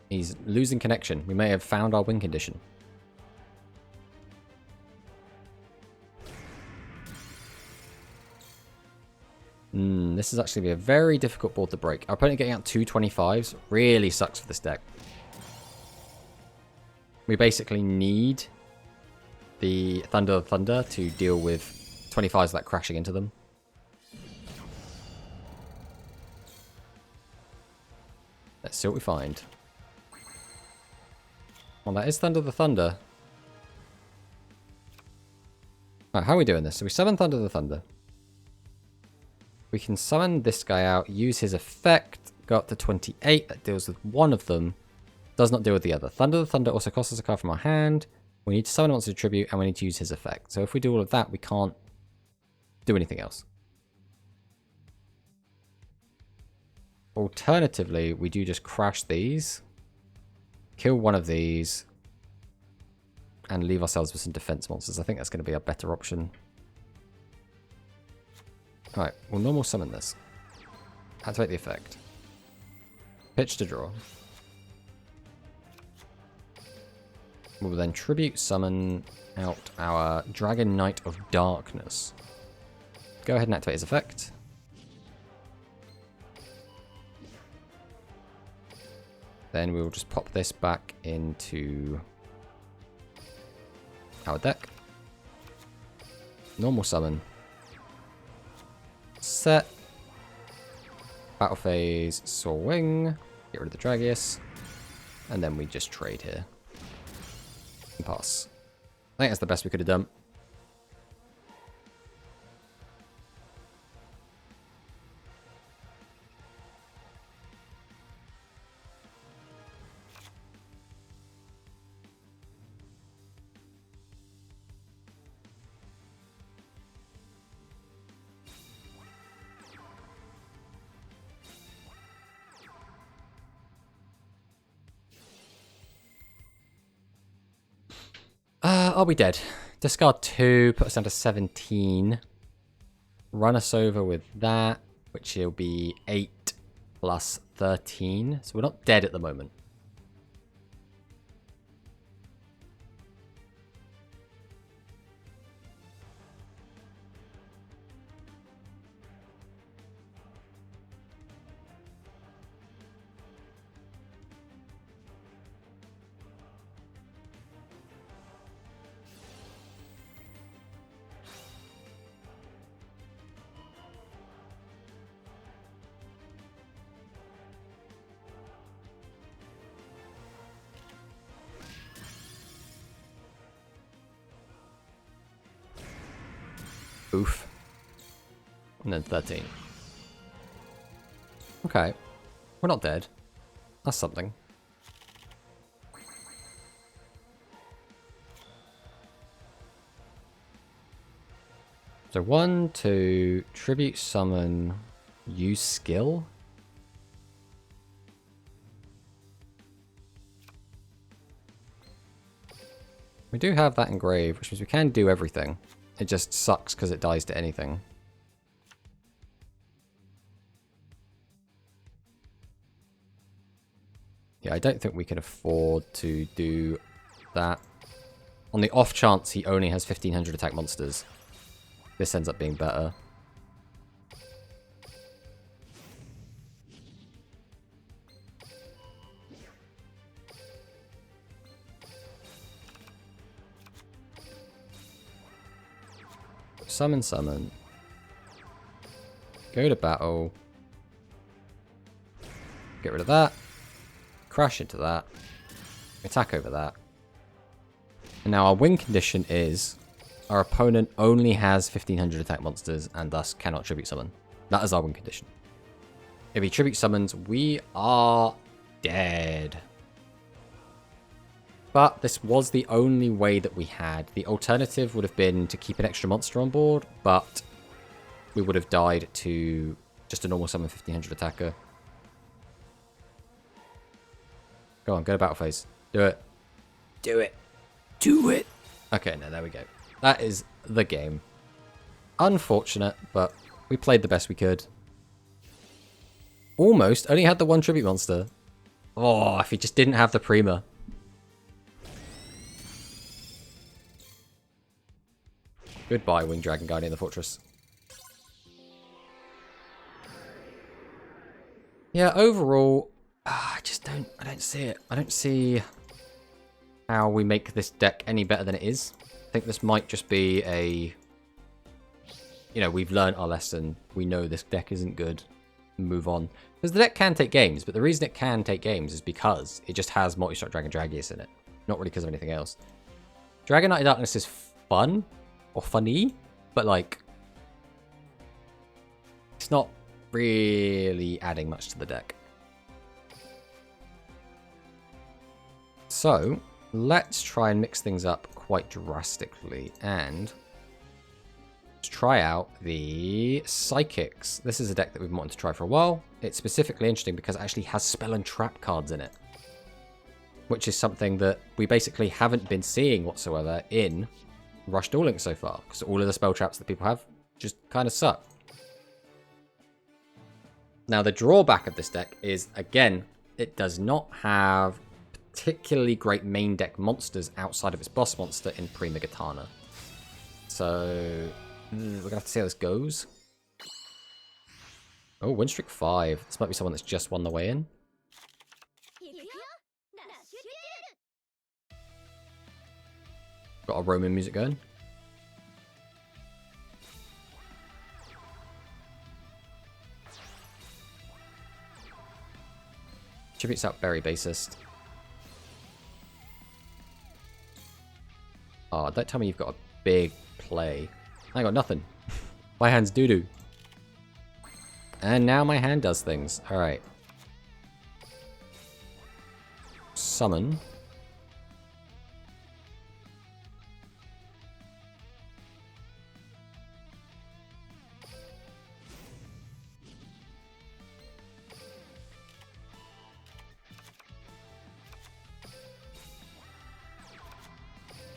He's losing connection. We may have found our win condition. This is actually a very difficult board to break. Our opponent getting out 2 25s really sucks for this deck. We basically need the Thunder to deal with 25s that crashing into them. Let's see what we find. Well, that is Thunder. Right, how are we doing this? So we summon Thunder. We can summon this guy out, use his effect, go up to 28. That deals with one of them. Does not deal with the other. Thunder also costs us a card from our hand. We need to summon a monster tribute, and we need to use his effect. So if we do all of that, we can't do anything else. Alternatively, we do just crash these, kill one of these, and leave ourselves with some defense monsters. I think that's going to be a better option. Alright, we'll normal summon this. Activate the effect. Pitch to draw. We'll then tribute summon out our Dragon Knight of Darkness. Go ahead and activate his effect. Then we will just pop this back into our deck. Normal summon. Set. Battle phase, Soar Wing. Get rid of the Dragius. And then we just trade here. And pass. I think that's the best we could have done. Are we dead? Discard 2, put us down to 17. Run us over with that, which will be 8 plus 13. So we're not dead at the moment. Oof. And then 13. Okay. We're not dead. That's something. So 1, 2, tribute summon, use skill. We do have that engraved, which means we can do everything. It just sucks because it dies to anything. Yeah, I don't think we can afford to do that. On the off chance he only has 1500 attack monsters, this ends up being better. Summon. Go to battle. Get rid of that. Crash into that. Attack over that. And now our win condition is our opponent only has 1500 attack monsters and thus cannot tribute summon. That is our win condition. If he tribute summons, we are dead. But this was the only way that we had. The alternative would have been to keep an extra monster on board, but we would have died to just a normal summon 1500 attacker. Go on, go to battle phase. Do it. Do it. Do it. Okay, no, there we go. That is the game. Unfortunate, but we played the best we could. Almost. Only had the one tribute monster. Oh, if he just didn't have the Prima. Goodbye, Winged Dragon Guardian of the Fortress. Yeah, overall, I don't see it. I don't see how we make this deck any better than it is. I think this might just be a... You know, we've learned our lesson. We know this deck isn't good. Move on. Because the deck can take games, but the reason it can take games is because it just has multi-strike Dragon Dragius in it. Not really because of anything else. Dragon Knight of Darkness is fun. Or funny. But, like... It's not really adding much to the deck. So, let's try and mix things up quite drastically. And... let's try out the Psychics. This is a deck that we've wanted to try for a while. It's specifically interesting because it actually has Spell and Trap cards in it. Which is something that we basically haven't been seeing whatsoever in Rush Duel Links so far. Because all of the spell traps that people have just kind of suck. Now the drawback of this deck is, again, it does not have particularly great main deck monsters outside of its boss monster in Prima Gitana. So... we're going to have to see how this goes. Oh, win streak 5. This might be someone that's just won the way in. Got our Roman music going. Tributes out Berry Bassist. Oh, don't tell me you've got a big play. I got nothing. My hand's doo-doo. And now my hand does things. Alright. Summon.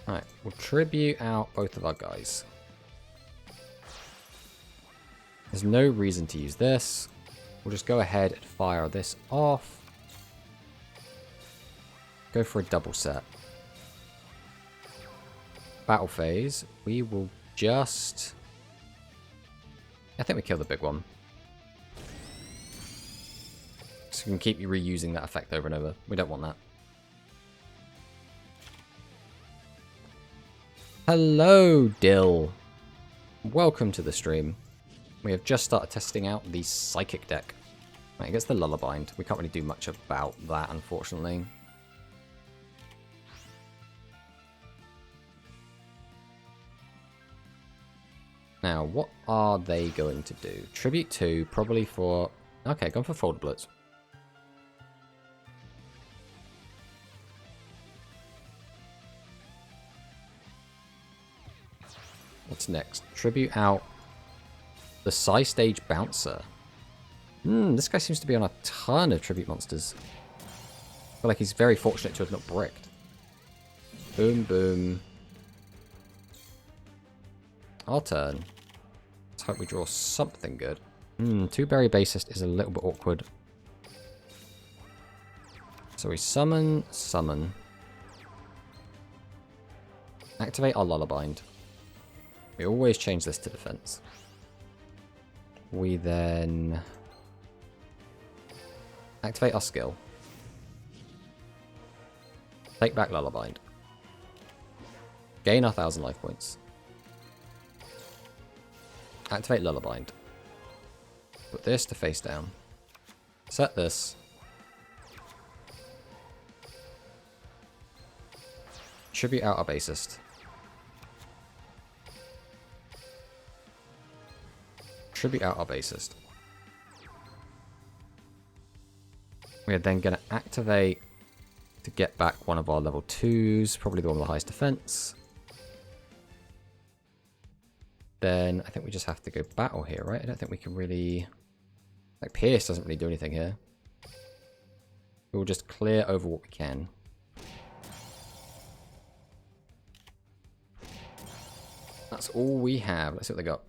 Alright, we'll tribute out both of our guys. There's no reason to use this. We'll just go ahead and fire this off. Go for a double set. Battle phase. We will just... I think we kill the big one. So we can keep reusing that effect over and over. We don't want that. Hello, Dill. Welcome to the stream. We have just started testing out the Psychic deck. Right, it gets the Lullabind. We can't really do much about that, unfortunately. Now, what are they going to do? Tribute 2, probably for... Okay, going for Folder Blitz. What's next? Tribute out the Psy Stage Bouncer. This guy seems to be on a ton of tribute monsters. I feel like he's very fortunate to have not bricked. Boom, boom. Our turn. Let's hope we draw something good. 2 Berry Bassist is a little bit awkward. So we summon, summon. Activate our Lullabind. We always change this to defense. We then activate our skill. Take back Lullabind. Gain our 1,000 life points. Activate Lullabind. Put this to face down. Set this. Tribute out our bassist. Tribute out our bassist. We're then going to activate to get back one of our level 2s, probably the one with the highest defense. Then I think we just have to go battle here, right? I don't think we can really... Like, Pierce doesn't really do anything here. We'll just clear over what we can. That's all we have. Let's see what they got.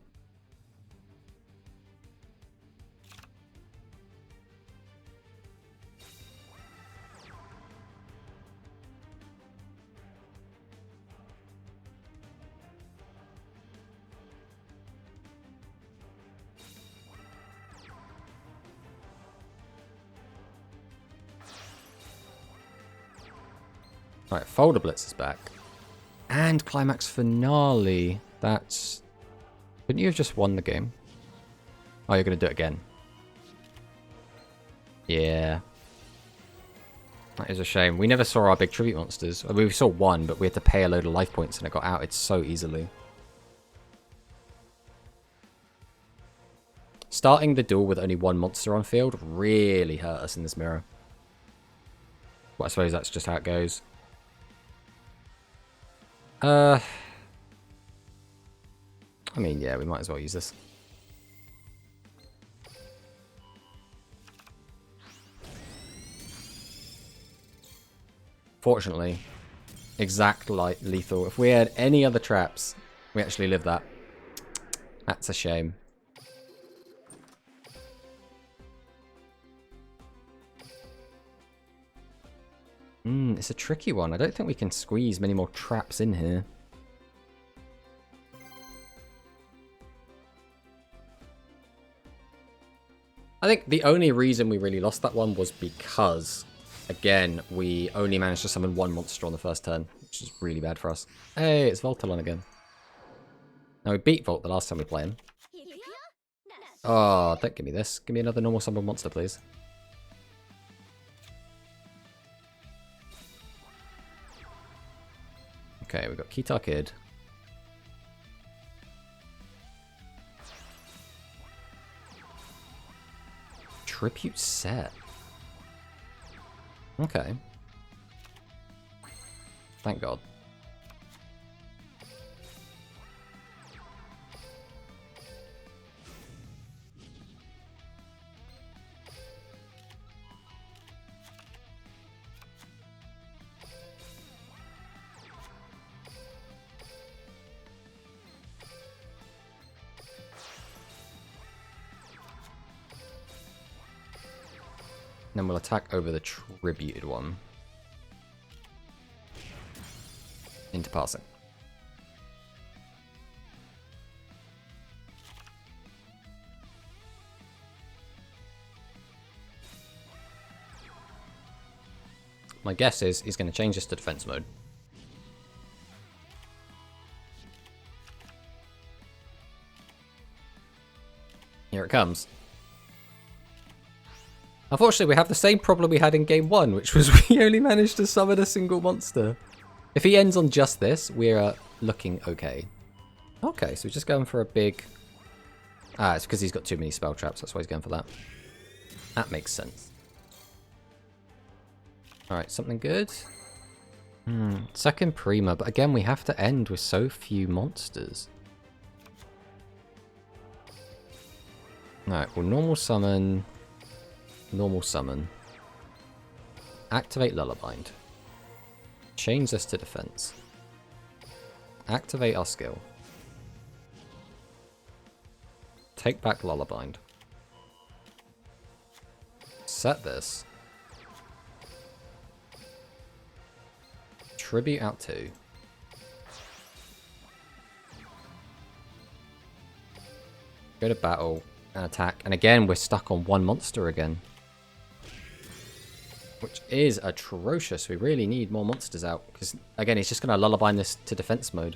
Alright, Folder Blitz is back. And climax finale. That's... Couldn't you have just won the game? Oh, you're going to do it again. Yeah. That is a shame. We never saw our big tribute monsters. We saw one, but we had to pay a load of life points and it got outed so easily. Starting the duel with only one monster on field really hurt us in this mirror. Well, I suppose that's just how it goes. I mean, yeah, we might as well use this. Fortunately, exact light lethal. If we had any other traps, we actually live that. That's a shame. It's a tricky one. I don't think we can squeeze many more traps in here. I think the only reason we really lost that one was because, again, we only managed to summon one monster on the first turn, which is really bad for us. Hey, it's Voltalon again. Now, we beat Volt the last time we played him. Oh, don't give me this. Give me another normal summon monster, please. Okay, we've got Kitar Kid. Tribute set. Okay. Thank God. Then we'll attack over the tributed one. Into passing. My guess is he's going to change this to defense mode. Here it comes. Unfortunately, we have the same problem we had in game 1, which was we only managed to summon a single monster. If he ends on just this, we're looking okay. Okay, so we're just going for a big... Ah, it's because he's got too many spell traps. That's why he's going for that. That makes sense. Alright, something good. Second Prima, but again, we have to end with so few monsters. Alright, well, normal summon... Normal summon. Activate Lullabind. Change this to defense. Activate our skill. Take back Lullabind. Set this. Tribute out 2. Go to battle and attack. And again, we're stuck on one monster again. Which is atrocious. We really need more monsters out. Because, again, he's just going to lullaby this to defense mode.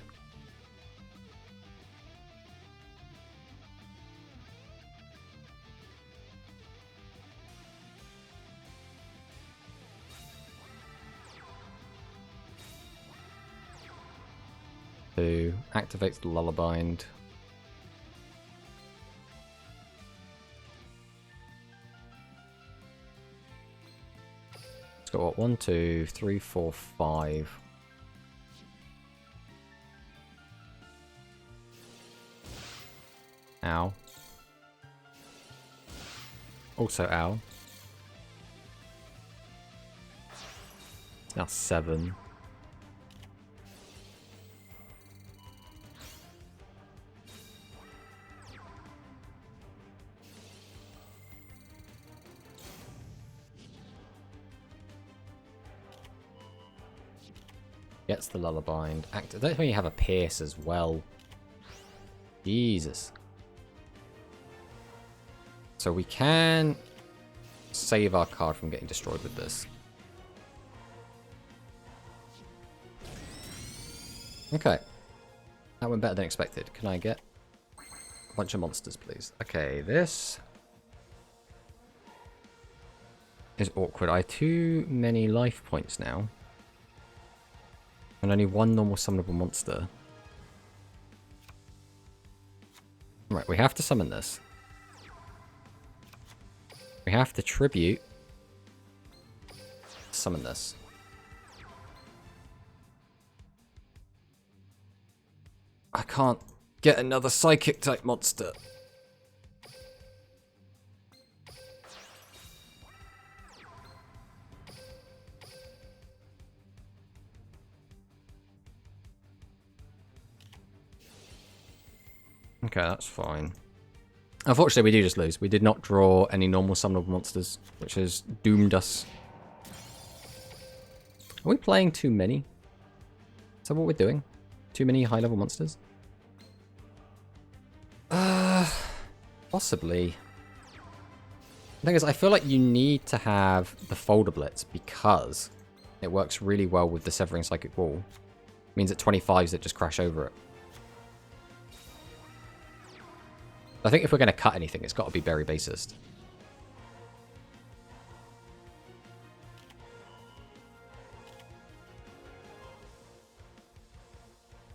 So, activates the Lullabind. It's got what? 1, 2, 3, 4, 5. Ow. Also ow. Now 7. Gets the Lullabind. I don't think you have a Pierce as well. Jesus. So we can save our card from getting destroyed with this. Okay. That went better than expected. Can I get a bunch of monsters, please? Okay, this is awkward. I have too many life points now. And only one normal summonable monster. Right, we have to summon this. We have to tribute. Summon this. I can't get another psychic type monster. Okay, that's fine. Unfortunately, we do just lose. We did not draw any normal summonable monsters, which has doomed us. Are we playing too many? Is that what we're doing? Too many high-level monsters? Possibly. The thing is, I feel like you need to have the Folder Blitz because it works really well with the Severing Psychic Wall. It means at 25s that just crash over it. I think if we're going to cut anything, it's got to be very basest.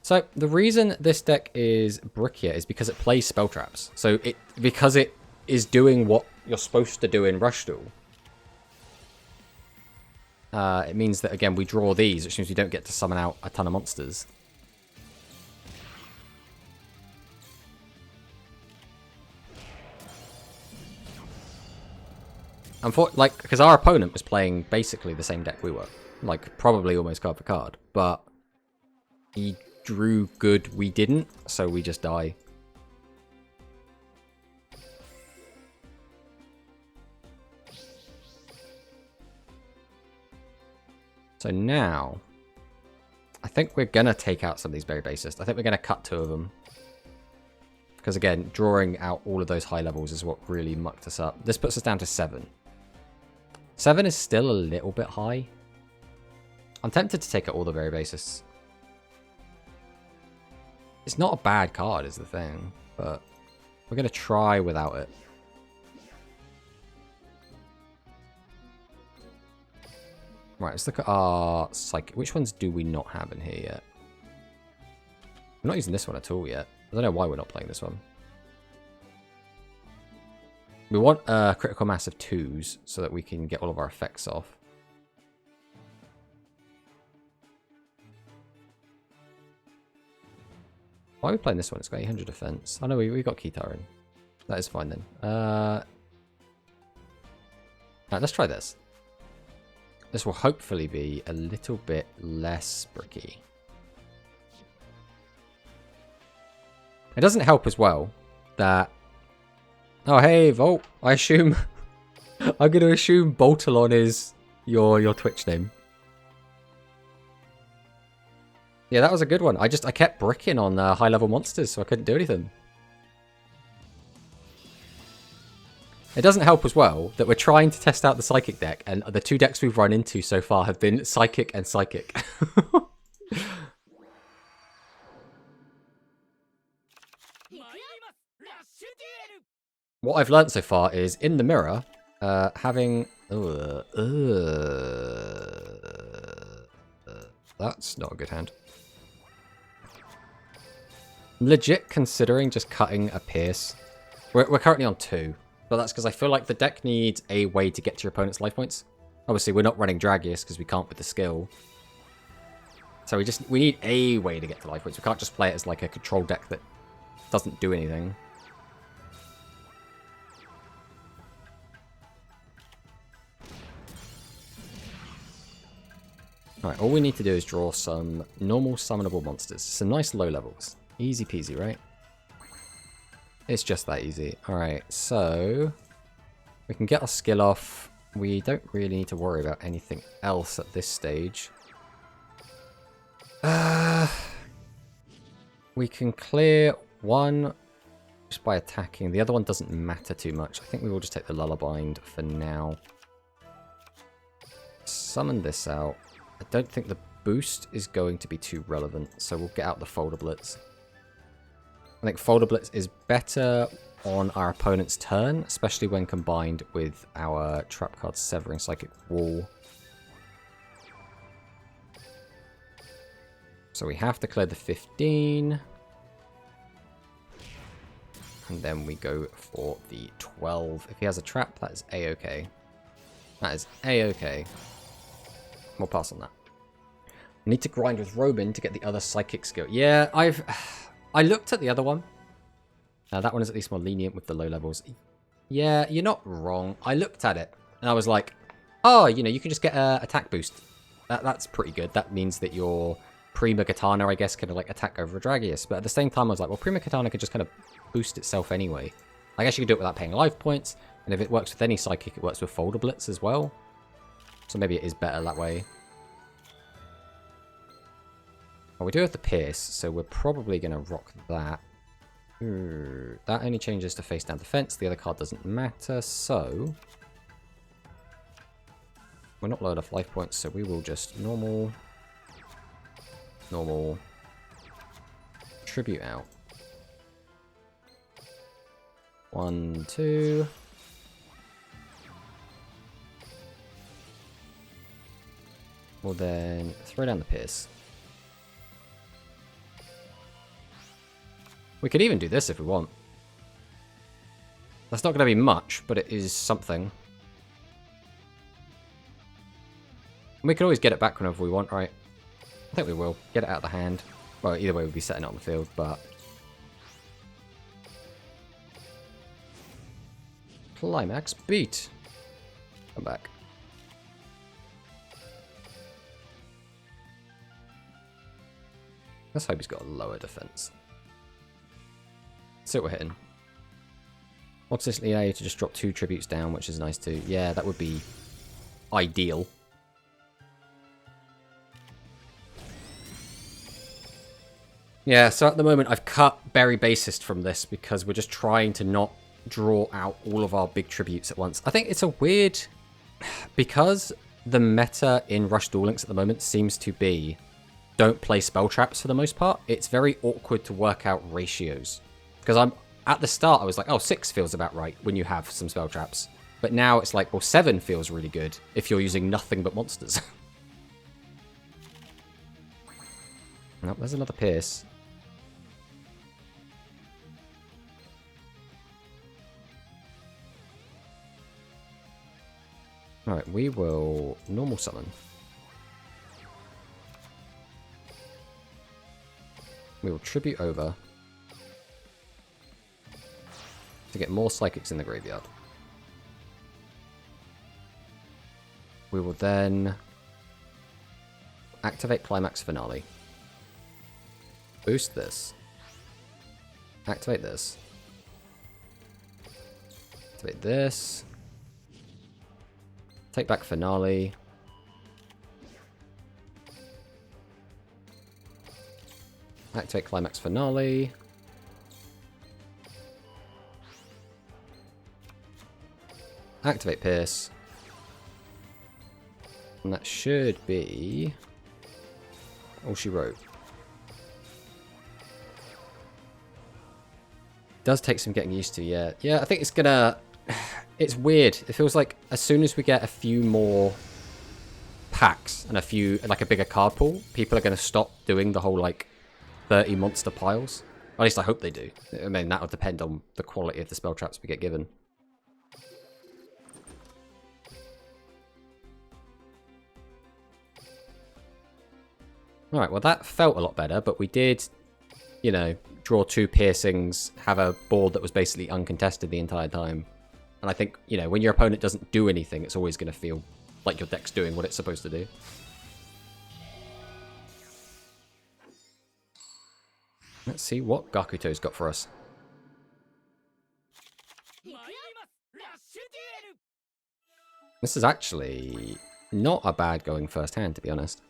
So the reason this deck is brickier is because it plays spell traps. So because it is doing what you're supposed to do in Rush Duel. It means that, again, we draw these, which means we don't get to summon out a ton of monsters. Because our opponent was playing basically the same deck we were. Like, probably almost card for card. But he drew good, we didn't, so we just die. So now, I think we're going to take out some of these very basest. I think we're going to cut 2 of them. Because again, drawing out all of those high levels is what really mucked us up. This puts us down to 7. 7 is still a little bit high. I'm tempted to take out all the very basists. It's not a bad card is the thing, but we're going to try without it. Right, let's look at our Psychic. Which ones do we not have in here yet? We're not using this one at all yet. I don't know why we're not playing this one. We want a critical mass of 2s so that we can get all of our effects off. Why are we playing this one? It's got 800 defense. Oh no, we got Kitar in. That is fine then. Alright, let's try this. This will hopefully be a little bit less bricky. It doesn't help as well that... Oh, hey, Volt. I assume... I'm going to assume Boltalon is your Twitch name. Yeah, that was a good one. I kept bricking on high-level monsters, so I couldn't do anything. It doesn't help as well that we're trying to test out the Psychic deck, and the 2 decks we've run into so far have been Psychic and Psychic. What I've learned so far is, in the mirror, having... that's not a good hand. Legit considering just cutting a Pierce. We're currently on 2, but that's because I feel like the deck needs a way to get to your opponent's life points. Obviously, we're not running Dragius because we can't with the skill. So we need a way to get to life points. We can't just play it as like a control deck that doesn't do anything. Alright, all we need to do is draw some normal summonable monsters. Some nice low levels. Easy peasy, right? It's just that easy. Alright, so... we can get our skill off. We don't really need to worry about anything else at this stage. We can clear one just by attacking. The other one doesn't matter too much. I think we will just take the Lullabind for now. Summon this out. I don't think the boost is going to be too relevant, so we'll get out the Folder Blitz. I think Folder Blitz is better on our opponent's turn, especially when combined with our trap card Severing Psychic Wall. So we have to clear the 15. And then we go for the 12. If he has a trap, that is A-okay. That is A-okay. We'll pass on that. I need to grind with Robin to get the other psychic skill. Yeah, I looked at the other one. That one is at least more lenient with the low levels. Yeah, you're not wrong. I looked at it and I was like, oh, you know, you can just get an attack boost. That's pretty good. That means that your Prima Katana, I guess, can like attack over a Dragius. But at the same time, I was like, well, Prima Katana could just kind of boost itself anyway. I guess you could do it without paying life points. And if it works with any psychic, it works with Folder Blitz as well. So maybe it is better that way. Well, we do have the Pierce, so we're probably going to rock that. That only changes to face down defense. The other card doesn't matter, so we're not low enough life points, so we will just normal, tribute out. 1, 2. We'll then throw down the Pierce. We could even do this if we want. That's not going to be much, but it is something. We could always get it back whenever we want, right? I think we will. Get it out of the hand. Well, either way, we'll be setting it on the field, but... Climax beat. Come back. Let's hope he's got a lower defense. See what we're hitting. Obviously, allow you to just drop 2 tributes down, which is nice too. Yeah, that would be ideal. Yeah, so at the moment I've cut Berry Bassist from this because we're just trying to not draw out all of our big tributes at once. I think it's a weird... Because the meta in Rush Duel Links at the moment seems to be don't play spell traps for the most part, it's very awkward to work out ratios. Because at the start I was like, oh, 6 feels about right when you have some spell traps. But now it's like, well, 7 feels really good if you're using nothing but monsters. Nope, there's another Pierce. Alright, we will normal summon. We will tribute over to get more psychics in the graveyard. We will then activate Climax Finale. Boost this. Activate this. Activate this. Take back Finale. Activate Climax Finale. Activate Pierce. And that should be all she wrote. Does take some getting used to, yeah. Yeah, I think it's gonna... It's weird. It feels like as soon as we get a few more packs and like a bigger card pool, people are going to stop doing the whole like 30 monster piles. At least I hope they do. I mean, that'll depend on the quality of the spell traps we get given. Alright, well that felt a lot better, but we did, you know, draw 2 piercings, have a board that was basically uncontested the entire time. And I think, you know, when your opponent doesn't do anything, it's always going to feel like your deck's doing what it's supposed to do. Let's see what Gakuto's got for us. This is actually not a bad going first hand, to be honest.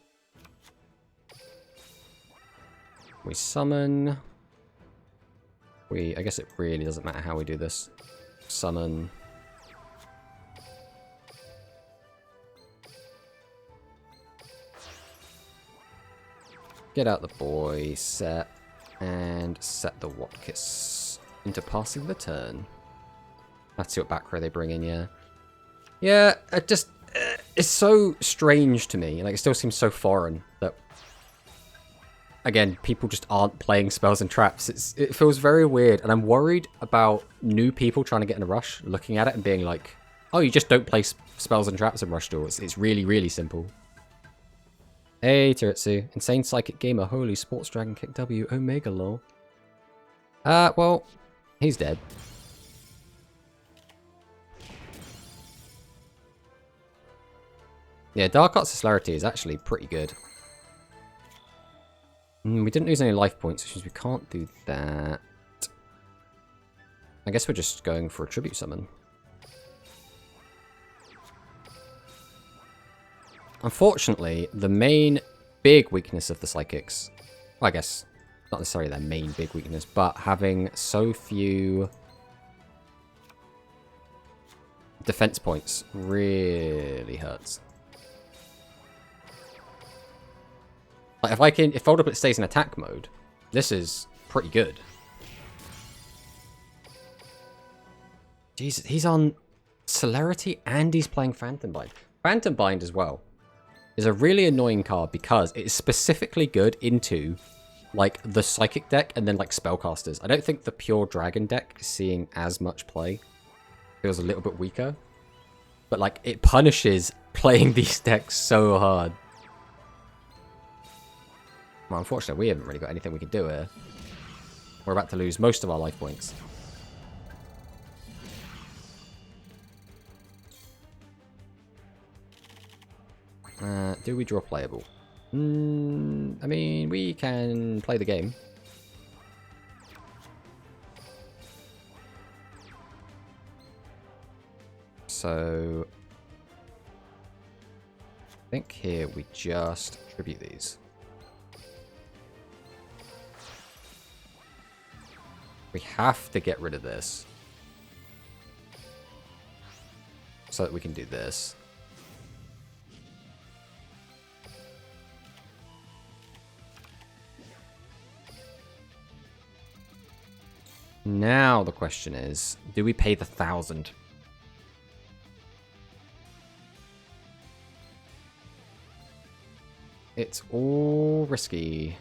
We summon. I guess it really doesn't matter how we do this. Summon. Get out the boy set. And set the Watkiss into passing the turn. Let's see what back row they bring in, yeah. Yeah, it just... it's so strange to me. Like, it still seems so foreign that... Again, people just aren't playing spells and traps. It feels very weird. And I'm worried about new people trying to get in a rush, looking at it and being like, oh, you just don't play spells and traps in Rush Duel. It's really, really simple. Hey, Tiritsu. Insane Psychic Gamer. Holy Sports Dragon Kick W. Omega lol. Well, he's dead. Yeah, Dark Arts Celerity is actually pretty good. We didn't lose any life points, which means we can't do that. I guess we're just going for a Tribute Summon. Unfortunately, the main big weakness of the Psychics, well, I guess not necessarily their main big weakness, but having so few defense points really hurts. Like if Voldemort stays in attack mode, this is pretty good. Jesus, he's on Celerity and he's playing Phantom Bind. Phantom Bind as well is a really annoying card because it is specifically good into like the Psychic deck and then like Spellcasters. I don't think the pure Dragon deck is seeing as much play. It feels a little bit weaker. But like it punishes playing these decks so hard. Well, unfortunately, we haven't really got anything we can do here. We're about to lose most of our life points. Do we draw playable? I mean, we can play the game. So, I think here we just tribute these. We have to get rid of this so that we can do this. Now the question is, do we pay the 1,000? It's all risky.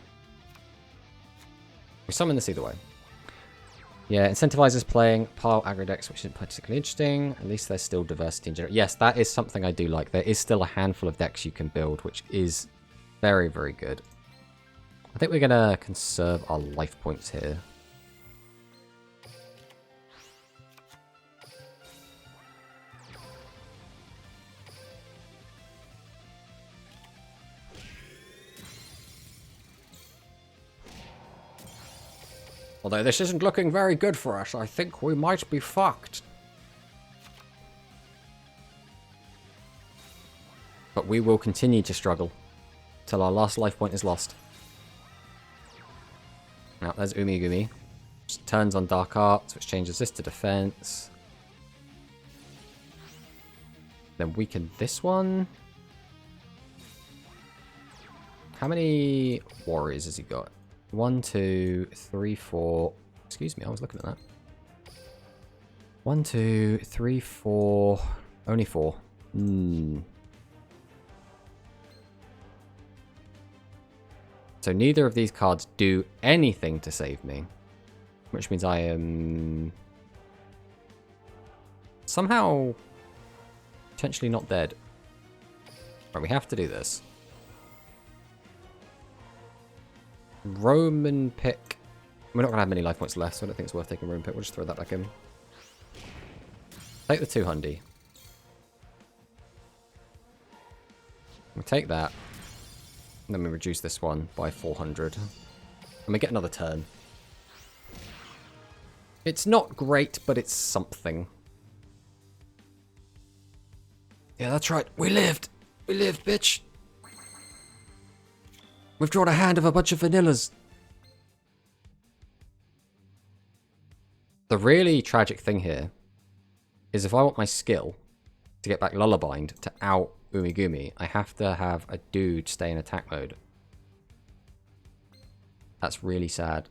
We summon this either way. Yeah, incentivizes playing pile aggro decks, which isn't particularly interesting. At least there's still diversity in general. Yes, that is something I do like. There is still a handful of decks you can build, which is very, very good. I think we're going to conserve our life points here. Although this isn't looking very good for us, I think we might be fucked. But we will continue to struggle till our last life point is lost. Now, there's Umigumi. Which turns on Dark Arts, which changes this to defense. Then weaken this one. How many warriors has he got? 1, 2, 3, 4. Excuse me, I was looking at that. 1, 2, 3, 4. Only 4. So neither of these cards do anything to save me. Which means I am somehow potentially not dead. Right, we have to do this. Roman pick. We're not going to have many life points left, so I don't think it's worth taking Roman pick. We'll just throw that back in. Take the 200. We take that. And then we reduce this one by 400. And we get another turn. It's not great, but it's something. Yeah, that's right. We lived. We lived, bitch. We've drawn a hand of a bunch of vanillas. The really tragic thing here is if I want my skill to get back Lullabind to out Umigumi, I have to have a dude stay in attack mode. That's really sad.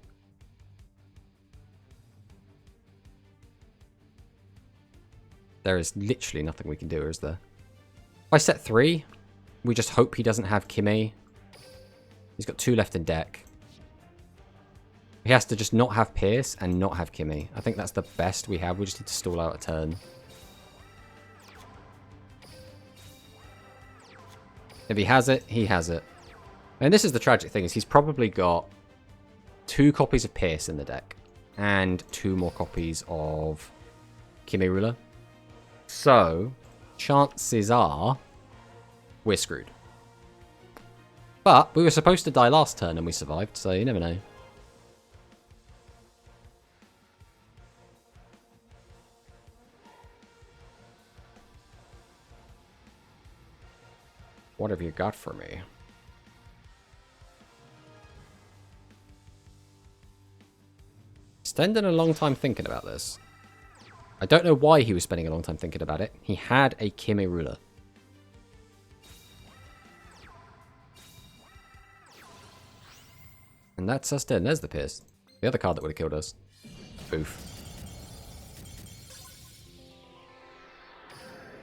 There is literally nothing we can do, is there? If I set 3, we just hope he doesn't have Kime. He's got 2 left in deck. He has to just not have Pierce and not have Kime. I think that's the best we have. We just need to stall out a turn. If he has it, he has it. And this is the tragic thing, is he's probably got 2 copies of Pierce in the deck. And 2 more copies of Kime Ruler. So, chances are, we're screwed. But we were supposed to die last turn and we survived, so you never know. What have you got for me? Spending a long time thinking about this. I don't know why he was spending a long time thinking about it. He had a Kime Ruler. And that's us dead. There's the Pierce. The other card that would have killed us. Oof.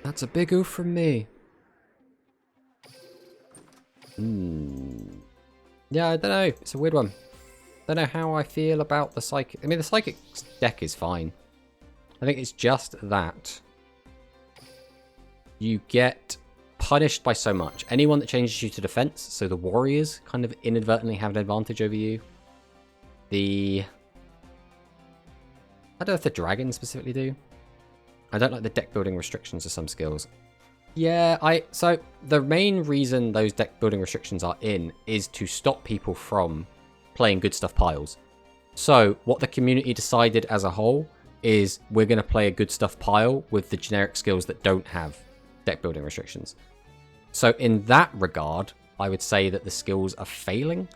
That's a big oof from me. Yeah, I don't know. It's a weird one. Don't know how I feel about the Psychic. I mean, the Psychic deck is fine. I think it's just that you get punished by so much. Anyone that changes you to defense, so the warriors kind of inadvertently have an advantage over you. I don't know if the dragons specifically do. I don't like the deck building restrictions of some skills. Yeah, so the main reason those deck building restrictions are in is to stop people from playing good stuff piles. So what the community decided as a whole is we're going to play a good stuff pile with the generic skills that don't have deck building restrictions. So in that regard, I would say that the skills are failing.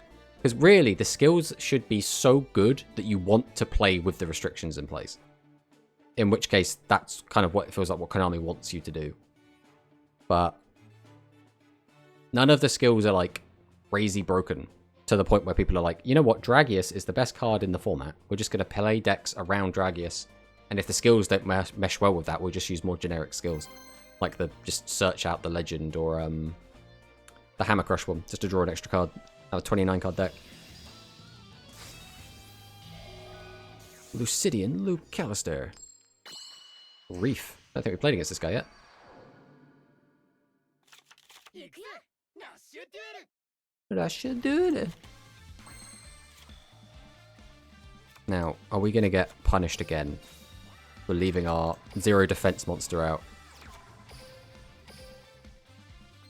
Because really, the skills should be so good that you want to play with the restrictions in place. In which case, that's kind of what it feels like what Konami wants you to do. But none of the skills are like crazy broken to the point where people are like, you know what, Dragius is the best card in the format. We're just going to play decks around Dragius. And if the skills don't mesh well with that, we'll just use more generic skills. Like just search out the Legend or the Hammer Crush one, just to draw an extra card. Have a 29 card deck. Lucidian Luke Callister. Reef. I don't think we played against this guy yet. Now, are we going to get punished again for leaving our 0 defense monster out?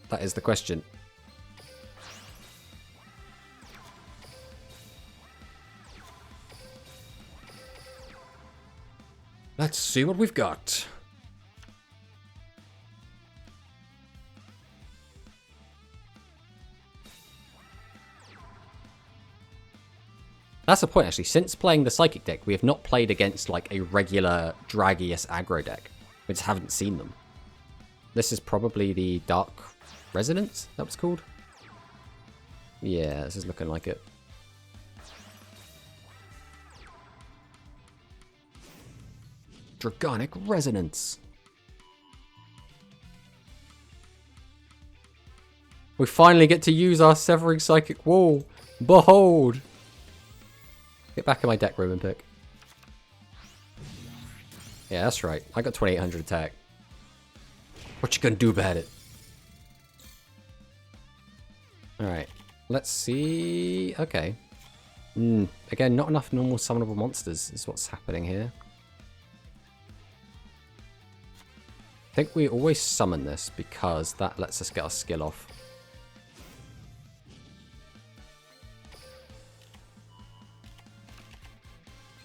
That is the question. Let's see what we've got. That's the point, actually. Since playing the Psychic deck, we have not played against, like, a regular Dragius aggro deck. We just haven't seen them. This is probably the Dark Resonance, that was called? Yeah, this is looking like it. Dragonic Resonance. We finally get to use our Severing Psychic Wall. Behold! Get back in my deck room and pick. Yeah, that's right. I got 2800 attack. What you gonna do about it? Alright. Let's see... Okay. Again, not enough normal summonable monsters is what's happening here. I think we always summon this because that lets us get our skill off.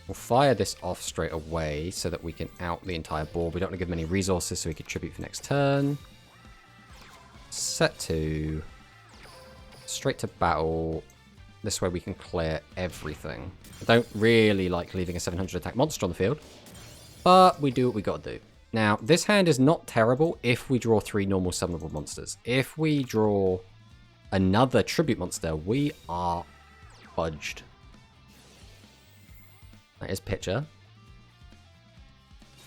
We'll fire this off straight away so that we can out the entire board. We don't want to give them any resources so we can tribute for next turn. Set to... Straight to battle. This way we can clear everything. I don't really like leaving a 700 attack monster on the field. But we do what we got to do. Now, this hand is not terrible if we draw 3 normal summonable monsters. If we draw another tribute monster, we are fudged. That is pitcher.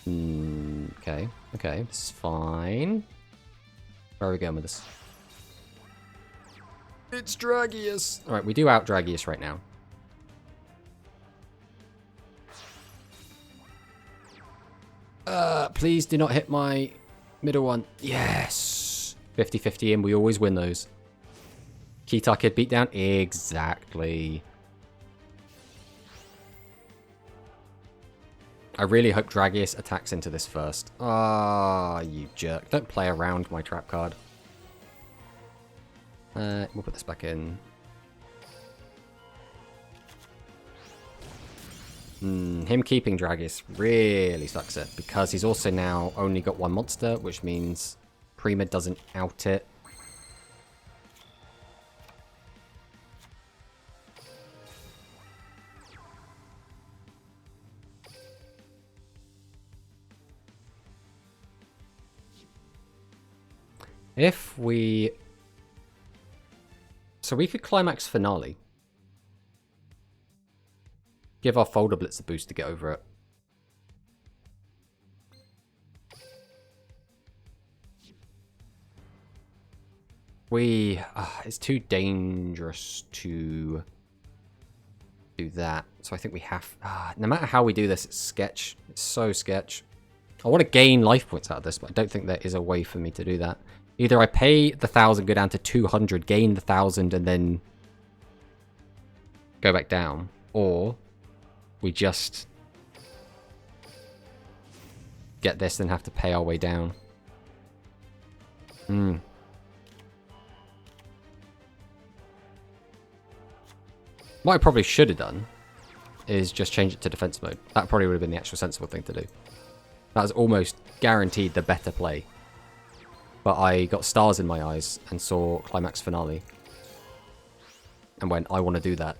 Okay. Okay. This is fine. Where are we going with this? It's Dragius. Alright, we do out Dragius right now. Please do not hit my middle one. Yes! 50-50 in. We always win those. Kitar Kid beatdown? Exactly. I really hope Dragius attacks into this first. Ah, you jerk. Don't play around my trap card. We'll put this back in. Him keeping Dragius really sucks it, because he's also now only got one monster, which means Prima doesn't out it. If we... So we could Climax Finale. Give our Folder Blitz a boost to get over it. It's too dangerous to do that. So I think we have... no matter how we do this, it's sketch. It's so sketch. I want to gain life points out of this, but I don't think there is a way for me to do that. Either I pay the 1,000, go down to 200, gain the 1,000, and then go back down. Or we just get this and have to pay our way down. What I probably should have done is just change it to defense mode. That probably would have been the actual sensible thing to do. That was almost guaranteed the better play. But I got stars in my eyes and saw Climax Finale. And went, I want to do that.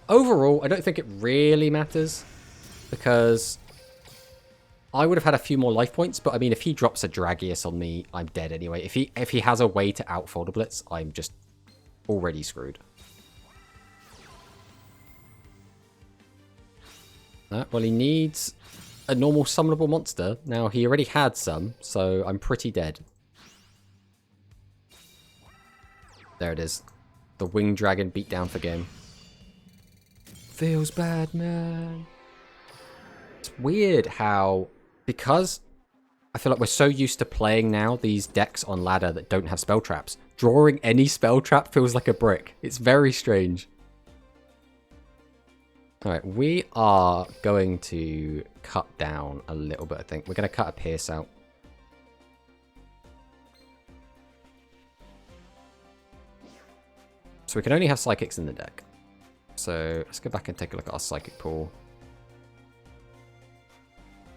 Overall, I don't think it really matters. Because I would have had a few more life points. But I mean, if he drops a Dragius on me, I'm dead anyway. If he has a way to out Folder Blitz, I'm just already screwed. Well, he needs a normal summonable monster. Now, he already had some, so I'm pretty dead. There it is. The Winged Dragon beatdown for game. Feels bad, man. It's weird how, because I feel like we're so used to playing now these decks on ladder that don't have spell traps, drawing any spell trap feels like a brick. It's very strange. Alright, we are going to cut down a little bit, I think. We're going to cut a Pierce out. So we can only have Psychics in the deck. So let's go back and take a look at our Psychic pool.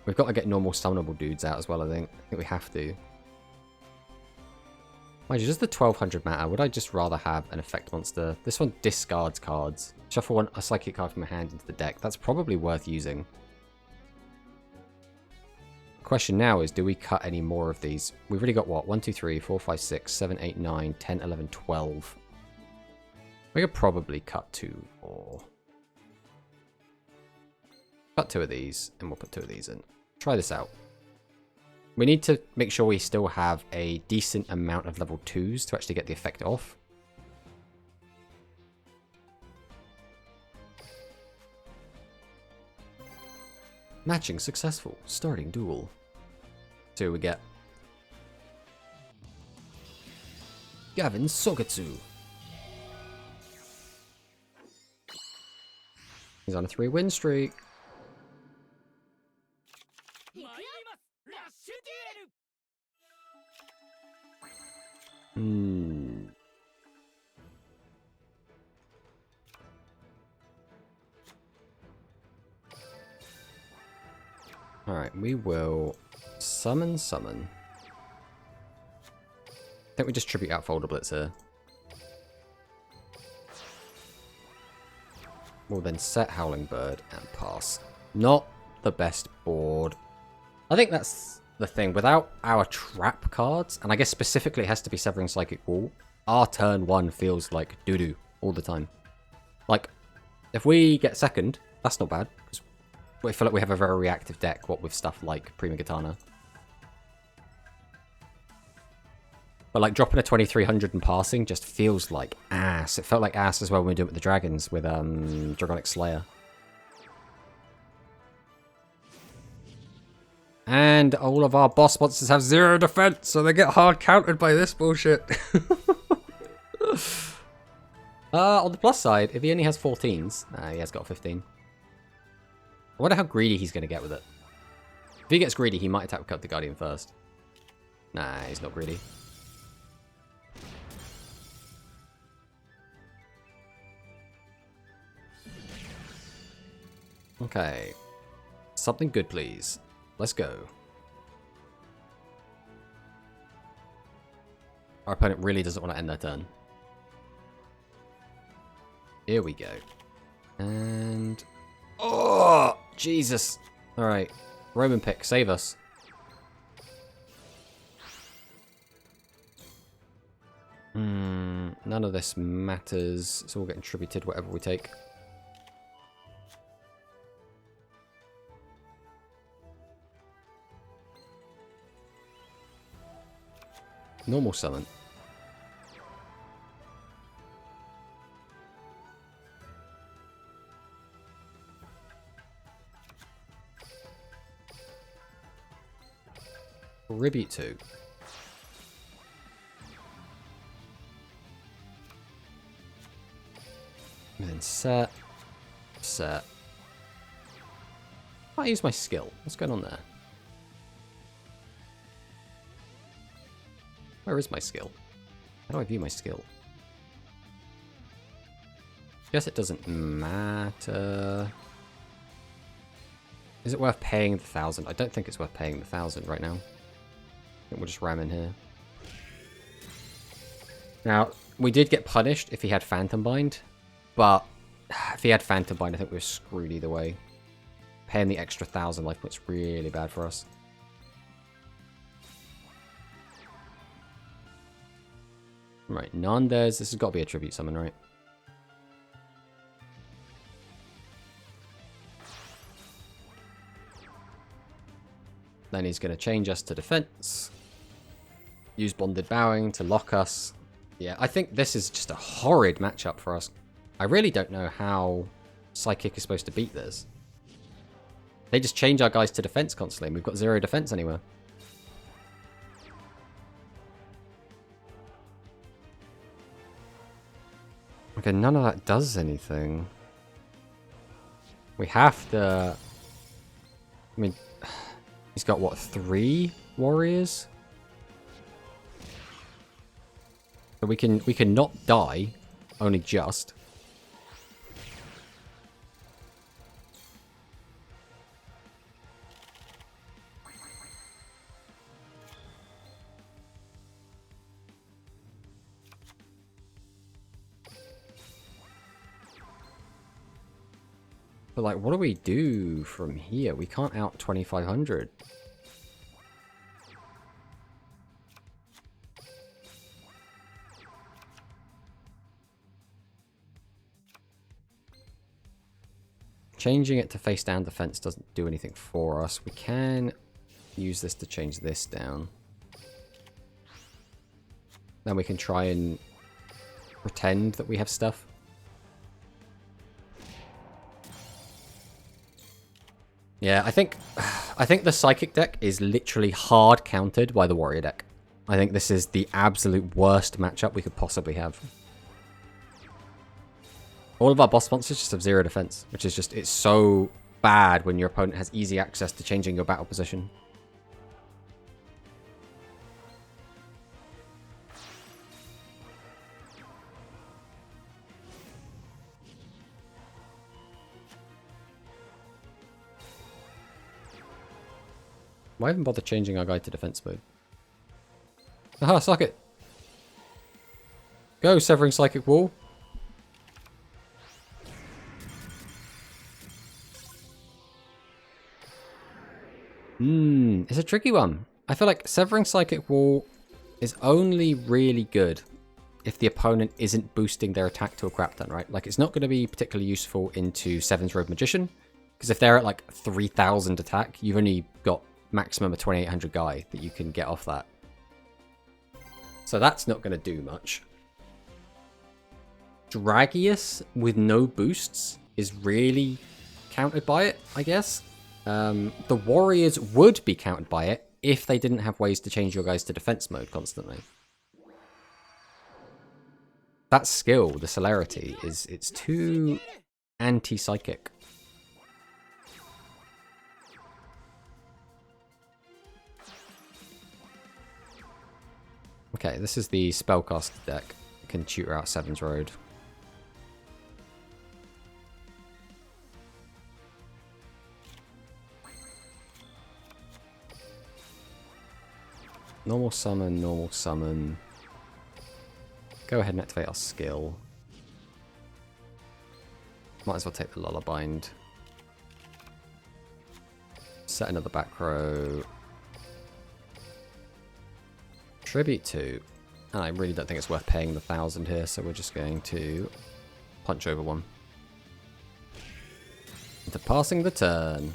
We've got to get normal summonable dudes out as well, I think. I think we have to. Mind you, does the 1200 matter? Would I just rather have an effect monster? This one discards cards. Shuffle a Psychic card from my hand into the deck. That's probably worth using. The question now is, do we cut any more of these? We've already got what? 1, 2, 3, 4, 5, 6, 7, 8, 9, 10, 11, 12. We could probably cut 2 more. Cut 2 of these, and we'll put 2 of these in. Try this out. We need to make sure we still have a decent amount of level 2s to actually get the effect off. Matching successful. Starting duel. So we get Gavin Sogetsu. He's on a 3-win streak. Alright, we will summon. I think we just tribute out Folder Blitz here. We'll then set Howling Bird and pass. Not the best board. I think that's the thing. Without our trap cards, and I guess specifically it has to be Severing Psychic Wall, our turn 1 feels like doo-doo. all the time. Like, if we get second, that's not bad. Because I feel like we have a very reactive deck, what with stuff like Prima Katana. But like dropping a 2300 and passing just feels like ass. It felt like ass as well when we do it with the dragons with Dragonic Slayer. And all of our boss monsters have 0 defense, so they get hard countered by this bullshit. On the plus side, if he only has 14s, he has got 15. I wonder how greedy he's going to get with it. If he gets greedy, he might attack with the Guardian first. Nah, he's not greedy. Okay. Something good, please. Let's go. Our opponent really doesn't want to end their turn. Here we go. And... oh, Jesus. Alright. Roman pick, save us. None of this matters. It's all getting tributed, whatever we take. Normal summon. Tribute to. And then set. Set. I use my skill. What's going on there? Where is my skill? How do I view my skill? Guess it doesn't matter. Is it worth paying the 1,000? I don't think it's worth paying the 1,000 right now. I think we'll just ram in here. Now, we did get punished if he had Phantom Bind, but if he had Phantom Bind, I think we were screwed either way. Paying the extra 1,000 life points really bad for us. Right, Nandes. This has got to be a tribute summon, right? Then he's going to change us to defense. Use Bonded Bowing to lock us. Yeah, I think this is just a horrid matchup for us. I really don't know how Psychic is supposed to beat this. They just change our guys to defense constantly, and we've got 0 defense anywhere. Okay, none of that does anything. We have to... I mean, he's got, what, 3 warriors? So we can not die, only just. But like, what do we do from here? We can't out 2,500. Changing it to face down defense doesn't do anything for us. We can use this to change this down. Then we can try and pretend that we have stuff. Yeah, I think the Psychic deck is literally hard countered by the Warrior deck. I think this is the absolute worst matchup we could possibly have. All of our boss monsters just have 0 defense, which is just, it's so bad when your opponent has easy access to changing your battle position. Why even bother changing our guy to defense mode? Aha, suck it! Go, Severing Psychic Wall! It's a tricky one. I feel like Severing Psychic Wall is only really good if the opponent isn't boosting their attack to a crap ton, right? Like, it's not going to be particularly useful into 7's Road Magician, because if they're at like 3,000 attack, you've only got maximum of 2,800 guy that you can get off that. So that's not going to do much. Dragius with no boosts is really countered by it, I guess. The Warriors would be countered by it if they didn't have ways to change your guys to defense mode constantly. That skill, the celerity, it's too anti-psychic. Okay, this is the spellcaster deck. Can tutor out 7's Road. Normal summon, normal summon. Go ahead and activate our skill. Might as well take the Lullabind. Set another back row. Tribute 2. And I really don't think it's worth paying the 1,000 here, so we're just going to punch over one. Into passing the turn.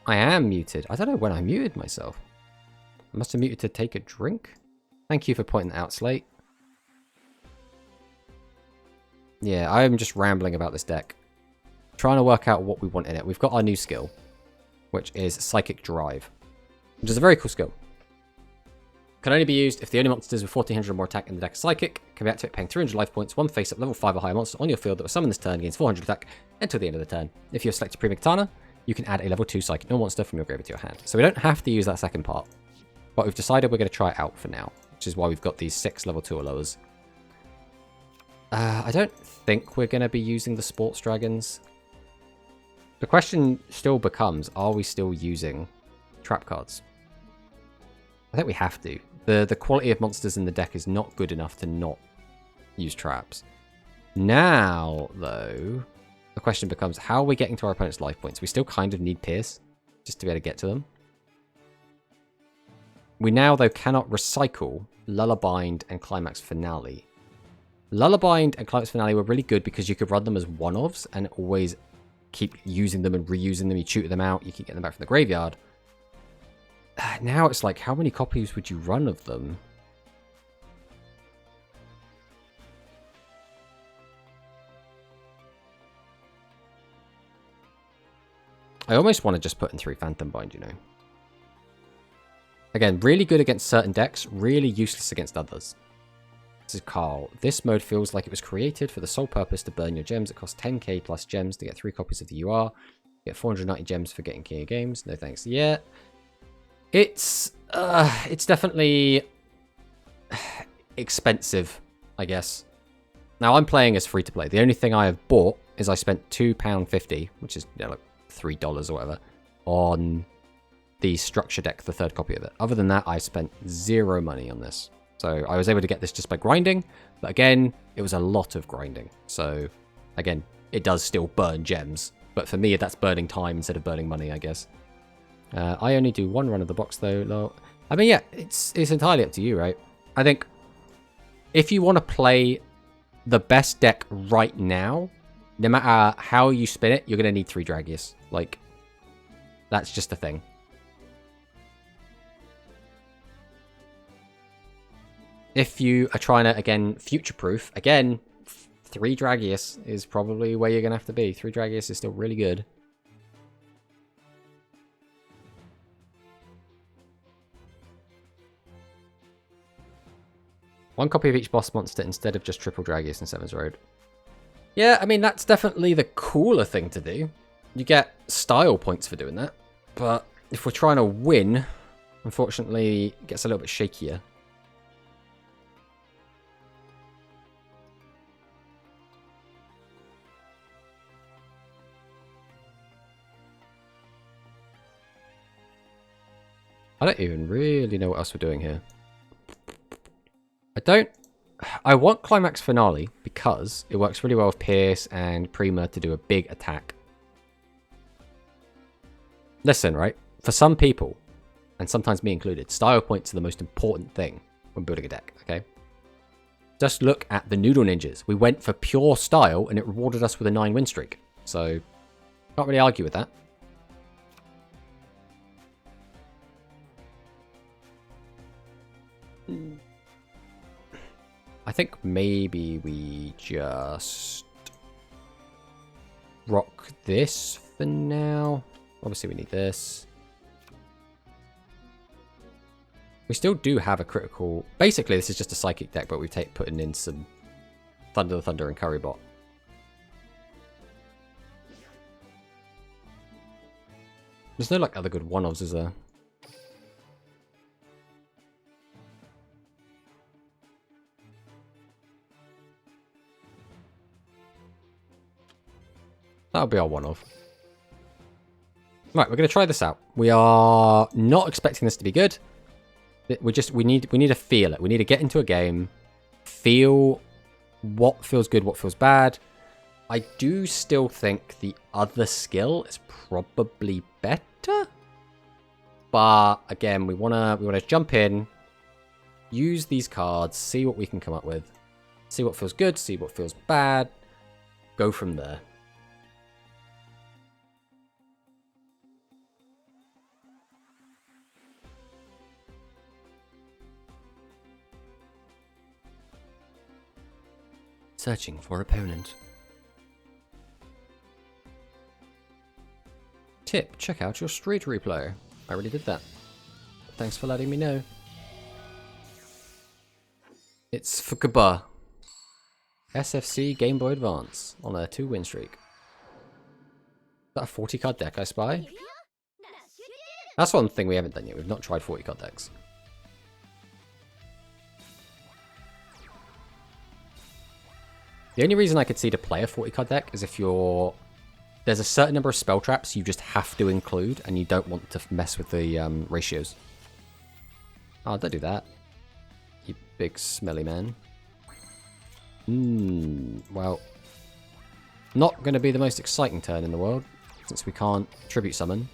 I am muted. I don't know when I muted myself. I must have muted to take a drink. Thank you for pointing that out, Slate. Yeah, I'm just rambling about this deck. Trying to work out what we want in it. We've got our new skill, which is Psychic Drive, which is a very cool skill. Can only be used if the only monsters with 1400 or more attack in the deck are Psychic. Can be activated paying 300 life points. One face-up level 5 or higher monster on your field that was summoned this turn gains 400 attack until the end of the turn. If you have selected Prima Katana, you can add a level 2 Psychic no monster from your graveyard to your hand. So we don't have to use that second part. But we've decided we're going to try it out for now, which is why we've got these 6 level 2 or lowers. I don't think we're going to be using the Sports Dragons. The question still becomes, are we still using trap cards? I think we have to. The quality of monsters in the deck is not good enough to not use traps. Now, though, the question becomes, how are we getting to our opponent's life points? We still kind of need Pierce just to be able to get to them. We now, though, cannot recycle Lullabind and Climax Finale. Lullabind and Climax Finale were really good because you could run them as one-offs and always keep using them and reusing them. You shoot them out, you keep getting them back from the graveyard. Now it's like, how many copies would you run of them? I almost want to just put in 3 Phantom Bind, you know. Again, really good against certain decks, really useless against others. This is Carl. This mode feels like it was created for the sole purpose to burn your gems. It costs 10k plus gems to get 3 copies of the UR. You get 490 gems for getting King of Games. No thanks. Yeah. It's definitely expensive, I guess. Now, I'm playing as free-to-play. The only thing I have bought is I spent £2.50, which is like $3 or whatever, on the structure deck, the 3rd copy of it. Other than that, I spent 0 money on this. So I was able to get this just by grinding. But again, it was a lot of grinding. So again, it does still burn gems. But for me, that's burning time instead of burning money, I guess. I only do 1 run of the box, though. I mean, yeah, it's entirely up to you, right? I think if you want to play the best deck right now, no matter how you spin it, you're going to need 3 Dragius. Like, that's just the thing. If you are trying to, again, future-proof, again, 3 Dragius is probably where you're going to have to be. 3 Dragius is still really good. One copy of each boss monster instead of just triple Dragius in Seven's Road. Yeah, I mean, that's definitely the cooler thing to do. You get style points for doing that. But if we're trying to win, unfortunately, it gets a little bit shakier. I don't even really know what else we're doing here. I want Climax Finale because it works really well with Pierce and Prima to do a big attack. Listen, right? For some people, and sometimes me included, style points are the most important thing when building a deck, okay? Just look at the Noodle Ninjas. We went for pure style and it rewarded us with a 9 win streak. So, can't really argue with that. I think maybe we just rock this for now. Obviously, we need this. We still do have a critical... Basically, this is just a Psychic deck, but we've putting in some Thunder the Thunder and Curry Bot. There's no, like, other good one-offs, is there? That'll be our one-off. Right, we're going to try this out. We are not expecting this to be good. We need to feel it. We need to get into a game, feel what feels good, what feels bad. I do still think the other skill is probably better. But again, we wanna jump in, use these cards, see what we can come up with, see what feels good, see what feels bad, go from there. Searching for opponent. Tip, check out your street replay. I already did that. Thanks for letting me know. It's Fukuba. SFC Game Boy Advance on a 2-win streak. Is that a 40 card deck I spy? That's one thing we haven't done yet. We've not tried 40 card decks. The only reason I could see to play a 40 card deck is if there's a certain number of spell traps you just have to include and you don't want to mess with the ratios. Oh, don't do that. You big smelly man. Well, not going to be the most exciting turn in the world since we can't tribute summon.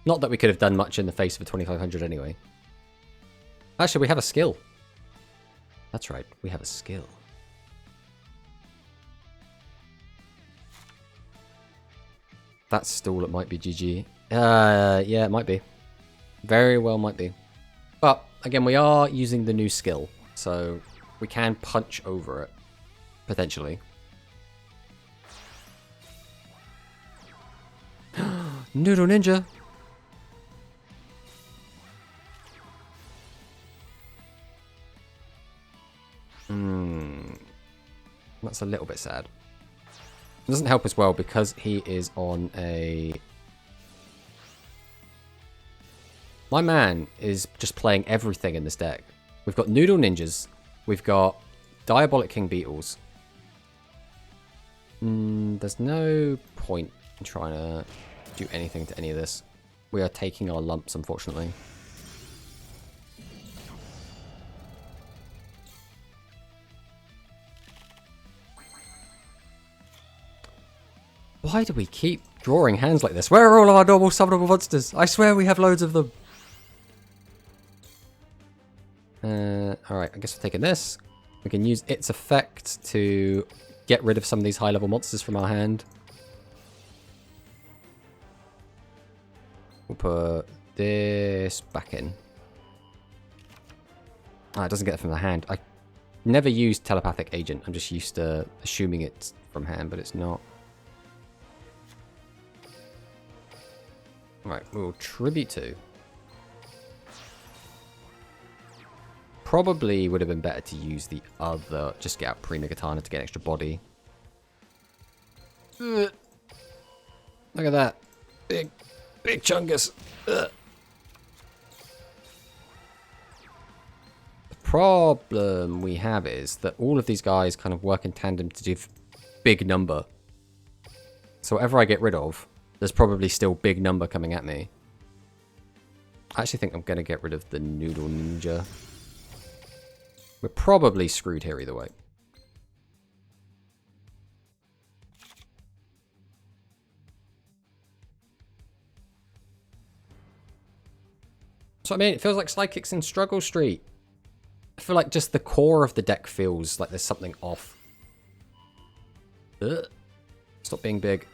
Not that we could have done much in the face of a 2500 anyway. Actually, we have a skill. That's right, we have a skill. That stall, it might be GG. Yeah, it might be. Very well might be. But, again, we are using the new skill, so we can punch over it, potentially. Noodle Ninja! That's a little bit sad. It doesn't help as well because he is on a... My man is just playing everything in this deck. We've got Noodle Ninjas. We've got Diabolic King Beetles. There's no point in trying to do anything to any of this. We are taking our lumps, unfortunately. Why do we keep drawing hands like this? Where are all of our normal summonable monsters? I swear we have loads of them. Alright, I guess we're taking this. We can use its effect to get rid of some of these high-level monsters from our hand. We'll put this back in. Ah, it doesn't get it from the hand. I never used Telepathic Agent. I'm just used to assuming it's from hand, but it's not. Right, we'll tribute to. Probably would have been better to use the other. Just get out Prima Katana to get extra body. Look at that. Big chungus. The problem we have is that all of these guys kind of work in tandem to do big number. So whatever I get rid of, there's probably still big number coming at me. I actually think I'm going to get rid of the Noodle Ninja. We're probably screwed here either way. So I mean, it feels like Psychic's in Struggle Street. I feel like just the core of the deck feels like there's something off. Ugh. Stop being big.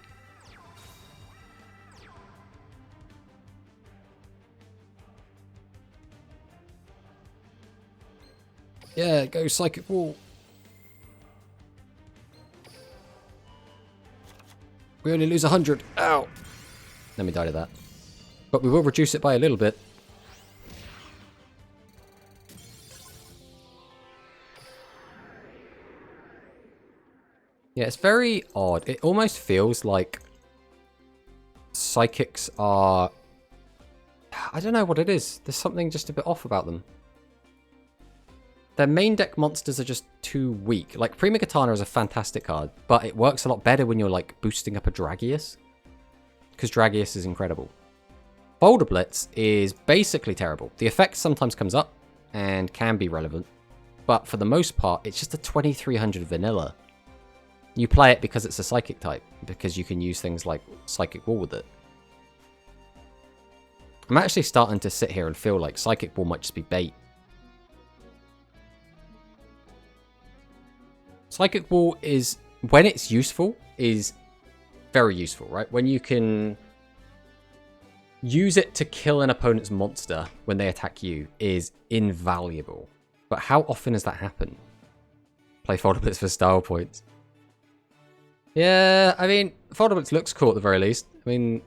Yeah, go Psychic Wall. We only lose 100. Ow! Then we died of that. But we will reduce it by a little bit. Yeah, it's very odd. It almost feels like Psychics are... I don't know what it is. There's something just a bit off about them. Their main deck monsters are just too weak. Like, Prima Katana is a fantastic card, but it works a lot better when you're, like, boosting up a Dragius. Because Dragius is incredible. Boulder Blitz is basically terrible. The effect sometimes comes up and can be relevant, but for the most part, it's just a 2300 vanilla. You play it because it's a Psychic type, because you can use things like Psychic Wall with it. I'm actually starting to sit here and feel like Psychic Wall might just be bait. Psychic Wall is, when it's useful, is very useful, right? When you can use it to kill an opponent's monster when they attack you is invaluable. But how often does that happen? Play Folder Blitz for style points. Yeah, I mean, Folder Blitz looks cool at the very least. I mean,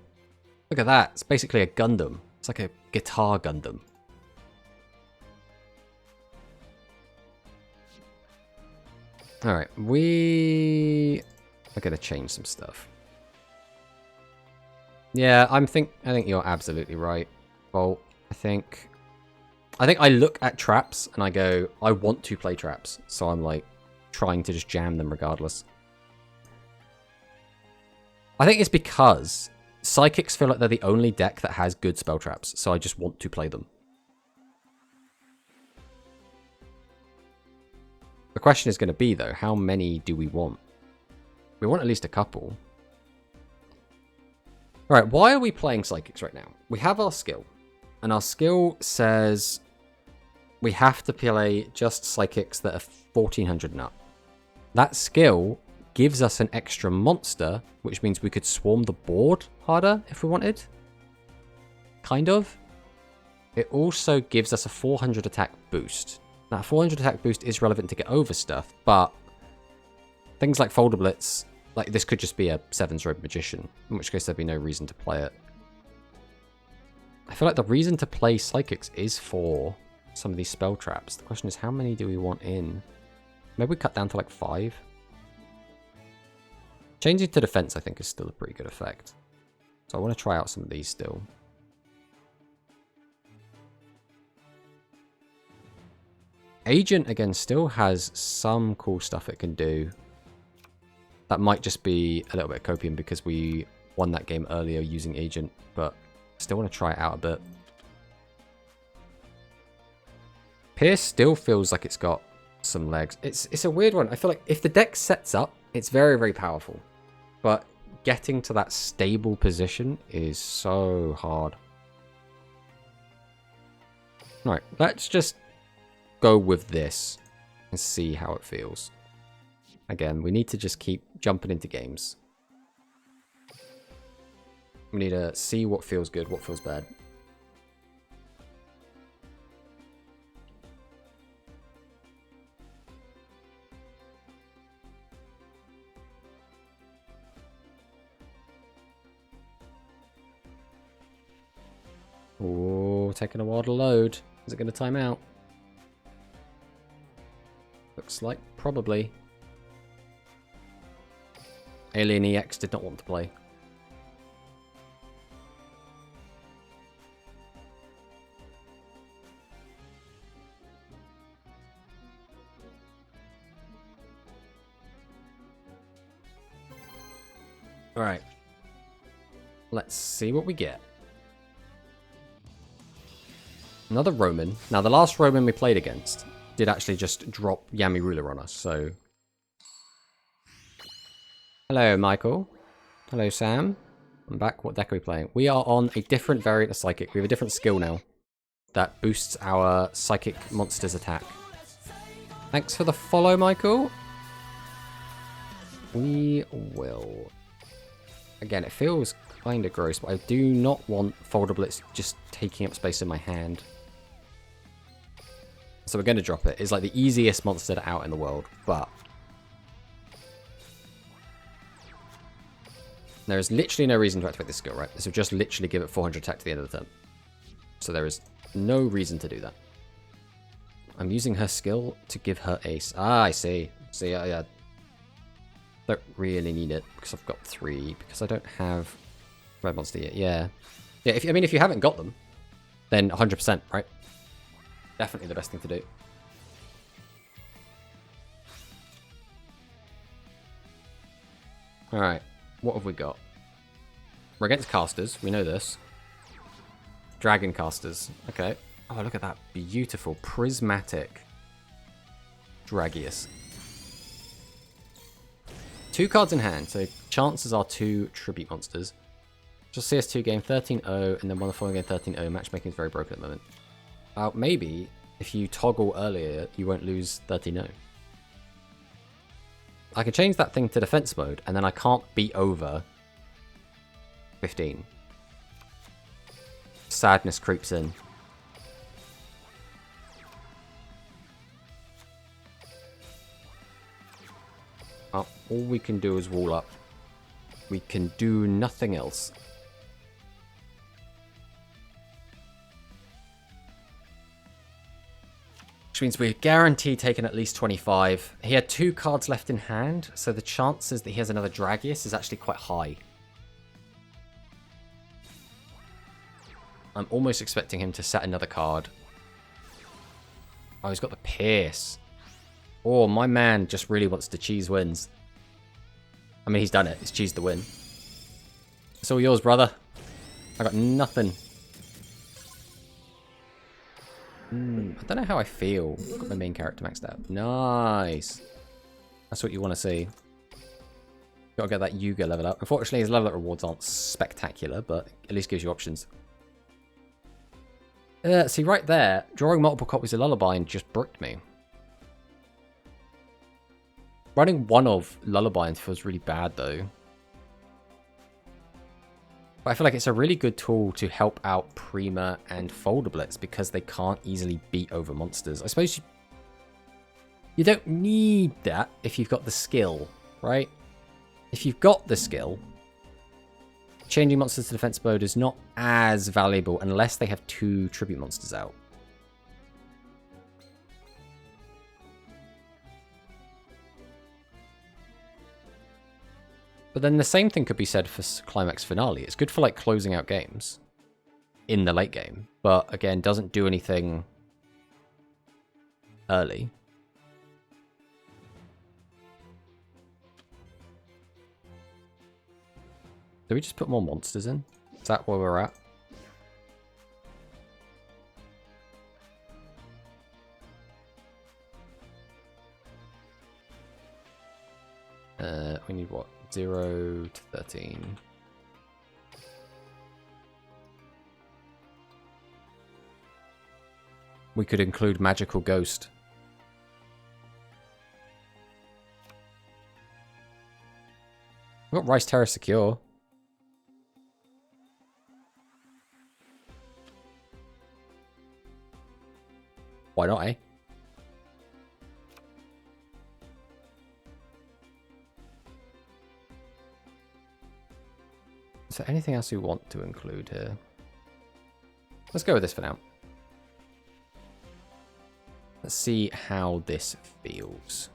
look at that. It's basically a Gundam. It's like a guitar Gundam. Alright, we are going to change some stuff. Yeah, I think you're absolutely right, Bolt. I think I look at traps and I go, I want to play traps. So I'm like trying to just jam them regardless. I think it's because Psychics feel like they're the only deck that has good spell traps. So I just want to play them. The question is going to be, though, how many do we want? We want at least a couple. Alright, why are we playing Psychics right now? We have our skill. And our skill says we have to play just Psychics that are 1400 and up. That skill gives us an extra monster, which means we could swarm the board harder if we wanted. Kind of. It also gives us a 400 attack boost. Now, 400 attack boost is relevant to get over stuff, but things like Folder Blitz, like this could just be a 7-stroke Magician, in which case there'd be no reason to play it. I feel like the reason to play Psychics is for some of these spell traps. The question is, how many do we want in? Maybe we cut down to like 5? Changing to defense, I think, is still a pretty good effect. So I want to try out some of these still. Agent, again, still has some cool stuff it can do. That might just be a little bit of copium because we won that game earlier using Agent, but still want to try it out a bit. Pierce still feels like it's got some legs. It's a weird one. I feel like if the deck sets up, it's very, very powerful. But getting to that stable position is so hard. Alright, let's just go with this and see how it feels. Again, we need to just keep jumping into games. We need to see what feels good, what feels bad. Oh, taking a while to load. Is it going to time out? Looks like probably. Alien EX did not want to play. Alright. Let's see what we get. Another Roman. Now, the last Roman we played against did actually just drop Yami Ruler on us, so... Hello, Michael. Hello, Sam. I'm back. What deck are we playing? We are on a different variant of Psychic. We have a different skill now that boosts our Psychic monster's attack. Thanks for the follow, Michael. We will... Again, it feels kind of gross, but I do not want Folder Blitz just taking up space in my hand. So we're going to drop it. It's like the easiest monster to out in the world, but... There is literally no reason to activate this skill, right? This will just literally give it 400 attack to the end of the turn. So there is no reason to do that. I'm using her skill to give her ace. Ah, I see. See, yeah. Don't really need it because I've got 3. Because I don't have red monster yet. Yeah. Yeah, if you haven't got them, then 100%, right? Definitely the best thing to do. Alright. What have we got? We're against casters. We know this. Dragon casters. Okay. Oh, look at that. Beautiful. Prismatic. Dragius. 2 cards in hand. So chances are 2 tribute monsters. Just CS2 game 13-0 and then one of the following game 13-0. Matchmaking is very broken at the moment. Maybe if you toggle earlier, you won't lose 13-0. I can change that thing to defense mode, and then I can't beat over 15. sadness creeps in. Oh, all we can do is wall up. We can do nothing else. Which means we're guaranteed taking at least 25. He had 2 cards left in hand, so the chances that he has another Dragius is actually quite high. I'm almost expecting him to set another card. Oh, he's got the Pierce. Oh, my man just really wants to cheese wins. I mean, he's done it. He's cheesed the win. It's all yours, brother. I got nothing. I don't know how I feel. I've got my main character maxed out. Nice. That's what you want to see. Gotta get that Yuga level up. Unfortunately, his level up rewards aren't spectacular, but at least gives you options. See, right there, drawing multiple copies of Lullaby just bricked me. Running one of Lullaby feels really bad, though. But I feel like it's a really good tool to help out Prima and Folder Blitz because they can't easily beat over monsters. I suppose you don't need that if you've got the skill, right? If you've got the skill, changing monsters to defense mode is not as valuable unless they have 2 tribute monsters out. But then the same thing could be said for Climax Finale. It's good for like closing out games in the late game, but again, doesn't do anything early. Do we just put more monsters in? Is that where we're at? We need what? 0 to 13. We could include Magical Ghost. We've got Rice Terror secure. Why not, eh? Is there anything else we want to include here? Let's go with this for now. Let's see how this feels.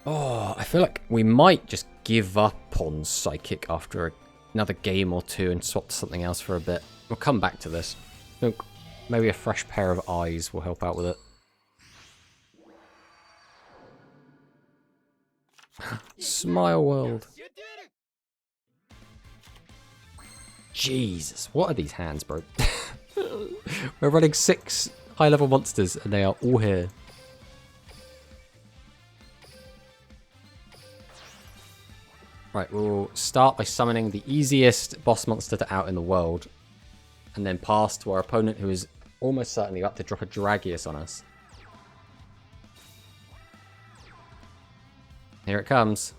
Oh, I feel like we might just give up on Psychic after another game or two and swap to something else for a bit. We'll come back to this. Look, maybe a fresh pair of eyes will help out with it. Smile World. Jesus, what are these hands, bro? We're running 6 high-level monsters, and they are all here. Right, we'll start by summoning the easiest boss monster to out in the world, and then pass to our opponent, who is almost certainly about to drop a Dragius on us. Here it comes.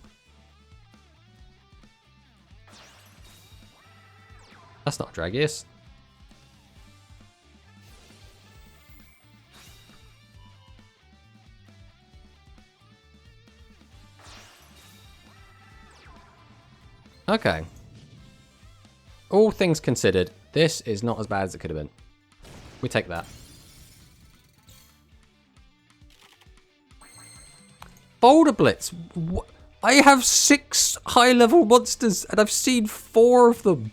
That's not a Dragius. Okay. All things considered, this is not as bad as it could have been. We take that. Boulder Blitz. I have 6 high-level monsters, and I've seen 4 of them.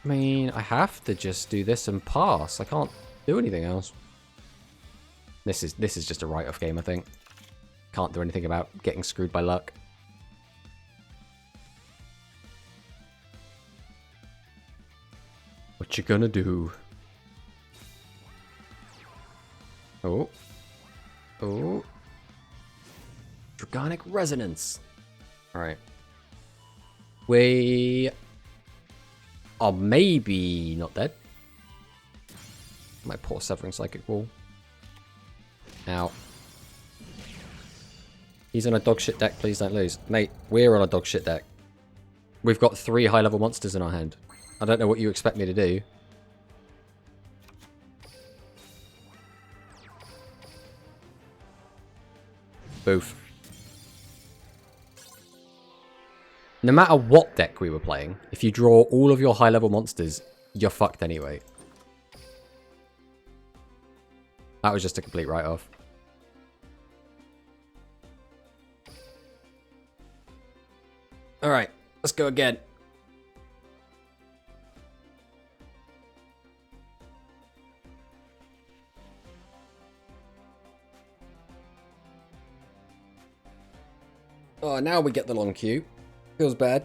I mean, I have to just do this and pass. I can't do anything else. This is just a write-off game, I think. Can't do anything about getting screwed by luck. What you gonna do? Oh. Oh. Dragonic Resonance. Alright. We are maybe not dead. My poor Severing Psychic Wall. Now. He's on a dog shit deck, please don't lose. Mate, we're on a dog shit deck. We've got 3 high-level monsters in our hand. I don't know what you expect me to do. Boof. No matter what deck we were playing, if you draw all of your high-level monsters, you're fucked anyway. That was just a complete write-off. Alright, let's go again. Oh, now we get the long queue. Feels bad.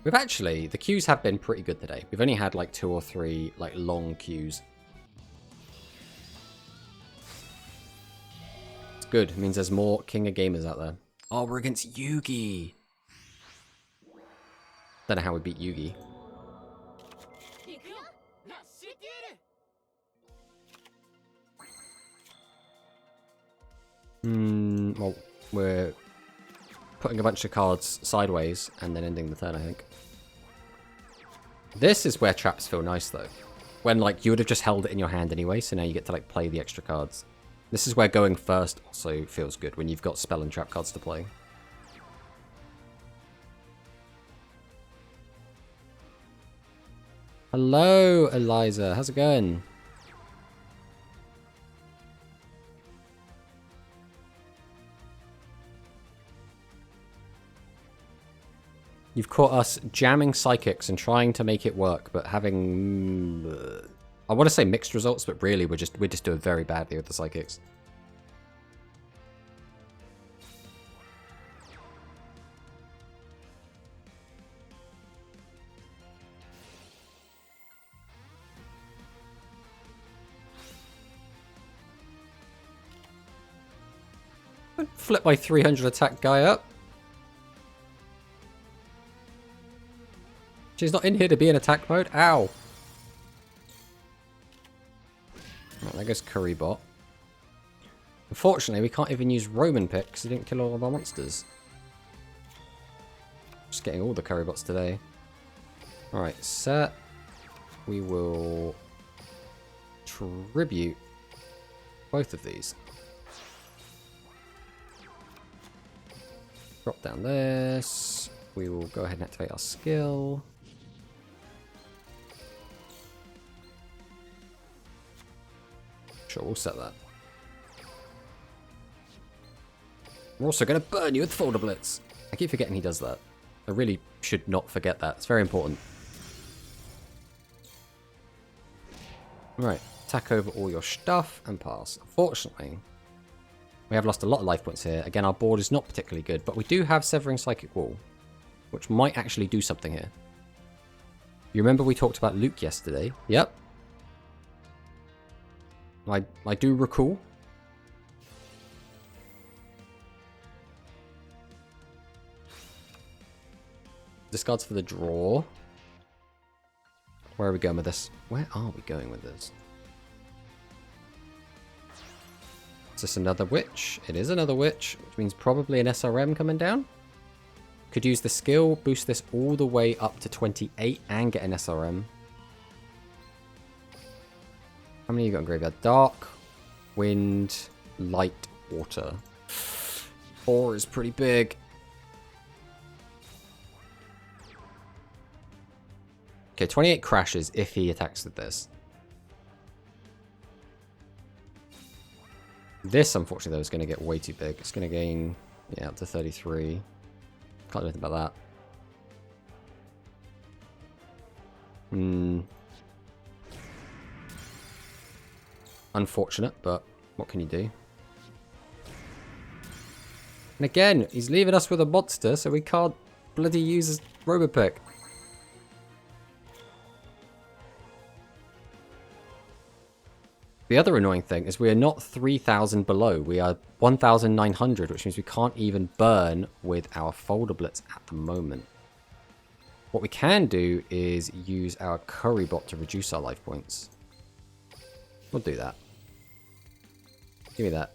We've actually, the queues have been pretty good today. We've only had like 2 or 3 like long queues. It's good. It means there's more King of Gamers out there. Oh, we're against Yugi. Don't know how we beat Yugi. Well, we're putting a bunch of cards sideways and then ending the turn, I think. This is where traps feel nice, though. When, like, you would have just held it in your hand anyway, so now you get to, like, play the extra cards. This is where going first also feels good, when you've got spell and trap cards to play. Hello, Eliza. How's it going? You've caught us jamming psychics and trying to make it work, but having I want to say mixed results, but really we're just doing very badly with the psychics. Flip my 300 attack guy up. She's not in here to be in attack mode. Ow. Right, there goes Currybot. Unfortunately, we can't even use Roman Pick because he didn't kill all of our monsters. Just getting all the Currybots today. Alright, set. We will tribute both of these. Drop down this. We will go ahead and activate our skill. Sure, we'll set that. We're also going to burn you with Folder Blitz. I keep forgetting he does that. I really should not forget that. It's very important. Right, attack over all your stuff and pass. Unfortunately, we have lost a lot of life points here. Again, our board is not particularly good, but we do have Severing Psychic Wall, which might actually do something here. You remember we talked about Luke yesterday? Yep. I do recall. Discards for the draw. Where are we going with this? Where are we going with this? Is this another witch? It is another witch, which means probably an SRM coming down. Could use the skill, boost this all the way up to 28 and get an SRM. How many you got in graveyard? Dark, wind, light, water. 4 is pretty big. Okay, 28 crashes if he attacks with this. This, unfortunately, though, is going to get way too big. It's going to gain, yeah, up to 33. Can't do anything about that. Unfortunate, but what can you do? And again, he's leaving us with a monster, so we can't bloody use his Robopick. The other annoying thing is we are not 3,000 below. We are 1,900, which means we can't even burn with our folder blitz at the moment. What we can do is use our curry bot to reduce our life points. We'll do that. Give me that.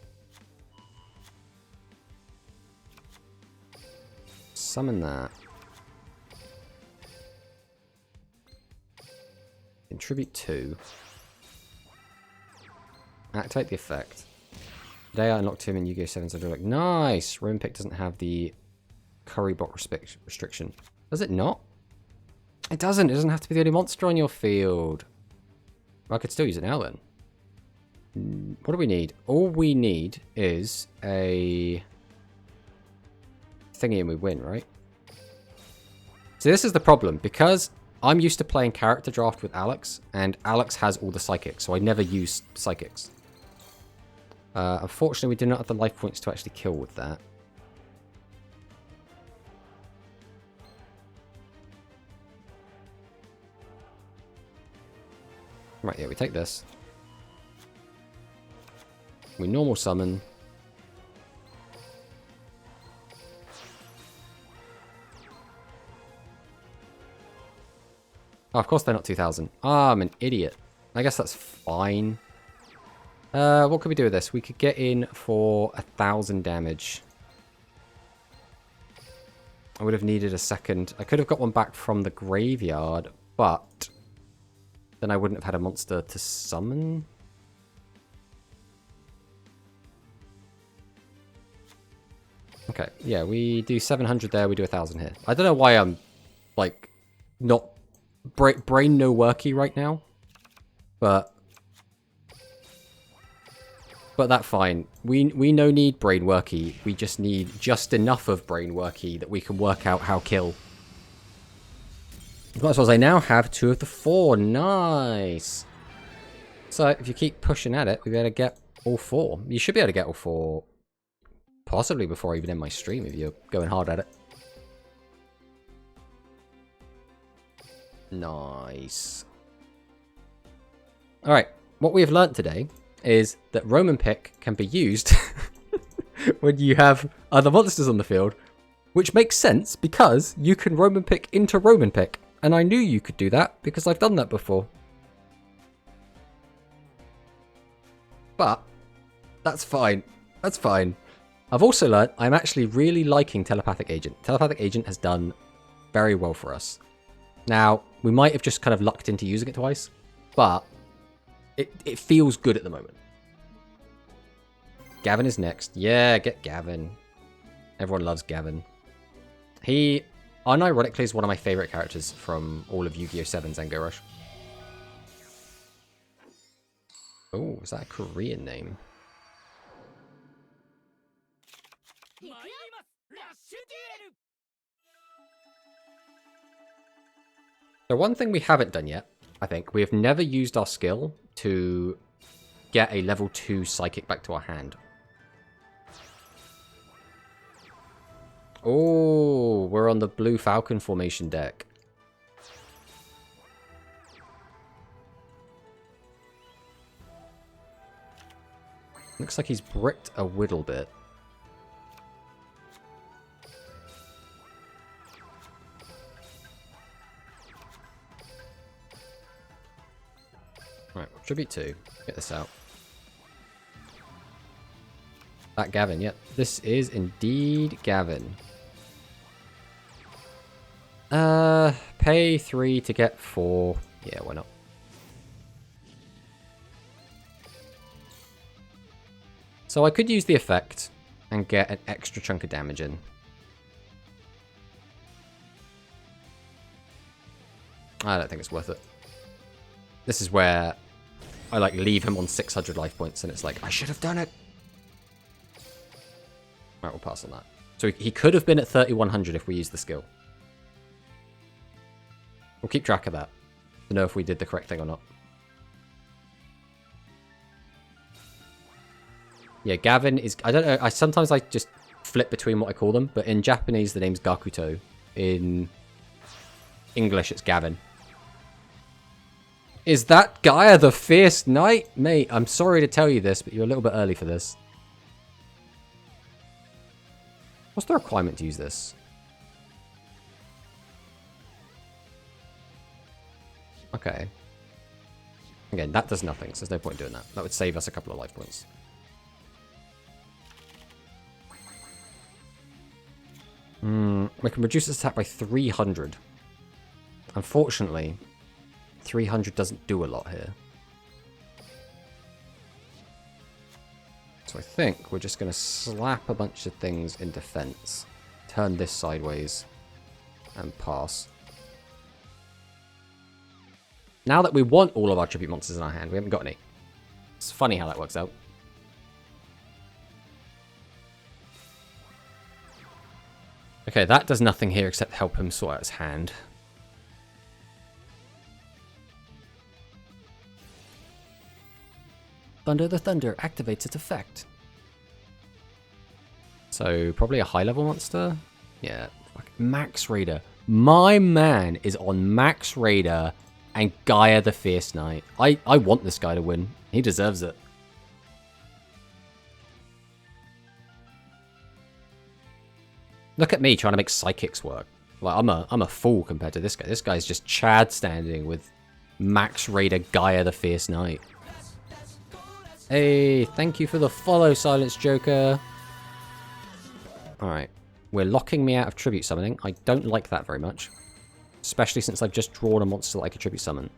Summon that. Contribute 2. Activate the effect. Today I unlocked him in Yu-Gi-Oh! 7 Zodiac. Nice! Roman Pick doesn't have the curry bot restriction. Does it not? It doesn't. It doesn't have to be the only monster on your field. Well, I could still use it now then. What do we need? All we need is a thingy and we win, right? So this is the problem. Because I'm used to playing character draft with Alex, and Alex has all the psychics, so I never use psychics. Unfortunately, we do not have the life points to actually kill with that. Right, yeah, we take this. We normal summon. Oh, of course they're not 2,000. Ah, I'm an idiot. I guess that's fine. What could we do with this? We could get in for 1,000 damage. I would have needed a second. I could have got one back from the graveyard, but then I wouldn't have had a monster to summon. Okay, yeah, we do 700 there, we do 1,000 here. I don't know why I'm, like, not brain no worky right now, but that's fine. We no need brain worky. We just need just enough of brain worky that we can work out how kill. As well as I now have 2 of the 4. Nice. So if you keep pushing at it, we'll be able to get all 4. You should be able to get all 4 possibly before I even end my stream if you're going hard at it. Nice. Alright, what we have learnt today is that Roman Pick can be used when you have other monsters on the field, which makes sense because you can Roman Pick into Roman Pick. And I knew you could do that because I've done that before. But that's fine. That's fine. I've also learnt I'm actually really liking Telepathic Agent. Telepathic Agent has done very well for us. Now, we might have just kind of lucked into using it twice, but it feels good at the moment. Gavin is next. Yeah, get Gavin. Everyone loves Gavin. He, unironically, is one of my favourite characters from all of Yu-Gi-Oh! 7's Zango Rush. Oh, is that a Korean name? So one thing we haven't done yet, I think, we have never used our skill to get a level 2 Psychic back to our hand. Oh, we're on the Blue Falcon formation deck. Looks like he's bricked a little bit. Right, tribute 2. Get this out. That Gavin, yep. This is indeed Gavin. Pay 3 to get 4. Yeah, why not? So I could use the effect and get an extra chunk of damage in. I don't think it's worth it. This is where I like leave him on 600 life points and it's like, I should have done it. Alright, we'll pass on that. So he could have been at 3100 if we used the skill. We'll keep track of that to know if we did the correct thing or not. Yeah, Gavin is... I don't know. Sometimes I just flip between what I call them. But in Japanese, the name's Gakuto. In English, it's Gavin. Is that Gaia the Fierce Knight? Mate, I'm sorry to tell you this, but you're a little bit early for this. What's the requirement to use this? Okay. Again, that does nothing, so there's no point in doing that. That would save us a couple of life points. We can reduce this attack by 300. Unfortunately, 300 doesn't do a lot here. So I think we're just going to slap a bunch of things in defense. Turn this sideways and pass. Now that we want all of our tribute monsters in our hand, we haven't got any. It's funny how that works out. Okay, that does nothing here except help him sort out his hand. Thunder the Thunder activates its effect. So, probably a high-level monster? Yeah. Max Raider. My man is on Max Raider and Gaia the Fierce Knight. I want this guy to win. He deserves it. Look at me trying to make psychics work. Like I'm a fool compared to this guy. This guy's just Chad standing with Max Raider Gaia the Fierce Knight. Hey, thank you for the follow, Silence Joker. Alright. We're locking me out of tribute summoning. I don't like that very much. Especially since I've just drawn a monster that I could tribute summon.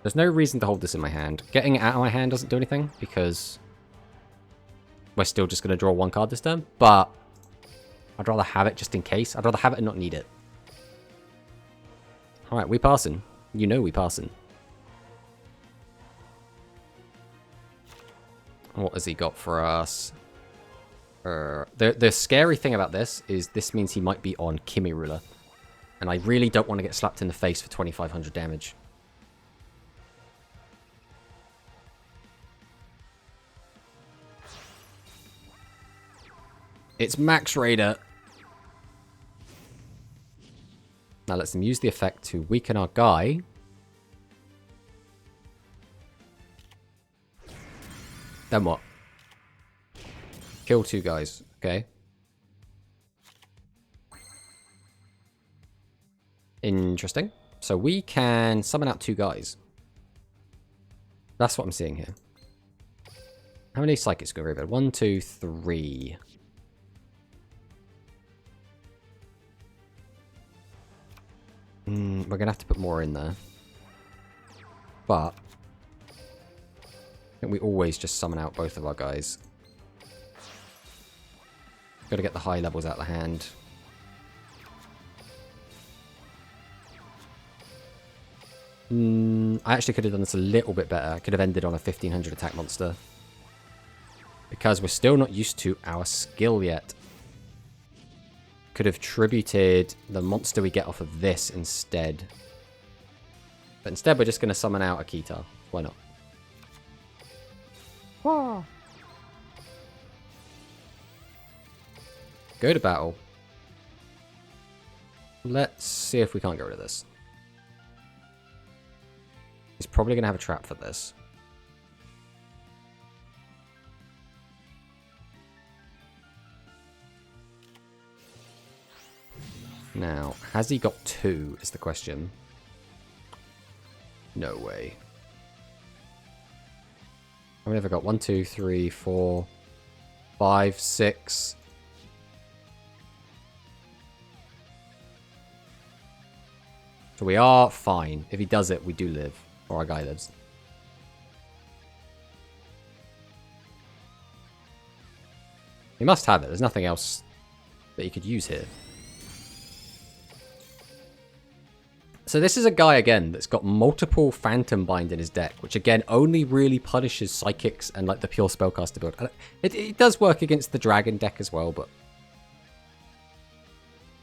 There's no reason to hold this in my hand. Getting it out of my hand doesn't do anything because we're still just going to draw one card this turn. But I'd rather have it just in case. I'd rather have it and not need it. Alright, we passing. You know we passing. What has he got for us? The scary thing about this is this means he might be on Kimi Ruler. And I really don't want to get slapped in the face for 2500 damage. It's Max Raider. Now let's use the effect to weaken our guy. Then what? Kill two guys. Okay. Interesting. So we can summon out two guys. That's what I'm seeing here. How many psychics go over? 1, 2, 3. We're gonna have to put more in there. But I think we always just summon out both of our guys. Gotta get the high levels out of the hand. I actually could have done this a little bit better. I could have ended on a 1500 attack monster. Because we're still not used to our skill yet. Could have tributed the monster we get off of this instead. But instead we're just going to summon out a Kitar. Why not? Oh. Go to battle. Let's see if we can't get rid of this. He's probably going to have a trap for this. Now, has he got two is the question. No way. How many have I got? 1, 2, 3, 4, 5, 6. So we are fine. If he does it, we do live. Or our guy lives. He must have it. There's nothing else that he could use here. So this is a guy, again, that's got multiple Phantom Bind in his deck, which, again, only really punishes Psychics and, like, the pure Spellcaster build. It does work against the Dragon deck as well, but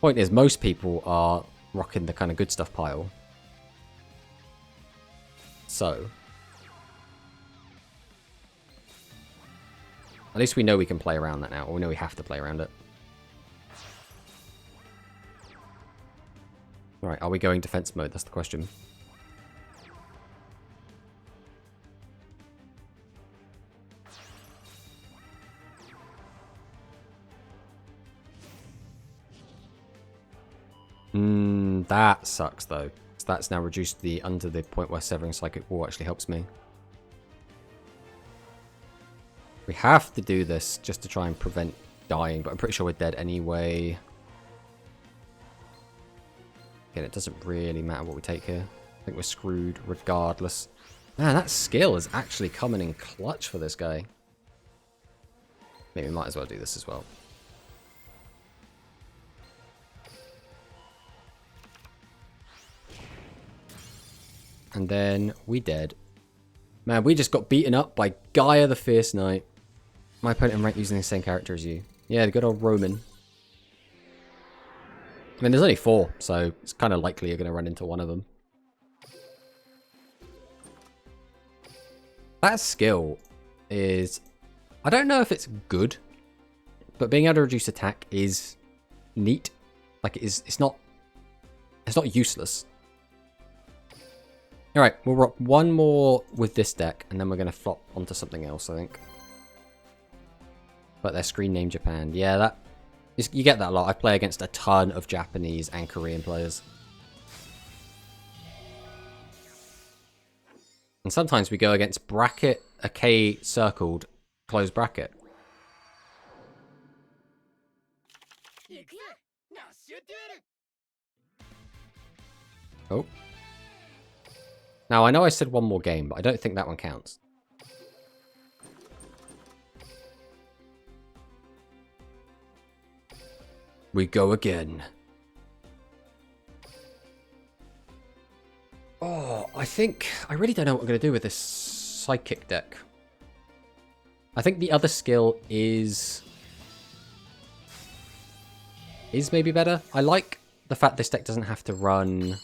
point is, most people are rocking the kind of good stuff pile. So at least we know we can play around that now, or we know we have to play around it. Alright, are we going defense mode? That's the question. That sucks, though. So that's now reduced the under the point where Severing Psychic Wall actually helps me. We have to do this just to try and prevent dying, but I'm pretty sure we're dead anyway. Again, it doesn't really matter what we take here. I think we're screwed regardless. Man, that skill is actually coming in clutch for this guy. Maybe we might as well do this as well. And then we dead. Man, we just got beaten up by Gaia the Fierce Knight. My opponent ranked using the same character as you. Yeah, the good old Roman. I mean, there's only 4, so it's kind of likely you're going to run into one of them. That skill is... I don't know if it's good, but being able to reduce attack is neat. Like, it's not useless. Alright, we'll rock one more with this deck, and then we're going to flop onto something else, I think. But their screen name Japan. Yeah, that... You get that a lot. I play against a ton of Japanese and Korean players. And sometimes we go against bracket, a K circled, closed bracket. Oh. Now, I know I said one more game, but I don't think that one counts. We go again. Oh, I really don't know what we're going to do with this Psychic deck. I think the other skill is maybe better. I like the fact this deck doesn't have to run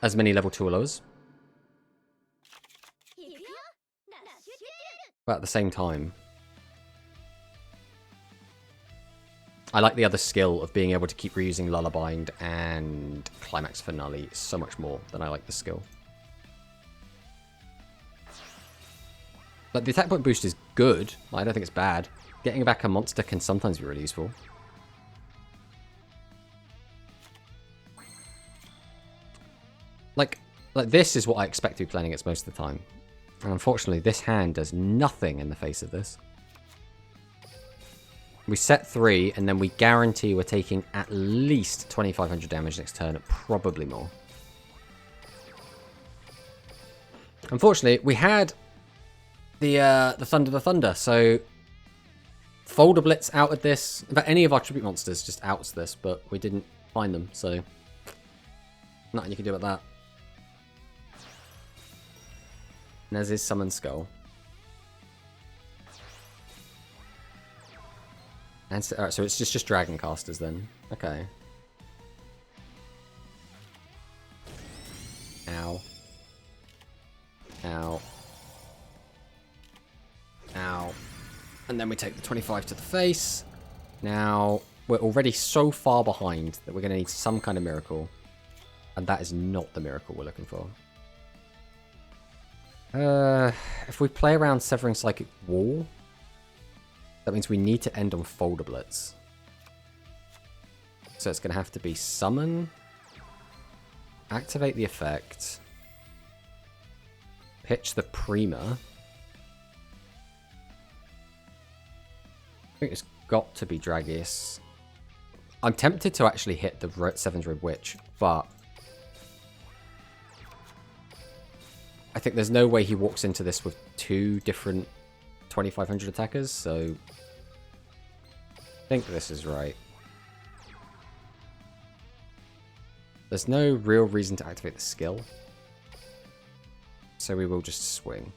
as many level 2 or lowers. But at the same time, I like the other skill of being able to keep reusing Lullabind and Climax Finale so much more than I like the skill. But the attack point boost is good. I don't think it's bad. Getting back a monster can sometimes be really useful. Like this is what I expect to be playing against most of the time. And unfortunately, this hand does nothing in the face of this. We set 3, and then we guarantee we're taking at least 2,500 damage next turn, probably more. Unfortunately, we had the Thunder, so Folder Blitz outed this. In fact, any of our tribute monsters just outs this, but we didn't find them, so nothing you can do about that. And there's his Summon Skull. And so, alright, so it's just Dragon Casters then. Okay. Ow. Ow. Ow. And then we take the 25 to the face. Now, we're already so far behind that we're going to need some kind of miracle. And that is not the miracle we're looking for. If we play around Severing Psychic Wall, that means we need to end on Folder Blitz. So it's going to have to be Summon, activate the effect, pitch the Prima. I think it's got to be Dragius. I'm tempted to actually hit the 7th Red Witch, but I think there's no way he walks into this with 2 different 2,500 attackers, so I think this is right. There's no real reason to activate the skill, so we will just swing.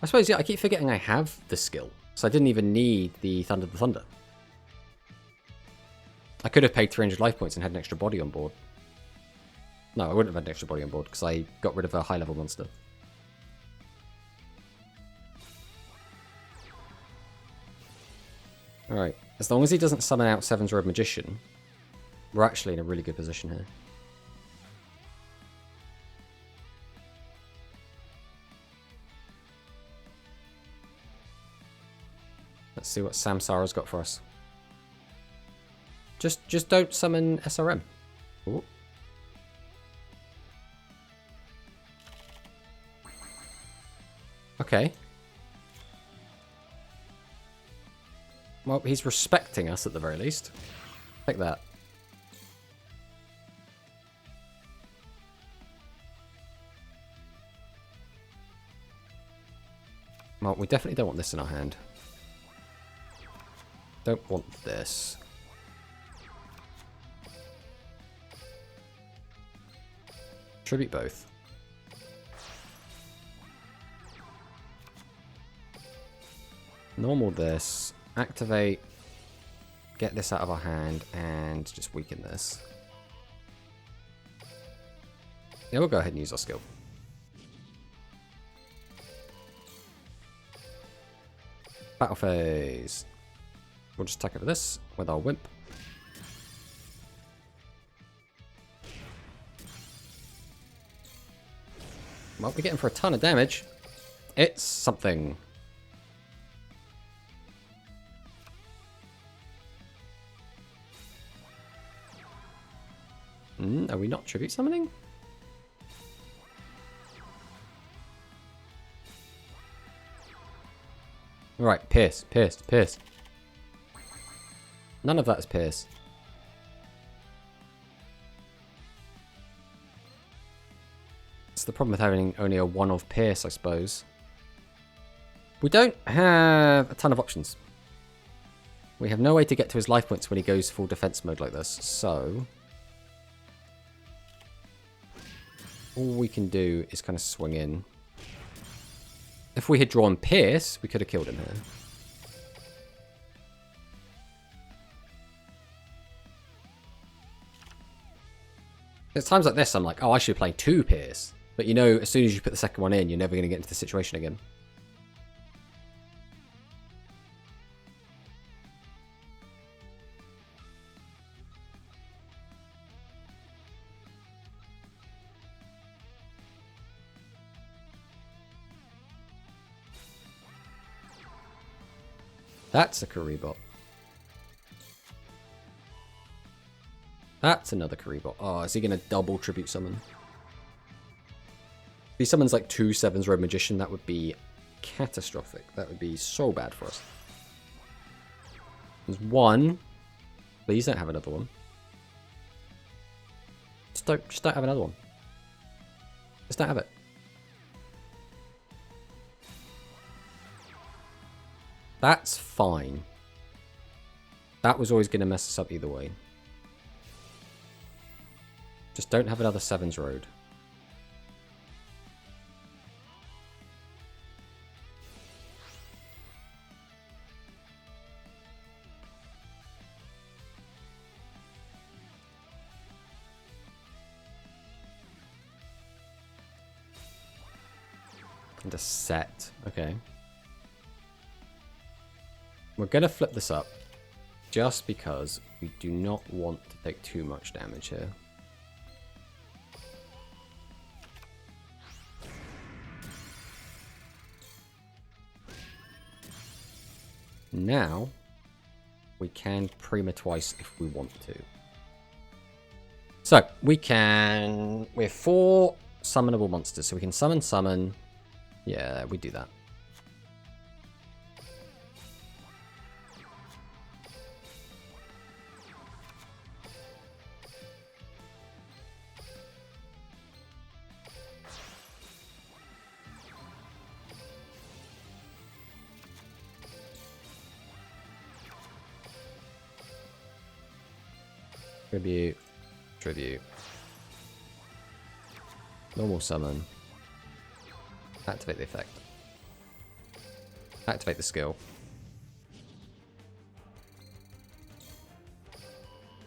I suppose, yeah, I keep forgetting I have the skill, so I didn't even need the Thunder. I could have paid 300 life points and had an extra body on board. No, I wouldn't have had an extra body on board because I got rid of a high-level monster. Alright, as long as he doesn't summon out 7's Red Magician, we're actually in a really good position here. Let's see what Samsara's got for us. Just don't summon SRM. Ooh. Okay. Well, he's respecting us at the very least. Take that. Well, we definitely don't want this in our hand. Don't want this. Tribute both. Normal this. Activate. Get this out of our hand and just weaken this. Yeah, we'll go ahead and use our skill. Battle phase. We'll just attack over this with our Wimp. Well, we're getting for a ton of damage. It's something. Are we not tribute summoning? Right, Pierce, Pierce, Pierce. None of that is Pierce. It's the problem with having only a one of Pierce, I suppose. We don't have a ton of options. We have no way to get to his life points when he goes full defense mode like this, so all we can do is kind of swing in. If we had drawn Pierce, we could have killed him here. There's times like this I'm like, oh, I should play 2 Pierce. But you know, as soon as you put the second one in, you're never going to get into the situation again. That's a Karibot. That's another Karibot. Oh, is he going to double tribute summon? If he summons like 2 7s Road Magician, that would be catastrophic. That would be so bad for us. There's 1. Please don't have another one. Just don't have another one. Just don't have it. That's fine. That was always going to mess us up either way. Just don't have another 7s road. And a set. Okay. We're going to flip this up. Just because we do not want to take too much damage here. Now, we can Prima twice if we want to. So, we can... We're 4 summonable monsters, so we can summon. Yeah, we do that. Tribute, tribute. Normal summon. Activate the effect. Activate the skill.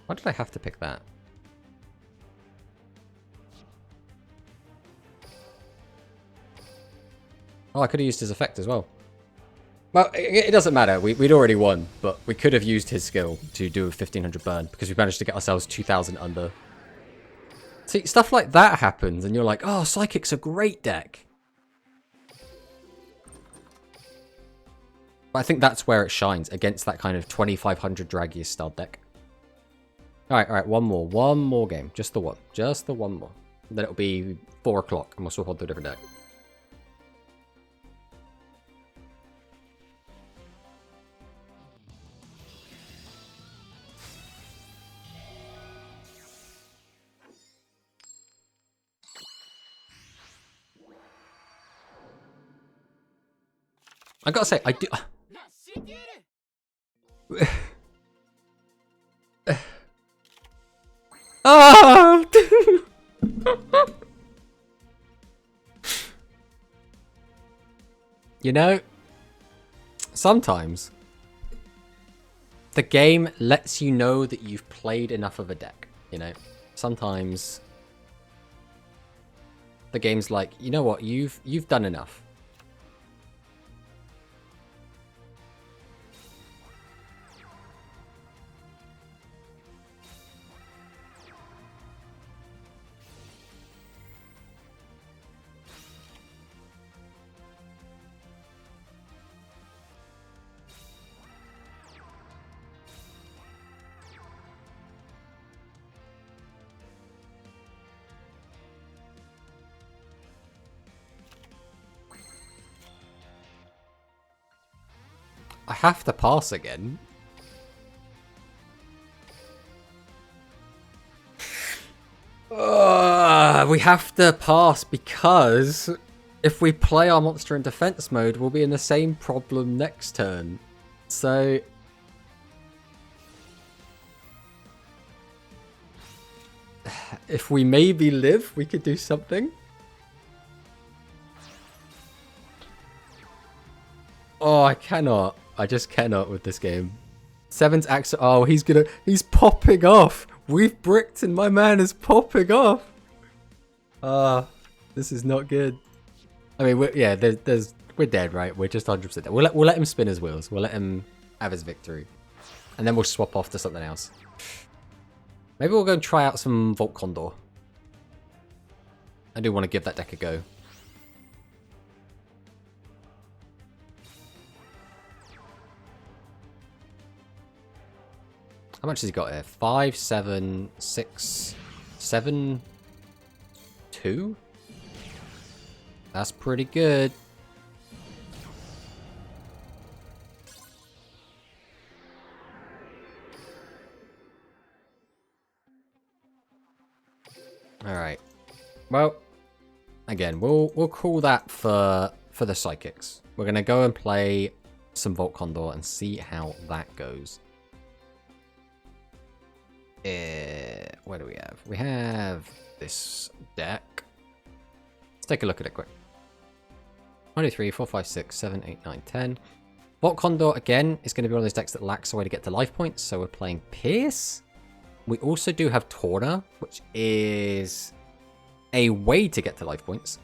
Why did I have to pick that? Oh, I could have used his effect as well. Well, it doesn't matter. We'd already won, but we could have used his skill to do a 1500 burn because we managed to get ourselves 2000 under. See, stuff like that happens and you're like, oh, Psychic's a great deck. But I think that's where it shines against that kind of 2500 Dragius style deck. Alright, one more. One more game. Just the one. Just the one more. Then it'll be 4 o'clock and we'll swap on to a different deck. I gotta say, I do... Ah! You know, sometimes the game lets you know that you've played enough of a deck, you know? Sometimes the game's like, you know what, you've done enough. I have to pass again. We have to pass because if we play our monster in defense mode, we'll be in the same problem next turn. So... if we maybe live, we could do something. Oh, I cannot. I just cannot with this game. Seven's axe. Oh, he's popping off. We've bricked and my man is popping off. This is not good. I mean, we're dead, right? We're just 100% dead. We'll let him spin his wheels. We'll let him have his victory. And then we'll swap off to something else. Maybe we'll go and try out some Volt Condor. I do want to give that deck a go. How much has he got here? 5, 7, 6, 7, 2? That's pretty good. Alright. Well, again, we'll call that for the Psychics. We're going to go and play some Volt Condor and see how that goes. What do we have? We have this deck. Let's take a look at it quick. 1, 2, 3, 4, 5, 6, 7, 8, 9, 10. Volt Condor, again, is going to be one of those decks that lacks a way to get to life points, so we're playing Pierce. We also do have Torna, which is a way to get to life points.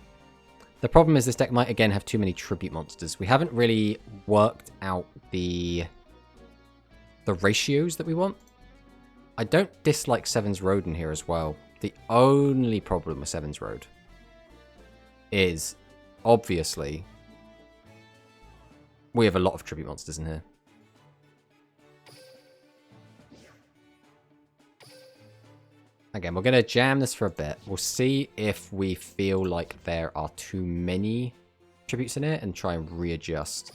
The problem is this deck might, again, have too many tribute monsters. We haven't really worked out the ratios that we want. I don't dislike Seven's Road in here as well. The only problem with Seven's Road is, obviously, we have a lot of tribute monsters in here. Again, we're going to jam this for a bit. We'll see if we feel like there are too many tributes in it and try and readjust.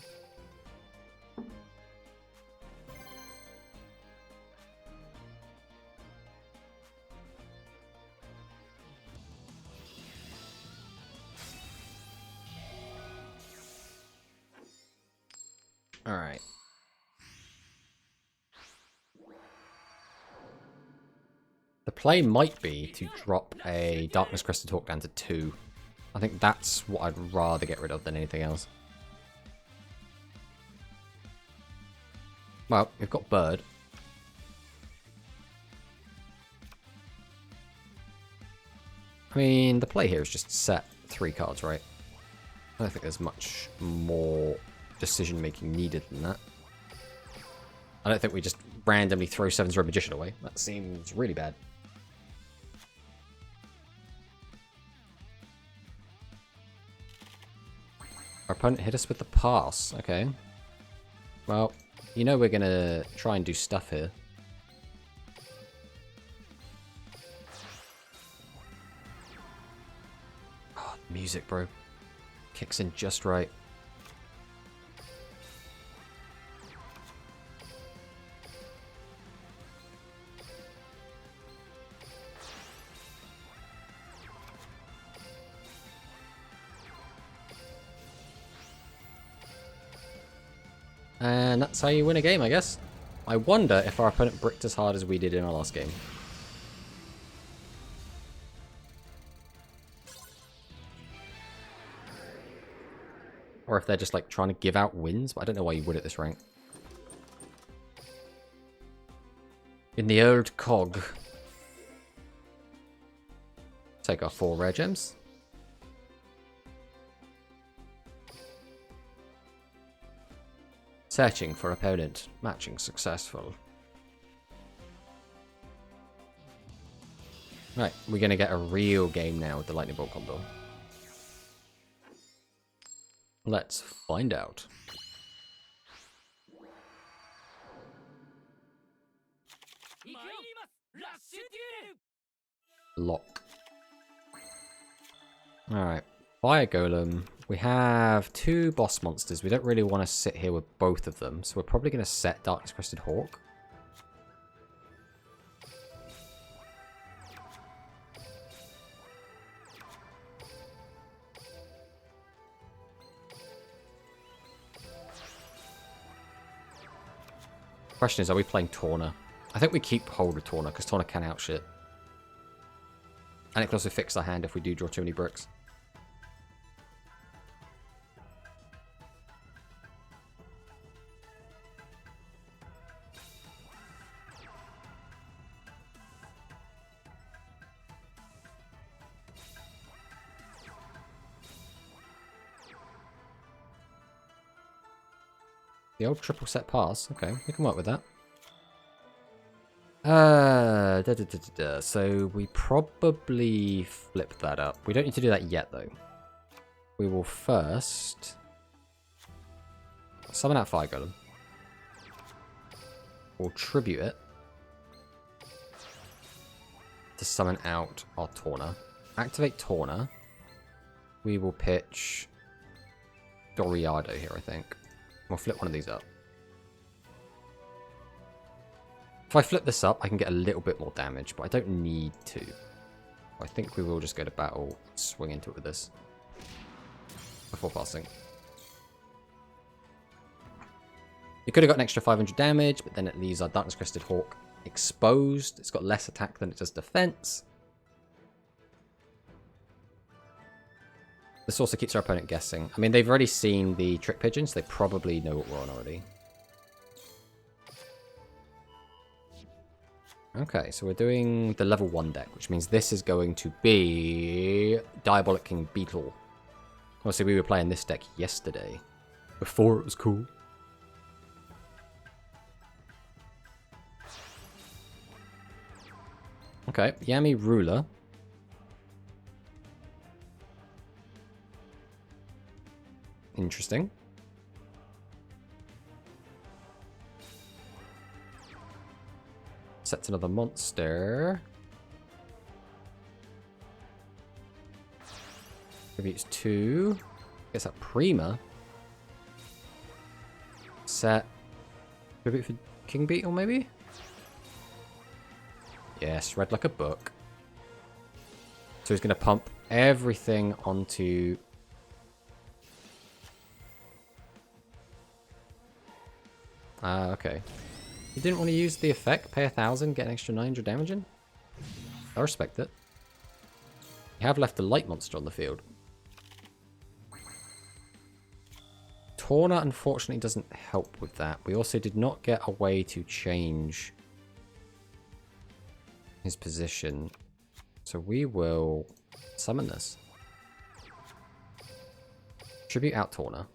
All right. The play might be to drop a Darkness Crested Hawk down to 2. I think that's what I'd rather get rid of than anything else. Well, we've got Bird. I mean, the play here is just set 3 cards, right? I don't think there's much more decision-making needed than that. I don't think we just randomly throw Seven's Red Magician away. That seems really bad. Our opponent hit us with the pass. Okay. Well, you know we're going to try and do stuff here. music, bro. Kicks in just right. And that's how you win a game, I guess. I wonder if our opponent bricked as hard as we did in our last game. Or if they're just like trying to give out wins, but I don't know why you would at this rank. In the old KOG. Take our 4 rare gems. Searching for opponent. Matching successful. Right, we're going to get a real game now with the lightning bolt combo. Let's find out. Lock. Alright. Fire Golem. We have 2 boss monsters. We don't really want to sit here with both of them. So we're probably going to set Darkness Crested Hawk. Question is, are we playing Torna? I think we keep hold with Torna, because Torna can outshit. And it can also fix our hand if we do draw too many bricks. The old triple set pass. Okay, we can work with that. So we probably flip that up. We don't need to do that yet, though. We will first summon out Fire Golem. We'll tribute it to summon out our Torna. Activate Torna. We will pitch Doriado here, I think. We'll flip one of these up. If I flip this up, I can get a little bit more damage, but I don't need to. I think we will just go to battle, swing into it with this before passing. You could have got an extra 500 damage, but then it leaves our Darkness Crested Hawk exposed. It's got less attack than it does defense. This also keeps our opponent guessing. I mean, they've already seen the Trick Pigeons. So they probably know what we're on already. Okay, so we're doing the level 1 deck, which means this is going to be Diabolic King Beetle. Obviously, we were playing this deck yesterday, before it was cool. Okay, Yami Ruler. Interesting. Sets another monster. Tributes 2. Gets that Prima. Set. Tribute for King Beetle, maybe? Yes, read like a book. So he's going to pump everything onto... okay. You didn't want to use the effect, pay 1,000, get an extra 900 damage in? I respect it. You have left a light monster on the field. Torna, unfortunately, doesn't help with that. We also did not get a way to change his position. So we will summon this. Tribute out Torna.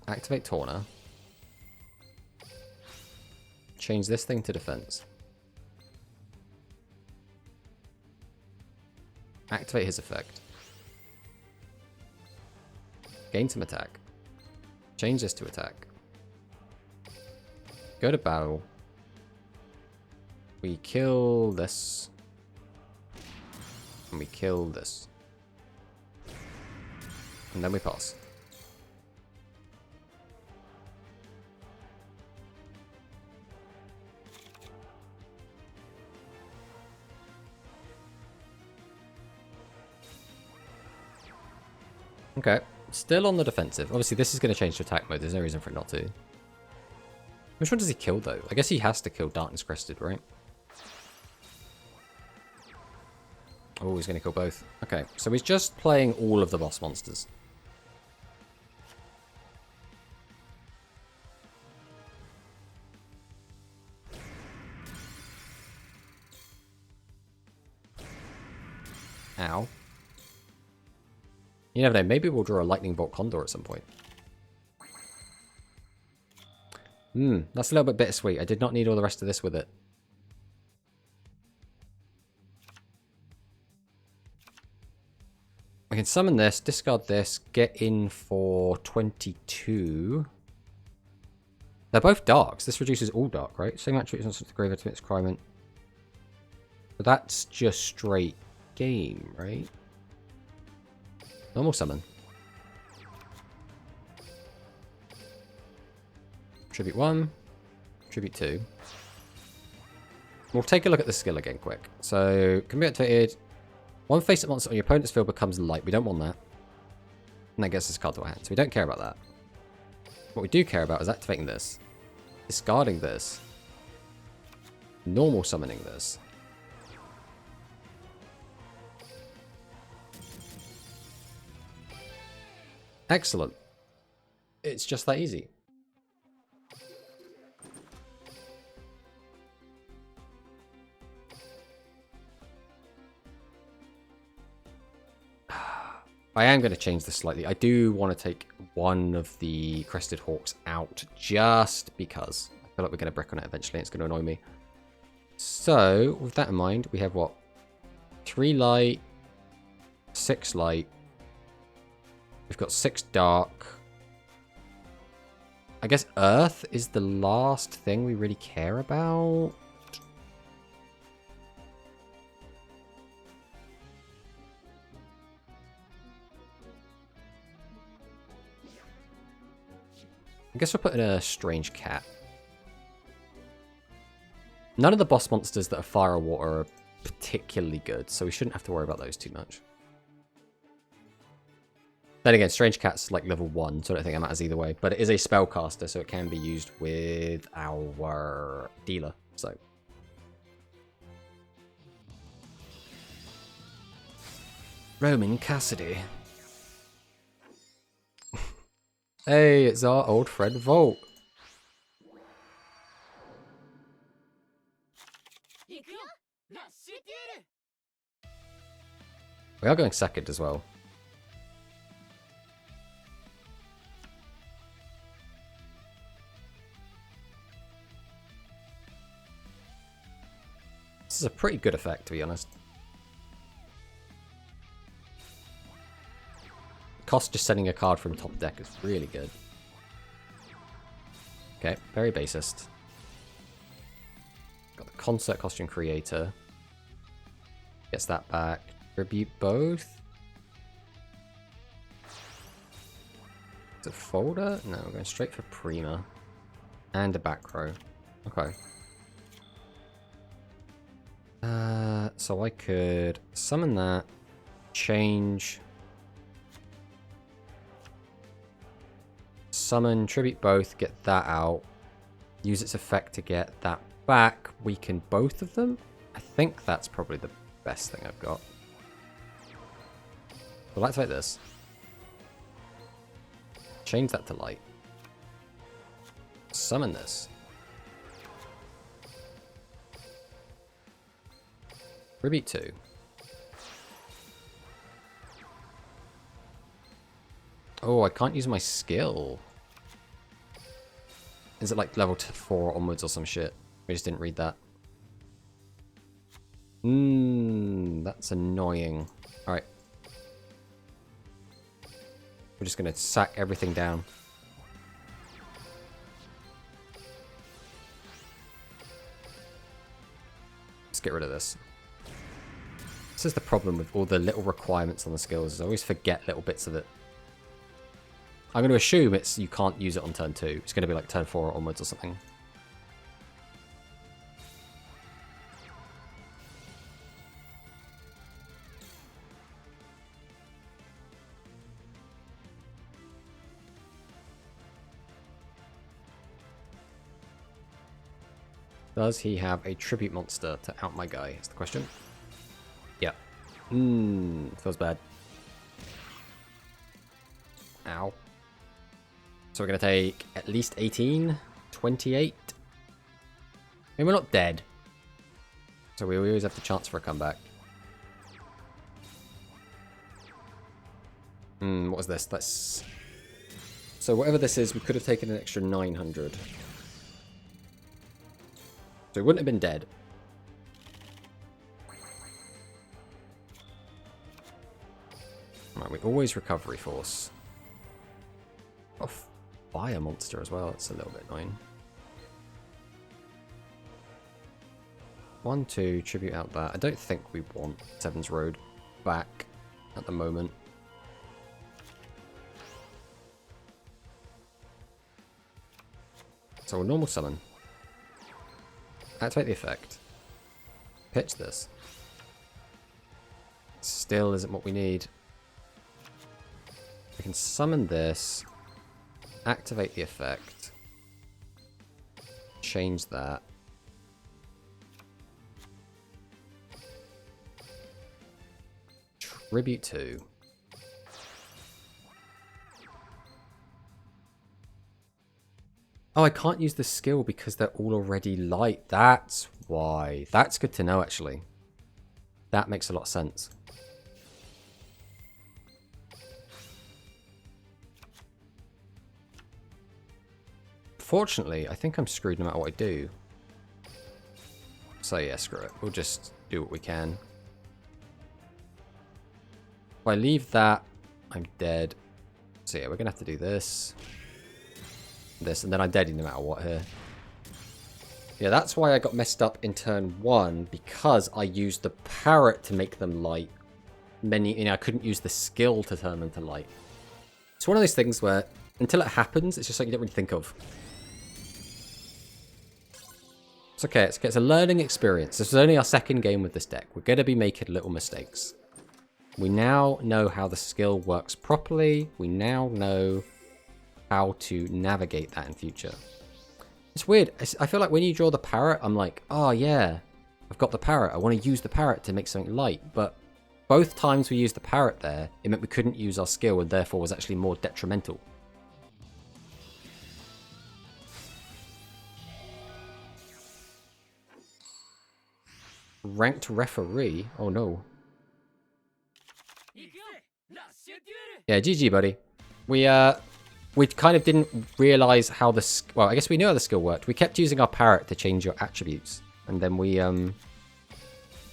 Activate Torna. Change this thing to defense. Activate his effect. Gain some attack. Change this to attack. Go to battle. We kill this. And we kill this. And then we pass. Okay, still on the defensive. Obviously, this is going to change to attack mode. There's no reason for it not to. Which one does he kill, though? I guess he has to kill Darkness Crested, right? Oh, he's going to kill both. Okay, so he's just playing all of the boss monsters. Ow. You never know, maybe we'll draw a Lightning Bolt Condor at some point. That's a little bit bittersweet. I did not need all the rest of this with it. I can summon this, discard this, get in for 22. They're both darks. This reduces all dark, right? Same attributes on the graveyard to its crime. But that's just straight game, right? Normal summon. Tribute 1. Tribute 2. We'll take a look at the skill again quick. So, can be activated. One face-up monster on your opponent's field becomes light. We don't want that. And that gets this card to our hand. So we don't care about that. What we do care about is activating this. Discarding this. Normal summoning this. Excellent. It's just that easy. I am going to change this slightly. I do want to take one of the Crested Hawks out just because. I feel like we're going to brick on it eventually. It's going to annoy me. So, with that in mind, we have what? 3 light, 6 light. We've got 6 dark. I guess Earth is the last thing we really care about. I guess we're putting a Strange Cat. None of the boss monsters that are fire or water are particularly good, so we shouldn't have to worry about those too much. Then again, Strange Cat's like level 1, so I don't think it matters either way. But it is a spellcaster, so it can be used with our dealer. So Roman Cassidy. Hey, it's our old friend Volt. We are going second as well. This is a pretty good effect, to be honest. Cost just sending a card from top deck is really good. Okay, very basest. Got the Concert Costume Creator. Gets that back. Tribute both. Is it folder? No, we're going straight for Prima. And a back row. Okay. So I could summon that. Change. Summon, tribute both, get that out. Use its effect to get that back. Weaken both of them. I think that's probably the best thing I've got. We'll activate this. Change that to light. Summon this. Tribute 2. Oh, I can't use my skill. Is it like level 4 onwards or some shit? We just didn't read that. That's annoying. Alright. We're just gonna sack everything down. Let's get rid of this. This is the problem with all the little requirements on the skills, is I always forget little bits of it. I'm going to assume it's you can't use it on turn 2. It's going to be like turn 4 onwards or something. Does he have a tribute monster to out my guy? Is the question. Yeah. Feels bad. Ow. So we're going to take at least 18, 28. I mean, we're not dead. So we always have the chance for a comeback. What was this? Let's... So whatever this is, we could have taken an extra 900. So it wouldn't have been dead. Right, we always recovery force. Oh, fire monster as well. That's a little bit annoying. 1, 2, tribute out that. I don't think we want Seven's Road back at the moment. So a normal summon. Activate the effect. Pitch this. Still isn't what we need. We can summon this. Activate the effect. Change that. Tribute 2. Oh, I can't use the skill because they're all already light. That's why. That's good to know, actually. That makes a lot of sense. Fortunately, I think I'm screwed no matter what I do. So yeah, screw it. We'll just do what we can. If I leave that, I'm dead. So yeah, we're going to have to do this. This, and then I'm dead no matter what here. Yeah, that's why I got messed up in turn 1, because I used the parrot to make them light. I couldn't use the skill to turn them to light. It's one of those things where, until it happens, it's just like you don't really think of. It's okay, it's a learning experience. This is only our second game with this deck. We're going to be making little mistakes. We now know how the skill works properly. We now know how to navigate that in future. It's weird. I feel like when you draw the parrot, I'm like, oh yeah, I've got the parrot. I want to use the parrot to make something light. But both times we used the parrot there, it meant we couldn't use our skill and therefore was actually more detrimental. Ranked referee? Oh no. Yeah, GG buddy. We kind of didn't realize how well, I guess we knew how the skill worked. We kept using our parrot to change your attributes, and then we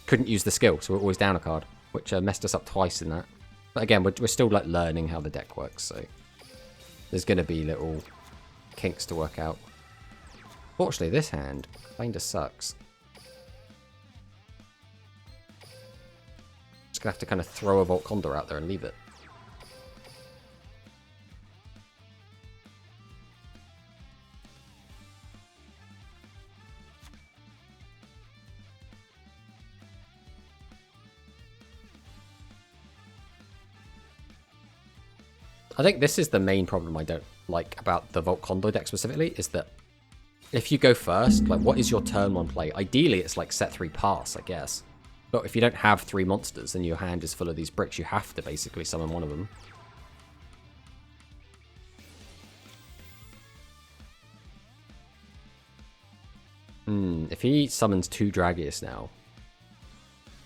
couldn't use the skill, so we're always down a card, which messed us up twice in that. But again, we're still like learning how the deck works, so there's going to be little kinks to work out. Fortunately, this hand kinda sucks. Just gonna have to kind of throw a Volt Condor out there and leave it. I think this is the main problem I don't like about the Volt Condor deck specifically, is that if you go first, like, what is your turn 1 play? Ideally, it's like set 3 pass, I guess. But if you don't have 3 monsters and your hand is full of these bricks, you have to basically summon one of them. If he summons 2 Dragius now,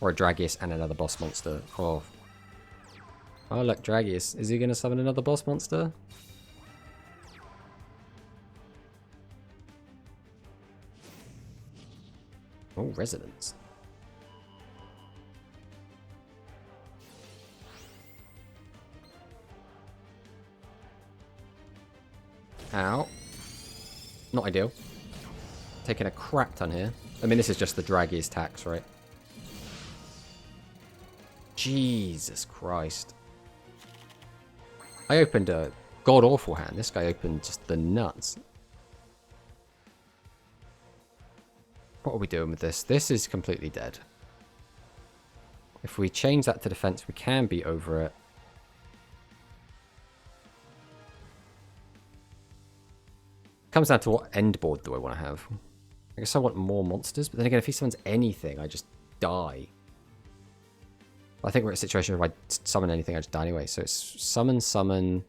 or a Dragius and another boss monster, oh, look, Dragius. Is he going to summon another boss monster? Oh, Resonance. Ow. Not ideal. Taking a crap ton here. I mean, this is just the Dragius tax, right? Jesus Christ. I opened a god-awful hand. This guy opened just the nuts. What are we doing with this? This is completely dead. If we change that to defense, we can be over it. Comes down to what end board do I want to have. I guess I want more monsters, but then again, if he summons anything, I just die. I think we're in a situation where if I summon anything, I just die anyway. So it's summon,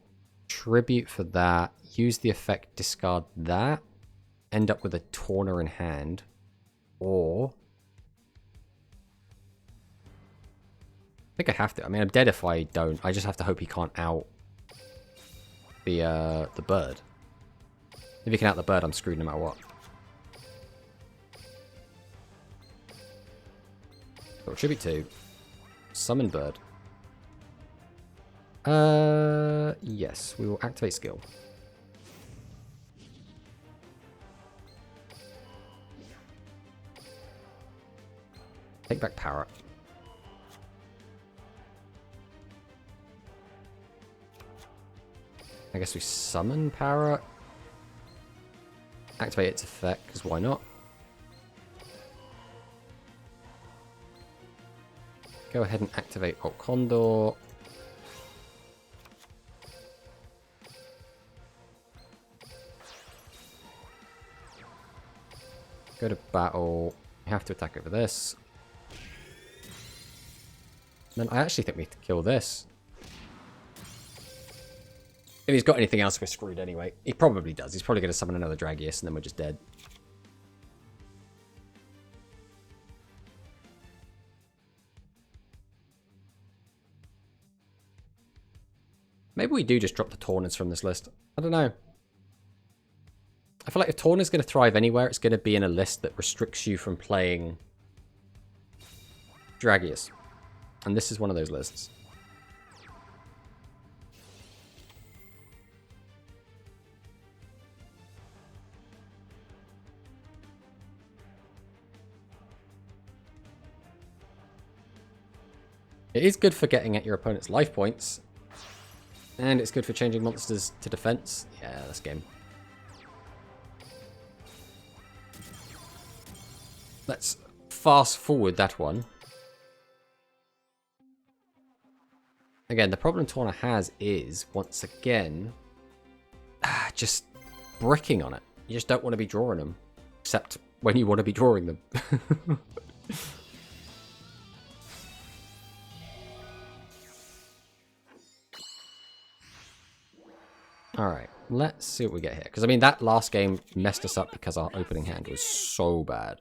tribute for that, use the effect, discard that, end up with a Tawner in hand, or... I think I have to. I mean, I'm dead if I don't. I just have to hope he can't out the bird. If he can out the bird, I'm screwed no matter what. So tribute to summon bird. Yes, we will activate skill. Take back parrot. I guess we summon parrot. Activate its effect, because why not? Go ahead and activate Alt Condor. Go to battle. We have to attack over this. Then I actually think we have to kill this. If he's got anything else, we're screwed anyway. He probably does. He's probably going to summon another Dragius, and then we're just dead. Maybe we do just drop the Tauners from this list. I don't know. I feel like if Tauner's going to thrive anywhere, it's going to be in a list that restricts you from playing Dragius. And this is one of those lists. It is good for getting at your opponent's life points. And it's good for changing monsters to defense. Yeah, that's game. Let's fast forward that one. Again, the problem Tawner has is, once again, just bricking on it. You just don't want to be drawing them. Except when you want to be drawing them. Alright, let's see what we get here. Because, I mean, that last game messed us up because our opening hand was so bad.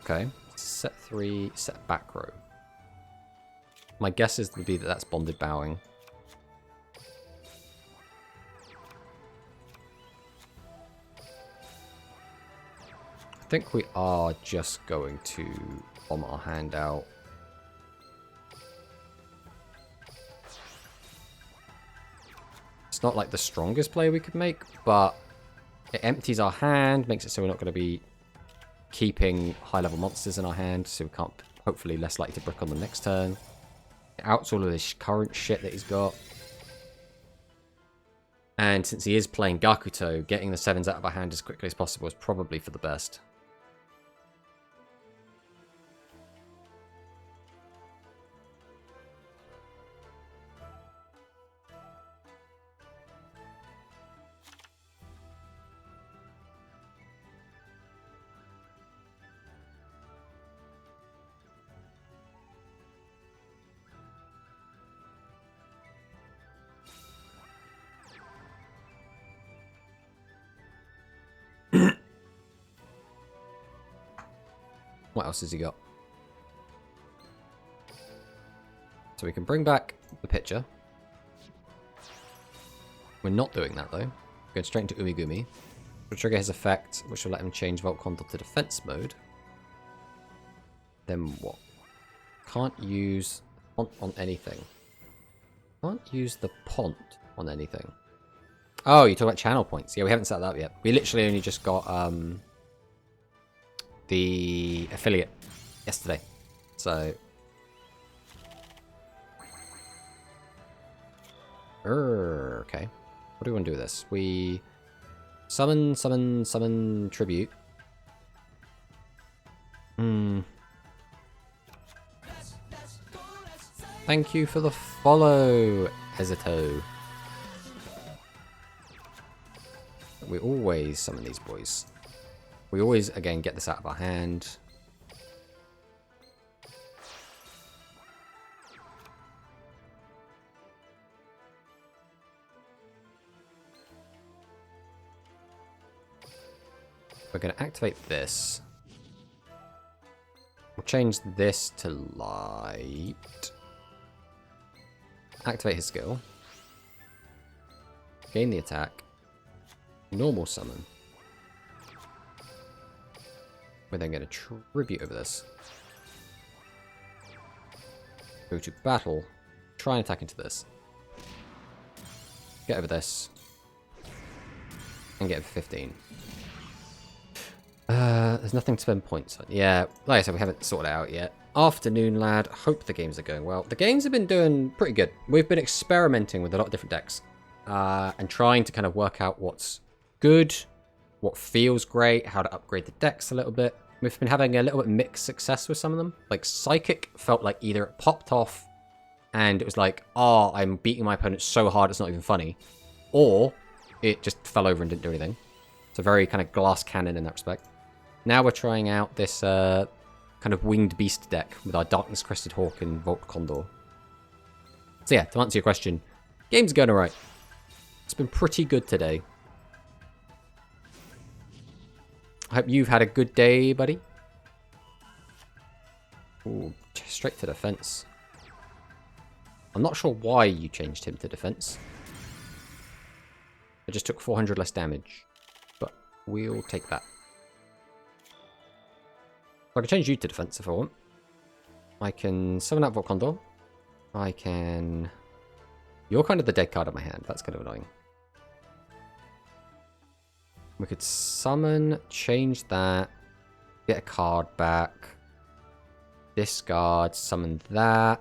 Okay, set 3, set back row. My guess would be that that's bonded bowing. I think we are just going to bomb our hand out. It's not like the strongest play we could make, but it empties our hand, makes it so we're not going to be keeping high-level monsters in our hand, so we can't, hopefully less likely to brick on the next turn. It outs all of this current shit that he's got. And since he is playing Gakuto, getting the 7s out of our hand as quickly as possible is probably for the best. What else has he got? So we can bring back the picture. We're not doing that though. We're going straight into Umigumi. We'll trigger his effect, which will let him change Vault Condor to defense mode. Then what? Can't use Pont on anything. Can't use the Pont on anything. Oh, you talk about channel points. Yeah, we haven't set that up yet. We literally only just got the affiliate yesterday. So... okay. What do we want to do with this? We summon tribute. Thank you for the follow, Ezito. We always summon these boys. We always, again, get this out of our hand. We're going to activate this. We'll change this to light. Activate his skill. Gain the attack. Normal summon. We're then going to tribute over this. Go to battle. Try and attack into this. Get over this. And get over 15. There's nothing to spend points on. Yeah, like I said, we haven't sorted it out yet. Afternoon, lad. Hope the games are going well. The games have been doing pretty good. We've been experimenting with a lot of different decks. And trying to kind of work out what's good, what feels great, how to upgrade the decks a little bit. We've been having a little bit mixed success with some of them. Like, Psychic felt like either it popped off and it was like, oh, I'm beating my opponent so hard it's not even funny. Or it just fell over and didn't do anything. It's a very kind of glass cannon in that respect. Now we're trying out this kind of Winged Beast deck with our Darkness Crested Hawk and Volt Condor. So yeah, to answer your question, game's going alright. It's been pretty good today. I hope you've had a good day, buddy. Ooh, straight to defense. I'm not sure why you changed him to defense. It just took 400 less damage. But we'll take that. I can change you to defense if I want. I can summon out Volt Condor. I can... You're kind of the dead card in my hand. That's kind of annoying. We could summon, change that, get a card back, discard, summon that,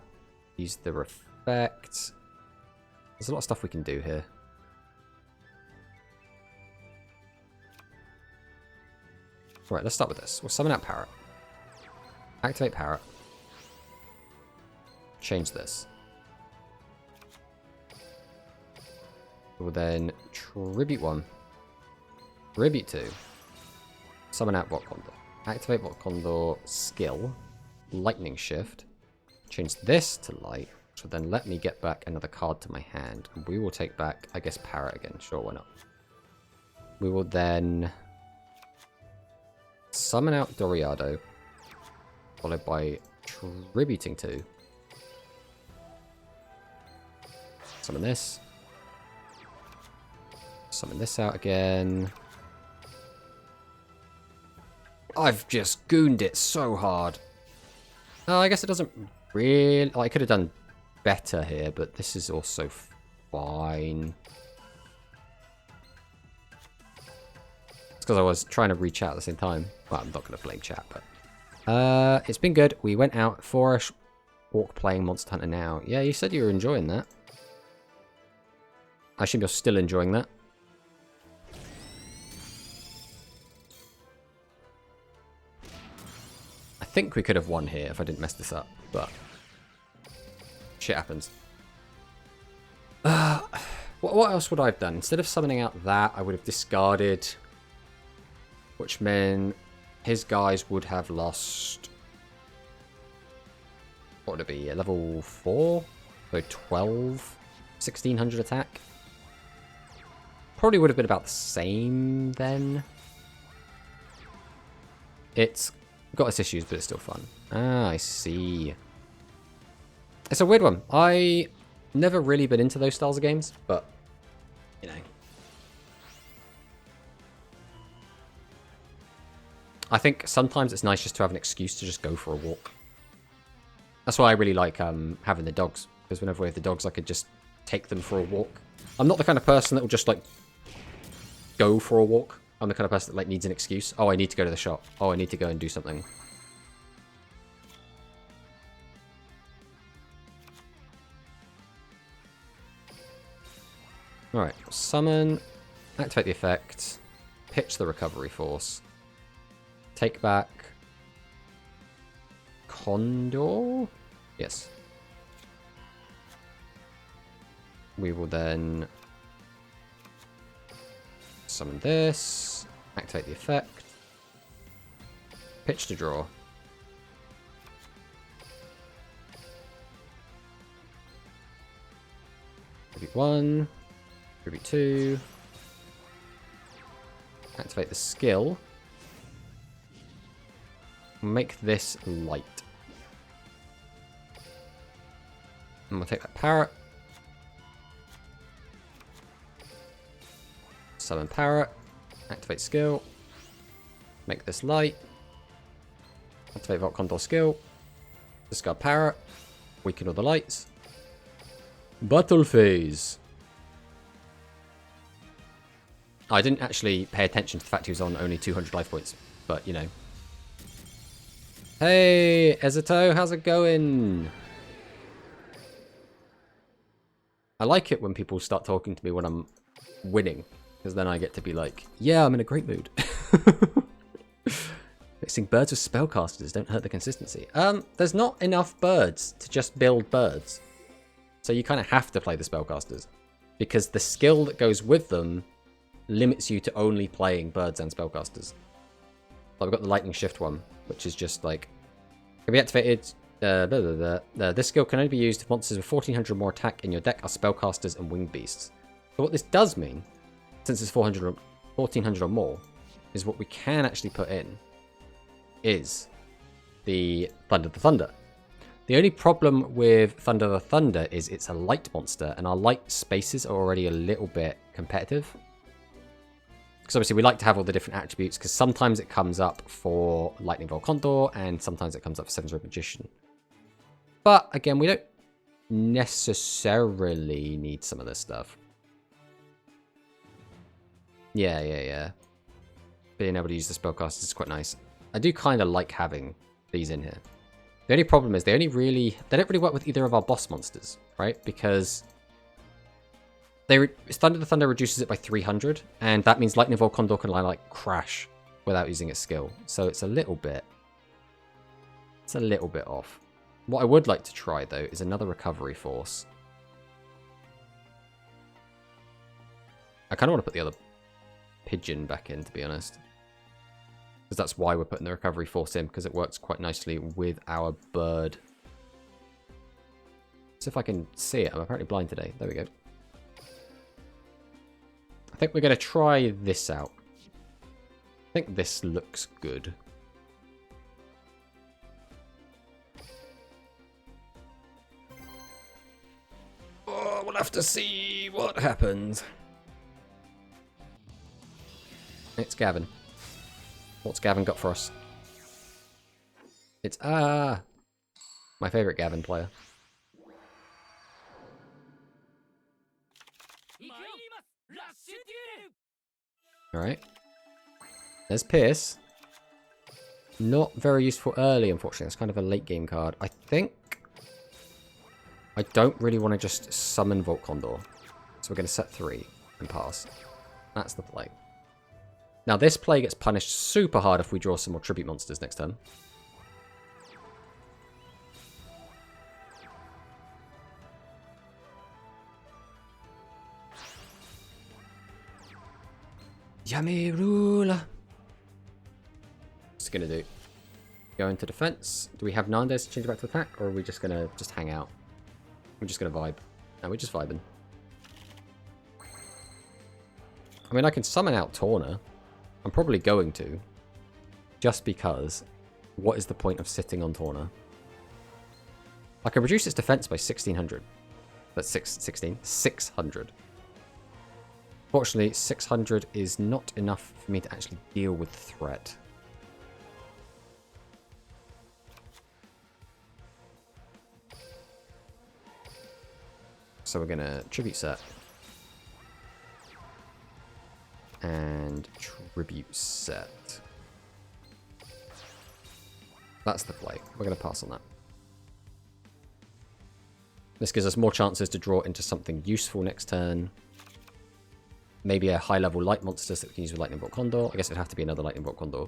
use the effect. There's a lot of stuff we can do here. Alright, let's start with this. We'll summon out Parrot. Activate Parrot. Change this. We'll then tribute 1. Tribute 2. Summon out Volt Condor. Activate Volt Condor skill. Lightning Shift. Change this to light. So then let me get back another card to my hand. And we will take back, I guess, Parrot again. Sure, why not? We will then summon out Doriado. Followed by tributing 2. Summon this. Summon this out again. I've just gooned it so hard. Oh, I guess it doesn't really... I could have done better here, but this is also fine. It's because I was trying to reach out at the same time. Well, I'm not going to blame chat, but... it's been good. We went out 4ish walk playing Monster Hunter now. Yeah, you said you were enjoying that. I assume you're still enjoying that. I think we could have won here if I didn't mess this up, but shit happens. What else would I have done? Instead of summoning out that, I would have discarded, which meant his guys would have lost, what would it be, a level 4? So 12, 1600 attack. Probably would have been about the same then. It's got its issues, but it's still fun. Ah, I see. It's a weird one. I never really been into those styles of games, but, you know. I think sometimes it's nice just to have an excuse to just go for a walk. That's why I really like having the dogs, because whenever we have the dogs, I could just take them for a walk. I'm not the kind of person that will just, like, go for a walk. I'm the kind of person that like needs an excuse. Oh, I need to go to the shop. Oh, I need to go and do something. Alright, summon, activate the effect, pitch the recovery force, take back Condor? Yes. We will then summon this, activate the effect, pitch to draw. Repeat 1, repeat 2, activate the skill, make this light. And we'll take that parrot. Summon parrot. Activate skill. Make this light. Activate Vault Condor skill. Discard parrot. Weaken all the lights. Battle phase. I didn't actually pay attention to the fact he was on only 200 life points, but you know. Hey, Ezuto, how's it going? I like it when people start talking to me when I'm winning, because then I get to be like, yeah, I'm in a great mood. Mixing birds with spellcasters don't hurt the consistency. There's not enough birds to just build birds. So you kind of have to play the spellcasters, because the skill that goes with them limits you to only playing birds and spellcasters. Like we've got the lightning shift one, which is just like, can be activated. This skill can only be used if monsters with 1400 more attack in your deck are spellcasters and winged beasts. So what this does mean, since it's 1400 or more, is what we can actually put in is the Thunder the Thunder. The only problem with Thunder the Thunder is it's a light monster, and our light spaces are already a little bit competitive. Because obviously we like to have all the different attributes, because sometimes it comes up for Lightning Bolt Condor, and sometimes it comes up for Seven's Red Magician. But again, we don't necessarily need some of this stuff. Yeah. Being able to use the spellcasters is quite nice. I do kind of like having these in here. The only problem is they don't really work with either of our boss monsters, right? Because Thunder the Thunder reduces it by 300, and that means Lightning Bolt Condor can like crash without using its skill. So it's a little bit off. What I would like to try though is another recovery force. I kind of want to put the other pigeon back in, to be honest. Because that's why we're putting the recovery force in, because it works quite nicely with our bird. See if I can see it. I'm apparently blind today. There we go. I think we're going to try this out. I think this looks good. Oh, we'll have to see what happens. It's Gavin. What's Gavin got for us? It's, my favourite Gavin player. Alright. There's Pierce. Not very useful early, unfortunately. It's kind of a late game card. I think I don't really want to just summon Vault Condor. So we're going to set 3 and pass. That's the play. Now this play gets punished super hard if we draw some more tribute monsters next turn. Yummy ruler. What's it gonna do? Go into defense. Do we have Nandes to change it back to attack, or are we just gonna hang out? We're just gonna vibe. No, we're just vibing. I mean, I can summon out Torna. I'm probably going to. Just because, what is the point of sitting on Torna? I can reduce its defense by 1600. That's 600. Fortunately, 600 is not enough for me to actually deal with threat. So we're going to tribute set. and tribute set. That's the play. We're going to pass on that. This gives us more chances to draw into something useful next turn. Maybe a high-level light monster that we can use with Lightning Bolt Condor. I guess it'd have to be another Lightning Bolt Condor.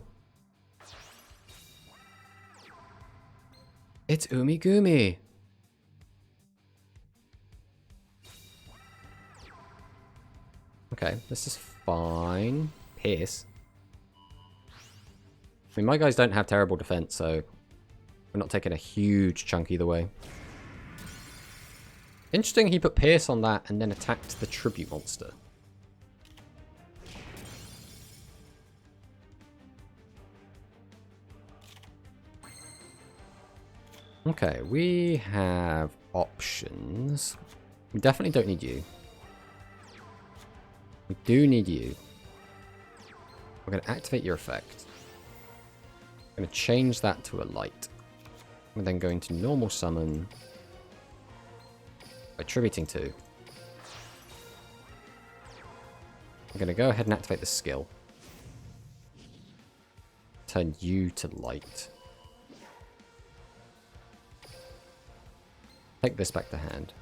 It's Umigumi! Okay, this is fine. Pierce. I mean, my guys don't have terrible defense, so we're not taking a huge chunk either way. Interesting, he put Pierce on that and then attacked the tribute monster. Okay, we have options. We definitely don't need you. We do need you. We're going to activate your effect. I'm going to change that to a light. We're then going to normal summon by tributing 2. I'm going to go ahead and activate the skill. Turn you to light. Take this back to hand.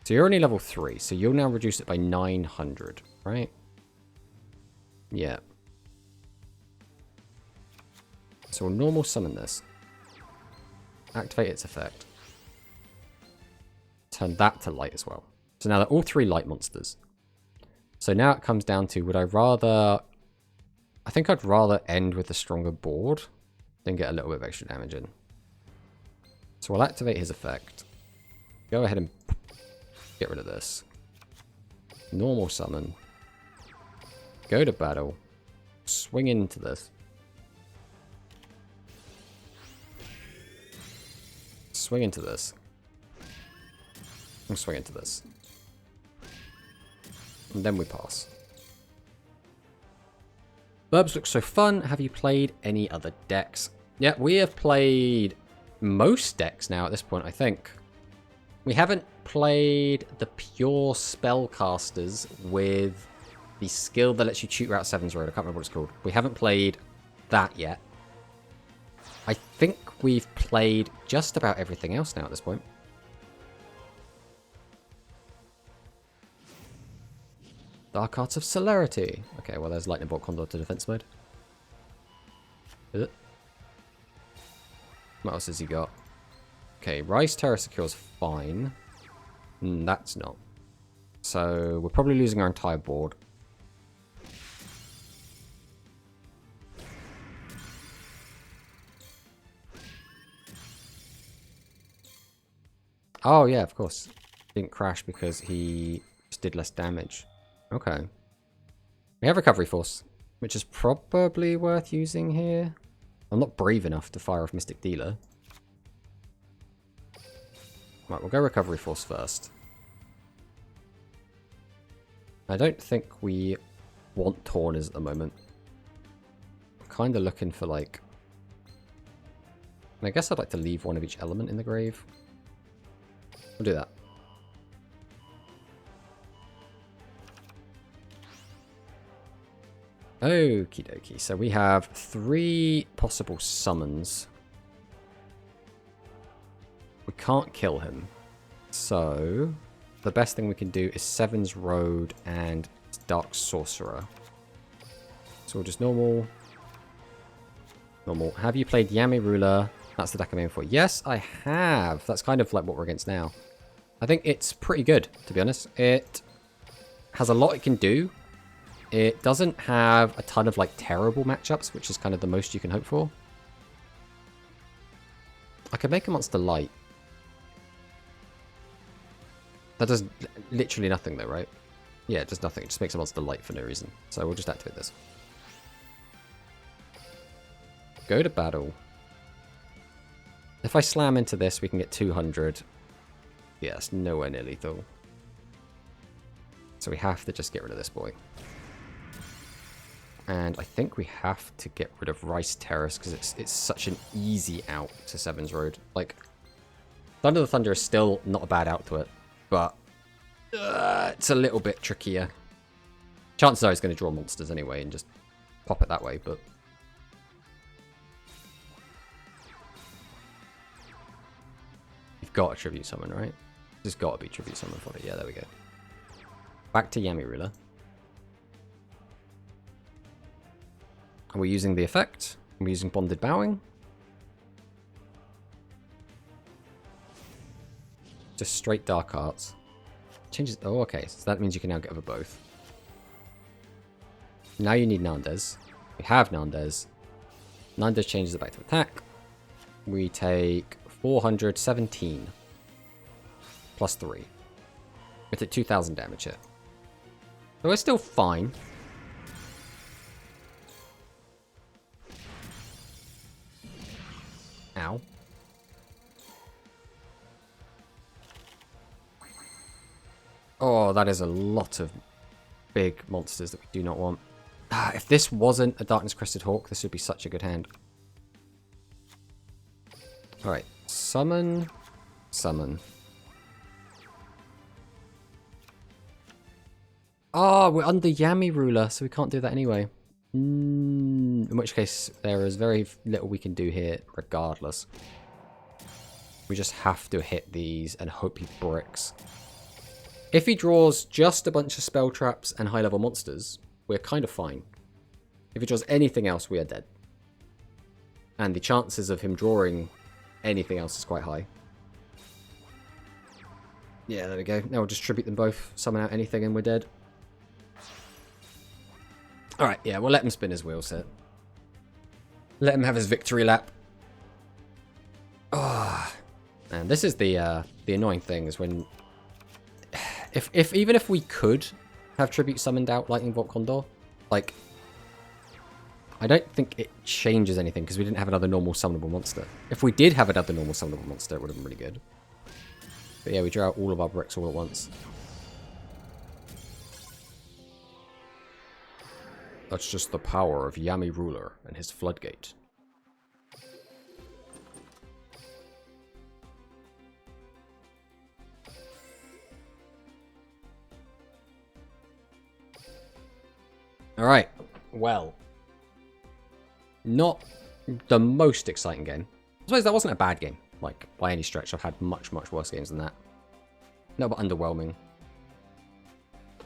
So you're only level 3, so you'll now reduce it by 900, right? Yeah. So we'll normal summon this. Activate its effect. Turn that to light as well. So now they're all 3 light monsters. So now it comes down to, would I rather... I think I'd rather end with a stronger board than get a little bit of extra damage in. So we'll activate his effect. Go ahead and get rid of this. Normal summon. Go to battle. Swing into this. Swing into this. And swing into this. And then we pass. Burbs look so fun. Have you played any other decks? Yeah, we have played most decks now at this point, I think. We haven't played the pure spellcasters with the skill that lets you shoot Route 7's road. I can't remember what it's called. We haven't played that yet. I think we've played just about everything else now at this point. Dark Arts of Celerity. Okay, well there's Lightning Bolt Condor to defense mode. Is it? What else has he got? Okay, Rise Terror Secure's fine. That's not. So we're probably losing our entire board. Oh yeah, of course. Didn't crash because he just did less damage. Okay. We have Recovery Force, which is probably worth using here. I'm not brave enough to fire off Mystic Dealer. Right, we'll go Recovery Force first. I don't think we want Tauners at the moment. I'm kind of looking for, like... I guess I'd like to leave one of each element in the grave. We'll do that. Okie dokie. So we have 3 possible summons. We can't kill him. So the best thing we can do is Seven's Road and Dark Sorcerer. So we'll just normal. Normal. Have you played Yami Ruler? That's the deck I'm aiming for. Yes, I have. That's kind of like what we're against now. I think it's pretty good, to be honest. It has a lot it can do. It doesn't have a ton of like terrible matchups, which is kind of the most you can hope for. I could make a monster light. That does literally nothing though, right? Yeah, it does nothing. It just makes a monster light for no reason. So we'll just activate this. Go to battle. If I slam into this, we can get 200. Yes, nowhere near lethal. So we have to just get rid of this boy. And I think we have to get rid of Rice Terrace because it's such an easy out to Seven's Road. Like, Thunder the Thunder is still not a bad out to it, but it's a little bit trickier. Chances are he's going to draw monsters anyway and just pop it that way, but... You've got a Tribute Summon, right? There's got to be Tribute Summon for it. Yeah, there we go. Back to Yami Ruler. Are we using the effect? Are we using Bonded Bowing? Just straight Dark Arts. Changes... Oh, okay. So that means you can now get over both. Now you need Nandes. We have Nandes. Nandes changes it back to attack. We take 417. Plus 3. We take 2,000 damage here. So we're still fine. Ow. Oh, that is a lot of big monsters that we do not want. Ah, if this wasn't a Darkness Crested Hawk, this would be such a good hand. Alright, summon, summon. Oh, we're under Yami Ruler, so we can't do that anyway. In which case, there is very little we can do here, regardless. We just have to hit these and hope he bricks. If he draws just a bunch of spell traps and high-level monsters, we're kind of fine. If he draws anything else, we are dead. And the chances of him drawing anything else is quite high. Yeah, there we go. Now we'll just tribute them both, summon out anything, and we're dead. Alright, yeah, we'll let him spin his wheel set. Let him have his victory lap. Oh, and this is the annoying thing, is when... Even if we could have Tribute summoned out Lightning Bolt Condor, like... I don't think it changes anything, because we didn't have another normal summonable monster. If we did have another normal summonable monster, it would have been really good. But yeah, we drew out all of our bricks all at once. That's just the power of Yami Ruler and his Floodgate. Alright, well. Not the most exciting game. I suppose that wasn't a bad game, like, by any stretch. I've had much, much worse games than that. No, but underwhelming.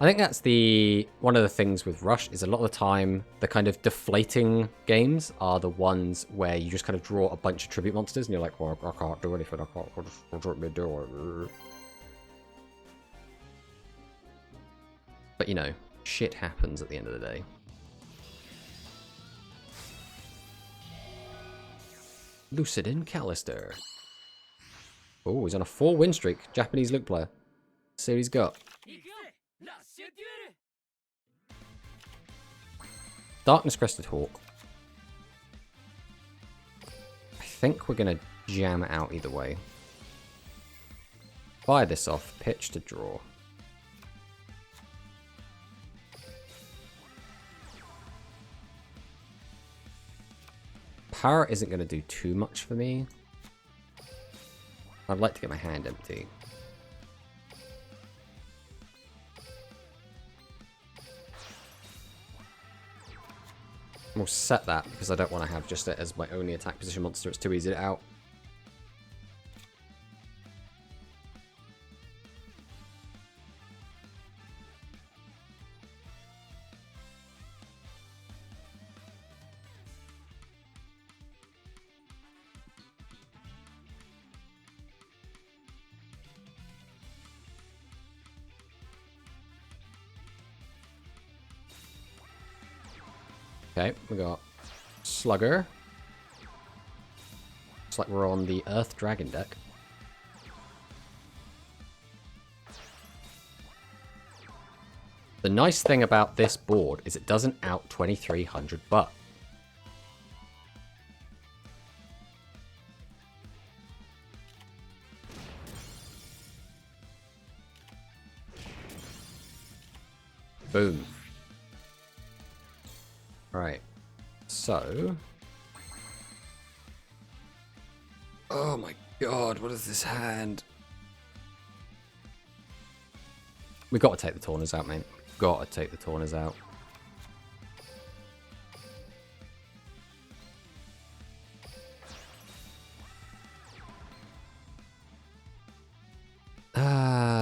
I think that's one of the things with Rush, is a lot of the time, the kind of deflating games are the ones where you just kind of draw a bunch of tribute monsters, and you're like, well, I can't do anything, I'll just do it. But, you know, shit happens at the end of the day. Lucidin Callister. Oh, he's on a 4-win streak. Japanese Luke player. See what he's got. Darkness Crested Hawk. I think we're going to jam it out either way. Fire this off. Pitch to draw. Power isn't going to do too much for me. I'd like to get my hand empty. We'll set that because I don't want to have just it as my only attack position monster. It's too easy to out. Okay, we got Slugger. Looks like we're on the Earth Dragon deck. The nice thing about this board is it doesn't out 2300 butt. Boom. Right, so... Oh my god, what is this hand? We've got to take the Tauners out, mate. got to take the Torners out.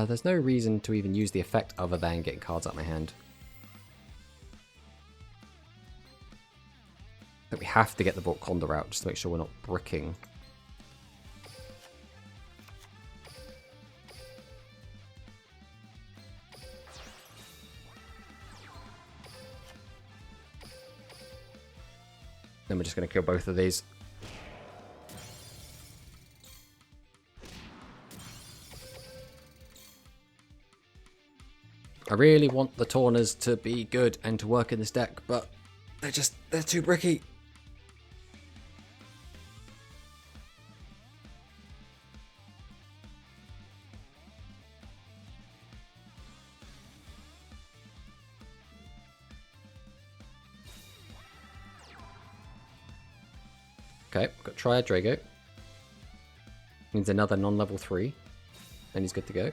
There's no reason to even use the effect other than getting cards out of my hand. But we have to get the Volconda out just to make sure we're not bricking. Then we're just going to kill both of these. I really want the Torners to be good and to work in this deck, but they're too bricky. Okay, got Triad Drago. Needs another non-level 3. And he's good to go.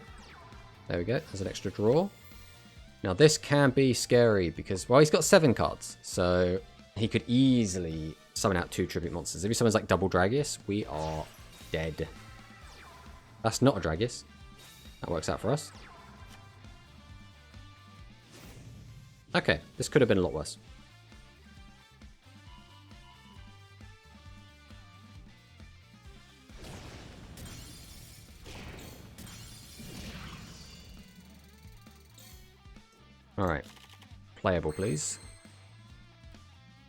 There we go, there's an extra draw. Now this can be scary because, well, he's got 7 cards. So he could easily summon out 2 tribute monsters. If he summons like double Dragius, we are dead. That's not a Dragius. That works out for us. Okay, this could have been a lot worse. Alright. Playable, please.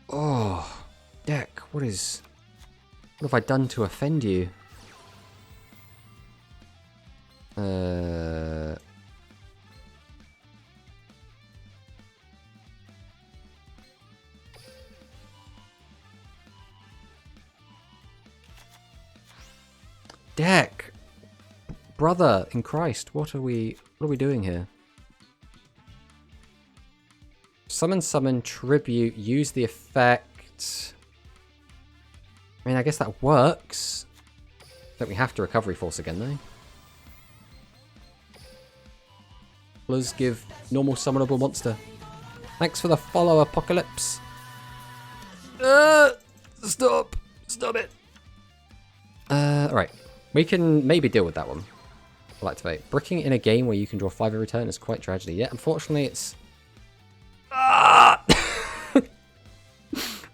Oh, deck, what have I done to offend you? Deck! Brother in Christ, what are we doing here? Summon, tribute, use the effect. I mean, I guess that works. Don't we have to recovery force again, though? Let's give normal summonable monster. Thanks for the follow, Apocalypse. Stop it. Alright. We can maybe deal with that one. I'll activate. Bricking in a game where you can draw 5 every turn is quite tragedy. Yeah, unfortunately, it's...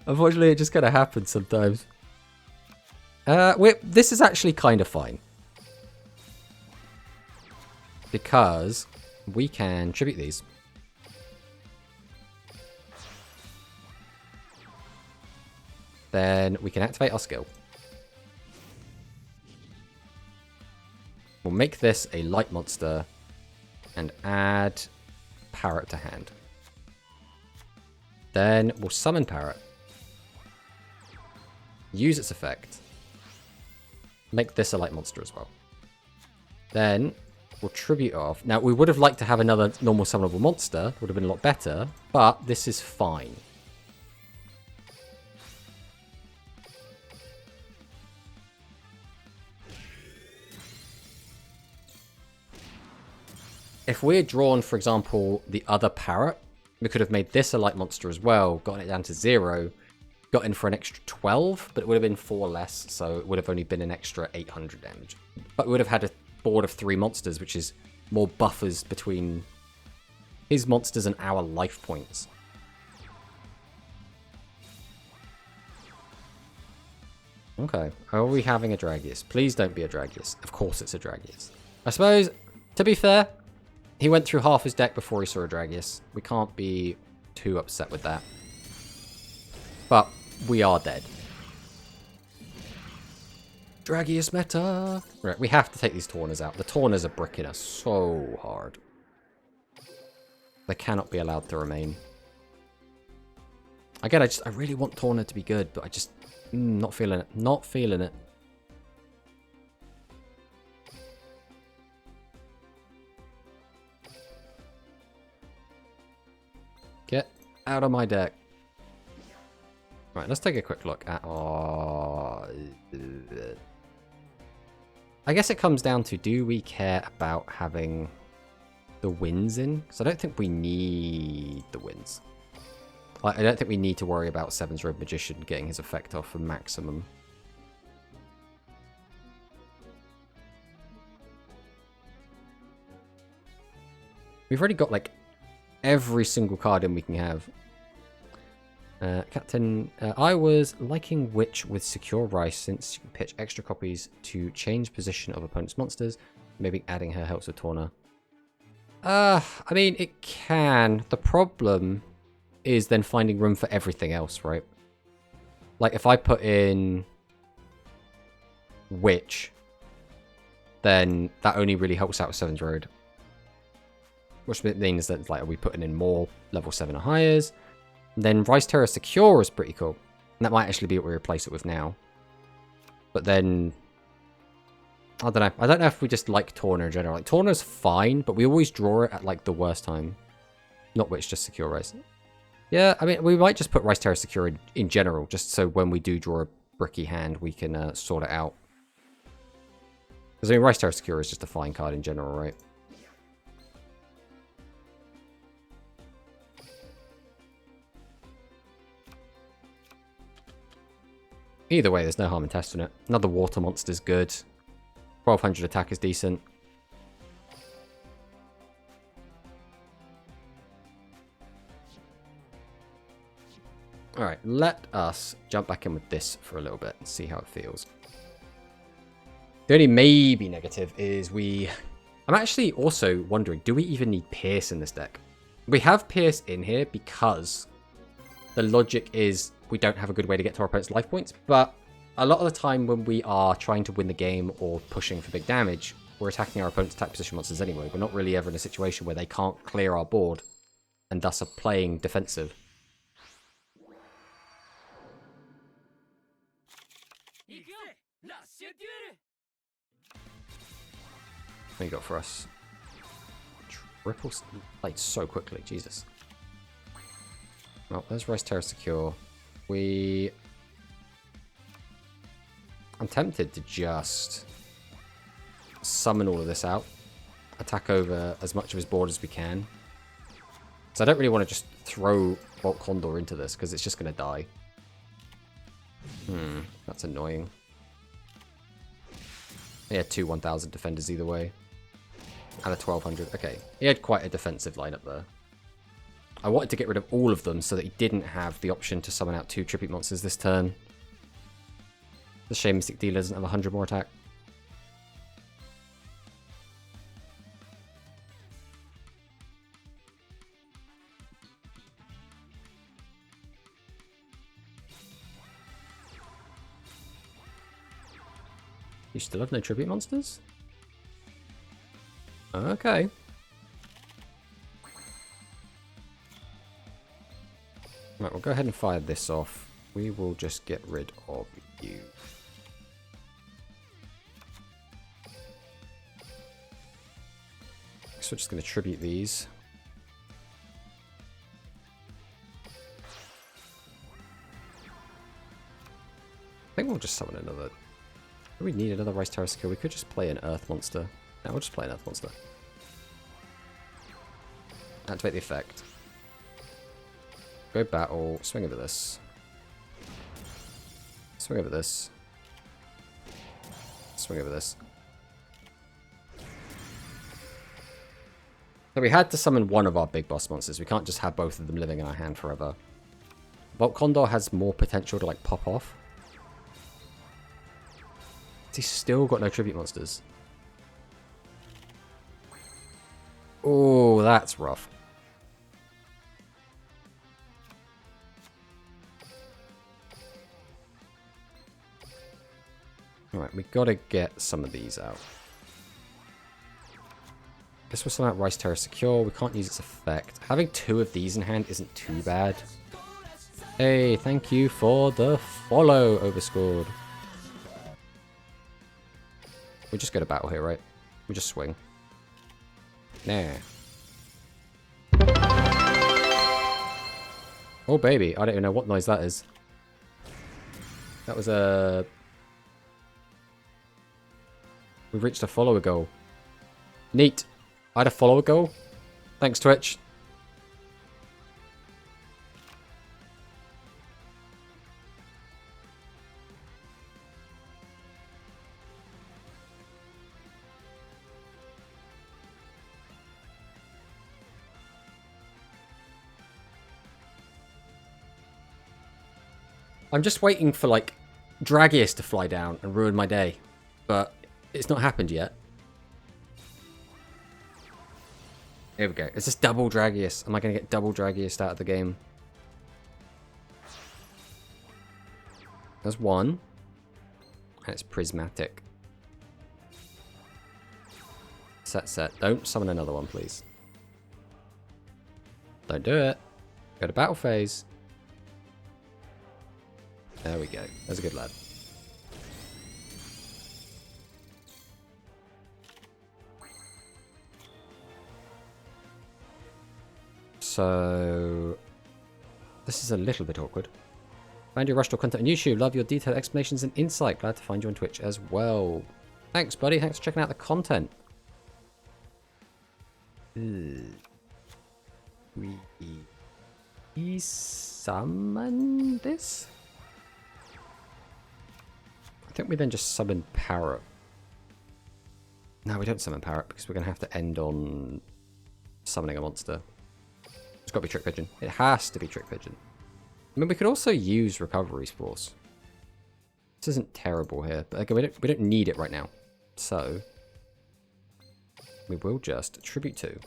Unfortunately, it just kind of happens sometimes. This is actually kind of fine. Because we can tribute these. Then we can activate our skill. We'll make this a light monster and add Parrot to hand. Then we'll summon Parrot. Use its effect. Make this a light monster as well. Then we'll tribute off. Now, we would have liked to have another normal summonable monster. Would have been a lot better. But this is fine. If we had drawn, for example, the other Parrot, we could have made this a light monster as well, gotten it down to 0, got in for an extra 12, but it would have been 4 less, so it would have only been an extra 800 damage. But we would have had a board of 3 monsters, which is more buffers between his monsters and our life points. Okay, are we having a Dragius? Please don't be a Dragius. Of course it's a Dragius. I suppose, to be fair, he went through half his deck before he saw a Dragius. We can't be too upset with that. But we are dead. Dragius meta! Right, we have to take these Torners out. The Torners are bricking us so hard. They cannot be allowed to remain. Again, I really want Torner to be good, but I just... not feeling it. Not feeling it. Get out of my deck. Right, let's take a quick look at... I guess it comes down to, do we care about having the winds in, because I don't think we need the winds. Like, I don't think we need to worry about Seven's Road Magician getting his effect off for maximum. We've already got, like, every single card in we can have. Captain, I was liking Witch with Secure Rice since you can pitch extra copies to change position of opponent's monsters. Maybe adding her helps with Torna. I mean, it can. The problem is then finding room for everything else, right? Like, if I put in Witch, then that only really helps out with Seven's Road. Which means that, like, are we putting in more level 7 or highers? Then Rice Terror Secure is pretty cool. And that might actually be what we replace it with now. But then, I don't know. I don't know if we just like Torna in general. Like, Torna's fine, but we always draw it at, like, the worst time. Not Witch, just Secure Rice. Yeah, I mean, we might just put Rice Terror Secure in general, just so when we do draw a bricky hand, we can sort it out. Because, I mean, Rice Terror Secure is just a fine card in general, right? Either way, there's no harm in testing it. Another water monster's good. 1200 attack is decent. Alright, let us jump back in with this for a little bit and see how it feels. The only maybe negative is I'm actually also wondering, do we even need Pierce in this deck? We have Pierce in here because the logic is we don't have a good way to get to our opponent's life points, but a lot of the time when we are trying to win the game or pushing for big damage, we're attacking our opponent's attack position monsters anyway. We're not really ever in a situation where they can't clear our board and thus are playing defensive. What you got for us? Triple played so quickly, Jesus. Well, there's Rice Terror Secure. I'm tempted to just summon all of this out. Attack over as much of his board as we can. So I don't really want to just throw Bolt Condor into this, because it's just going to die. That's annoying. He had two 1000 defenders either way. And a 1200. Okay, he had quite a defensive lineup there. I wanted to get rid of all of them so that he didn't have the option to summon out 2 tribute monsters this turn. The shame Mystic Dealer doesn't have 100 more attack. You still have no tribute monsters? Okay. Right, we'll go ahead and fire this off. We will just get rid of you. So we're just going to tribute these. I think we'll just summon another. Do we need another Rice Terror skill? We could just play an Earth Monster. No, we'll just play an Earth Monster. Activate the effect. Go battle, swing over this. Swing over this. Swing over this. So we had to summon one of our big boss monsters. We can't just have both of them living in our hand forever. Bolt Condor has more potential to, like, pop off. He's still got no tribute monsters. Oh, that's rough. Alright, we gotta get some of these out. This was something like Rice Terror Secure. We can't use its effect. Having 2 of these in hand isn't too bad. Hey, thank you for the follow, Overscored. We just go to battle here, right? We just swing. Nah. Oh, baby. I don't even know what noise that is. That was a... We've reached a follower goal. Neat. I had a follower goal. Thanks, Twitch. I'm just waiting for, like, Dragius to fly down and ruin my day. But it's not happened yet. Here we go. Is this double Dragius? Am I going to get double Dragius out of the game? There's one. And it's prismatic. Set. Don't summon another one, please. Don't do it. Go to battle phase. There we go. That's a good lad. So, this is a little bit awkward. Find your Rush Talk content on YouTube. Love your detailed explanations and insight. Glad to find you on Twitch as well. Thanks, buddy. Thanks for checking out the content. We summon this? I think we then just summon Parrot. No, we don't summon Parrot because we're going to have to end on summoning a monster. It's got to be Trick Pigeon. It has to be Trick Pigeon. I mean, we could also use Recovery Spores. This isn't terrible here, but again, we don't need it right now. So, we will just Tribute 2.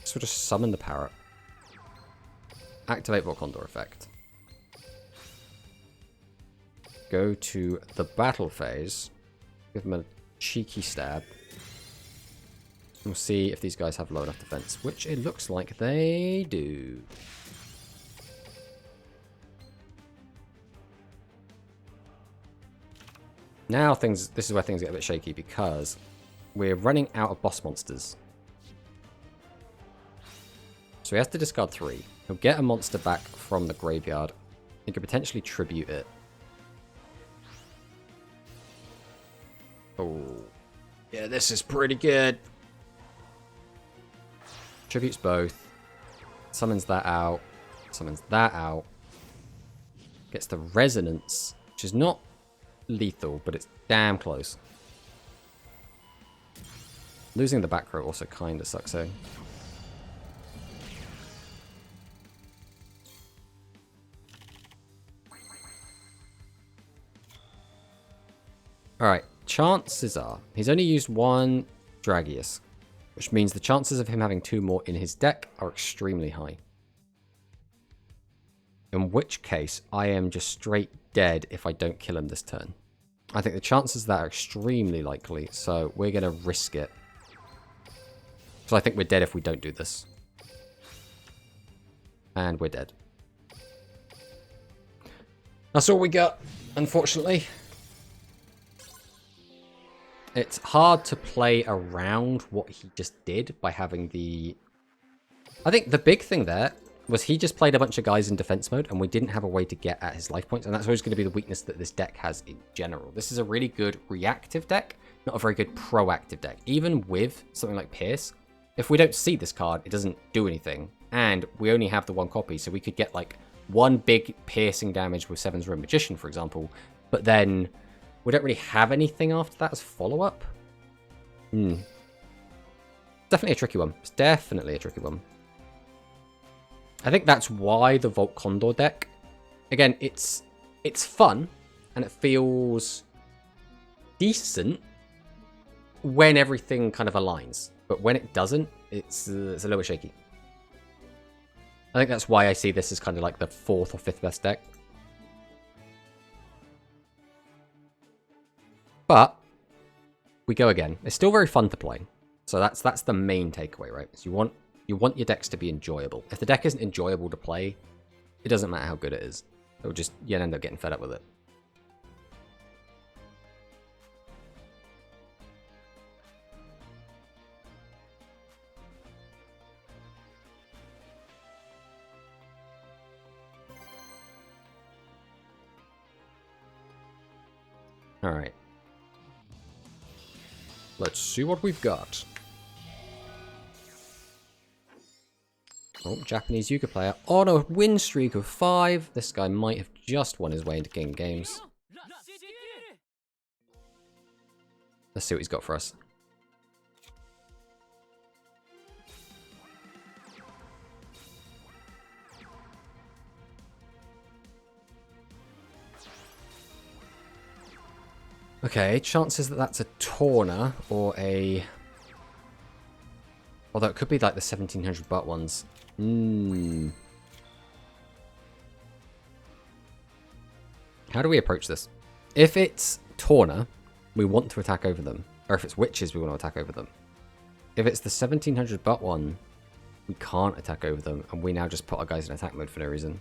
So we'll just summon the Parrot. Activate Volcondor effect. Go to the battle phase. Give them a cheeky stab. We'll see if these guys have low enough defense, which it looks like they do. Now this is where things get a bit shaky because we're running out of boss monsters. So he has to discard 3. He'll get a monster back from the graveyard. He could potentially tribute it. Oh. Yeah, this is pretty good. Tributes both. Summons that out. Summons that out. Gets the resonance, which is not lethal, but it's damn close. Losing the back row also kind of sucks, eh? Alright, chances are he's only used one Dragius, which means the chances of him having 2 more in his deck are extremely high. In which case, I am just straight dead if I don't kill him this turn. I think the chances of that are extremely likely, so we're going to risk it. So I think we're dead if we don't do this. And we're dead. That's all we got, unfortunately. It's hard to play around what he just did by having the... I think the big thing there was he just played a bunch of guys in defense mode and we didn't have a way to get at his life points, and that's always going to be the weakness that this deck has in general. This is a really good reactive deck, not a very good proactive deck. Even with something like Pierce, if we don't see this card, it doesn't do anything, and we only have the 1 copy, so we could get like 1 big piercing damage with Seven's Room Magician, for example, but then we don't really have anything after that as follow-up. Definitely a tricky one. It's definitely a tricky one. I think that's why the Vault Condor deck, again, it's fun and it feels decent when everything kind of aligns, but when it doesn't, it's a little bit shaky. I think that's why I see this as kind of like the 4th or 5th best deck. But we go again. It's still very fun to play. So that's the main takeaway, right? So you want your decks to be enjoyable. If the deck isn't enjoyable to play, it doesn't matter how good it is. It'll just, you'll end up getting fed up with it. Alright. Let's see what we've got. Oh, Japanese euchre player on a win streak of 5. This guy might have just won his way into King Games. Let's see what he's got for us. Okay, chances that that's a Torna or a... Although it could be like the 1700 baht ones. How do we approach this? If it's Torna, we want to attack over them. Or if it's Witches, we want to attack over them. If it's the 1700 baht one, we can't attack over them. And we now just put our guys in attack mode for no reason.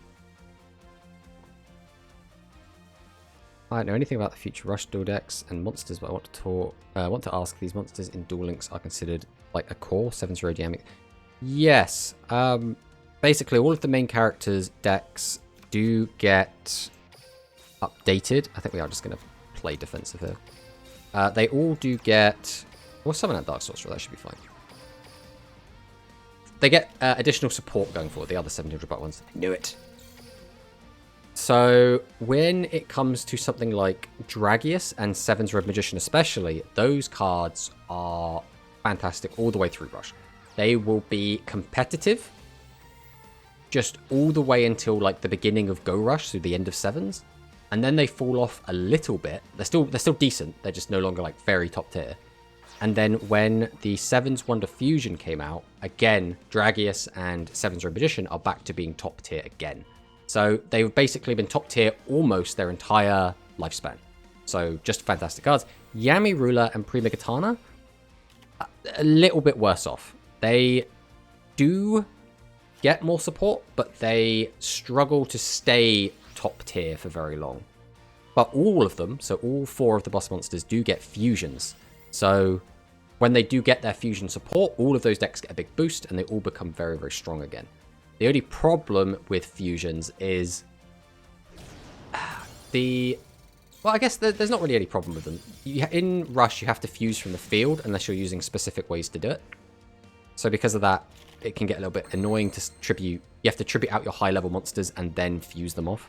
I don't know anything about the future Rush duel decks and monsters, but I want to ask, these monsters in Duel Links are considered like a core 7-0 dynamic? Yes. Basically, all of the main characters' decks do get updated. I think we are just going to play defensive here. They all do get... We'll summon that Dark Sorcerer, that should be fine. They get additional support going forward, the other 700 baht ones. I knew it. So, when it comes to something like Dragius and Seven's Red Magician especially, those cards are fantastic all the way through Rush. They will be competitive just all the way until like the beginning of Go Rush, through the end of 7s. And then they fall off a little bit. They're still decent, they're just no longer like very top tier. And then when the 7's Wonder Fusion came out, again, Dragius and 7's Red Magician are back to being top tier again. So they've basically been top tier almost their entire lifespan. So just fantastic cards. Yami Ruler and Prima Katana, a little bit worse off. They do get more support, but they struggle to stay top tier for very long. But all of them, so all 4 of the boss monsters do get fusions. So when they do get their fusion support, all of those decks get a big boost and they all become very, very strong again. The only problem with fusions is well, I guess there's not really any problem with them. In Rush, you have to fuse from the field unless you're using specific ways to do it. So because of that, it can get a little bit annoying to tribute. You have to tribute out your high-level monsters and then fuse them off.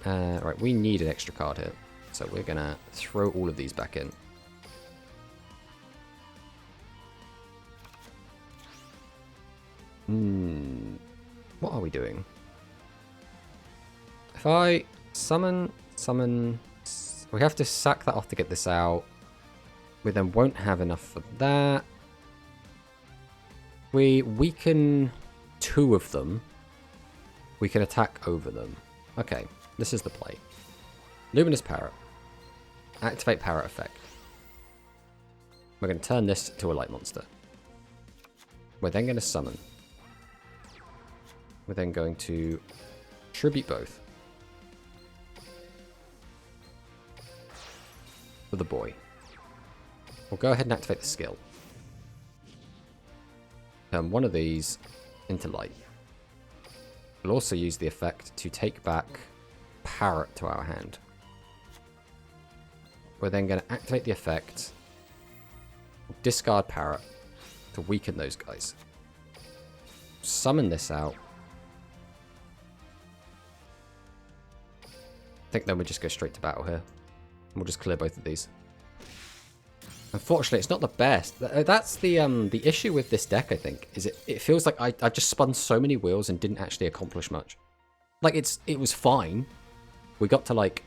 Right, we need an extra card here. So we're going to throw all of these back in. What are we doing? If I summon, we have to sack that off to get this out. We then won't have enough for that. We weaken 2 of them. We can attack over them. Okay, this is the play. Luminous Parrot. Activate Parrot effect. We're going to turn this to a light monster. We're then going to summon. We're then going to tribute both. For the boy. We'll go ahead and activate the skill. Turn one of these into light. We'll also use the effect to take back Parrot to our hand. We're then going to activate the effect. Discard Parrot to weaken those guys. Summon this out. I think then we just go straight to battle here. We'll just clear both of these. Unfortunately, it's not the best. That's the issue with this deck, I think, is it feels like I just spun so many wheels and didn't actually accomplish much. Like, it was fine. We got to, like,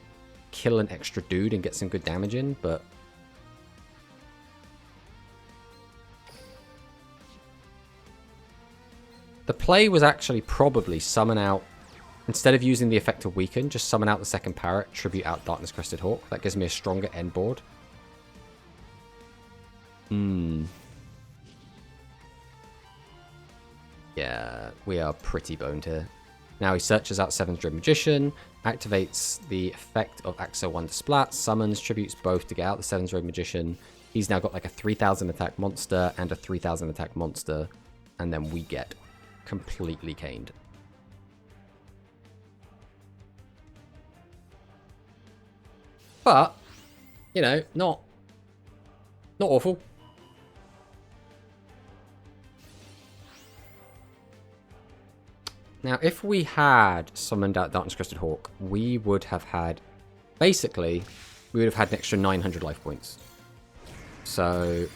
kill an extra dude and get some good damage in, but... The play was actually probably summon out, instead of using the effect to weaken, just summon out the second Parrot, tribute out Darkness Crested Hawk. That gives me a stronger end board. Yeah, we are pretty boned here. Now he searches out 7's Dread Magician, activates the effect of Axo Wonder Splat, summons, tributes both to get out the 7's Dread Magician. He's now got like a 3000 attack monster and a 3000 attack monster, and then we get completely caned. But, you know, not Not awful. Now, if we had summoned out Darkness Crested Hawk, we would have had... Basically, we would have had an extra 900 life points. So...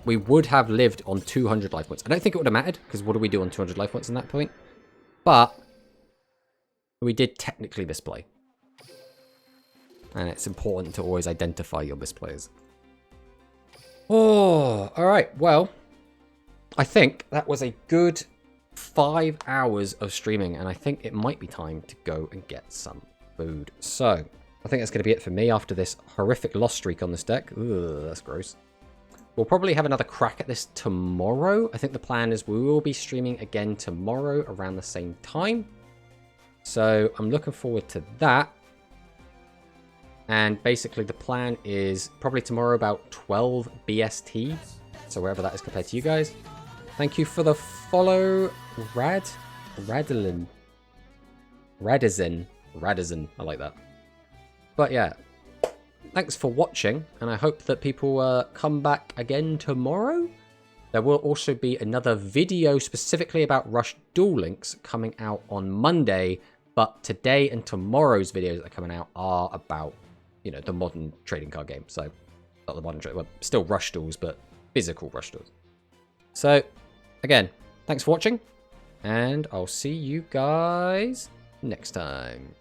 we would have lived on 200 life points. I don't think it would have mattered, because what do we do on 200 life points in that point? But... we did technically misplay. And it's important to always identify your misplays. Oh, alright, well... I think that was a good 5 hours of streaming, and I think it might be time to go and get some food. So, I think that's going to be it for me after this horrific loss streak on this deck. Ugh, that's gross. We'll probably have another crack at this tomorrow. I think the plan is we will be streaming again tomorrow around the same time. So, I'm looking forward to that. And basically the plan is probably tomorrow about 12 BST. So wherever that is compared to you guys. Thank you for the follow, Radizin. I like that. But yeah, thanks for watching, and I hope that people come back again tomorrow. There will also be another video specifically about Rush Duel Links coming out on Monday, but today and tomorrow's videos that are coming out are about, you know, the modern trading card game. So, not the modern trading, well, still Rush Duels, but physical Rush Duels. So, again, thanks for watching, and I'll see you guys next time.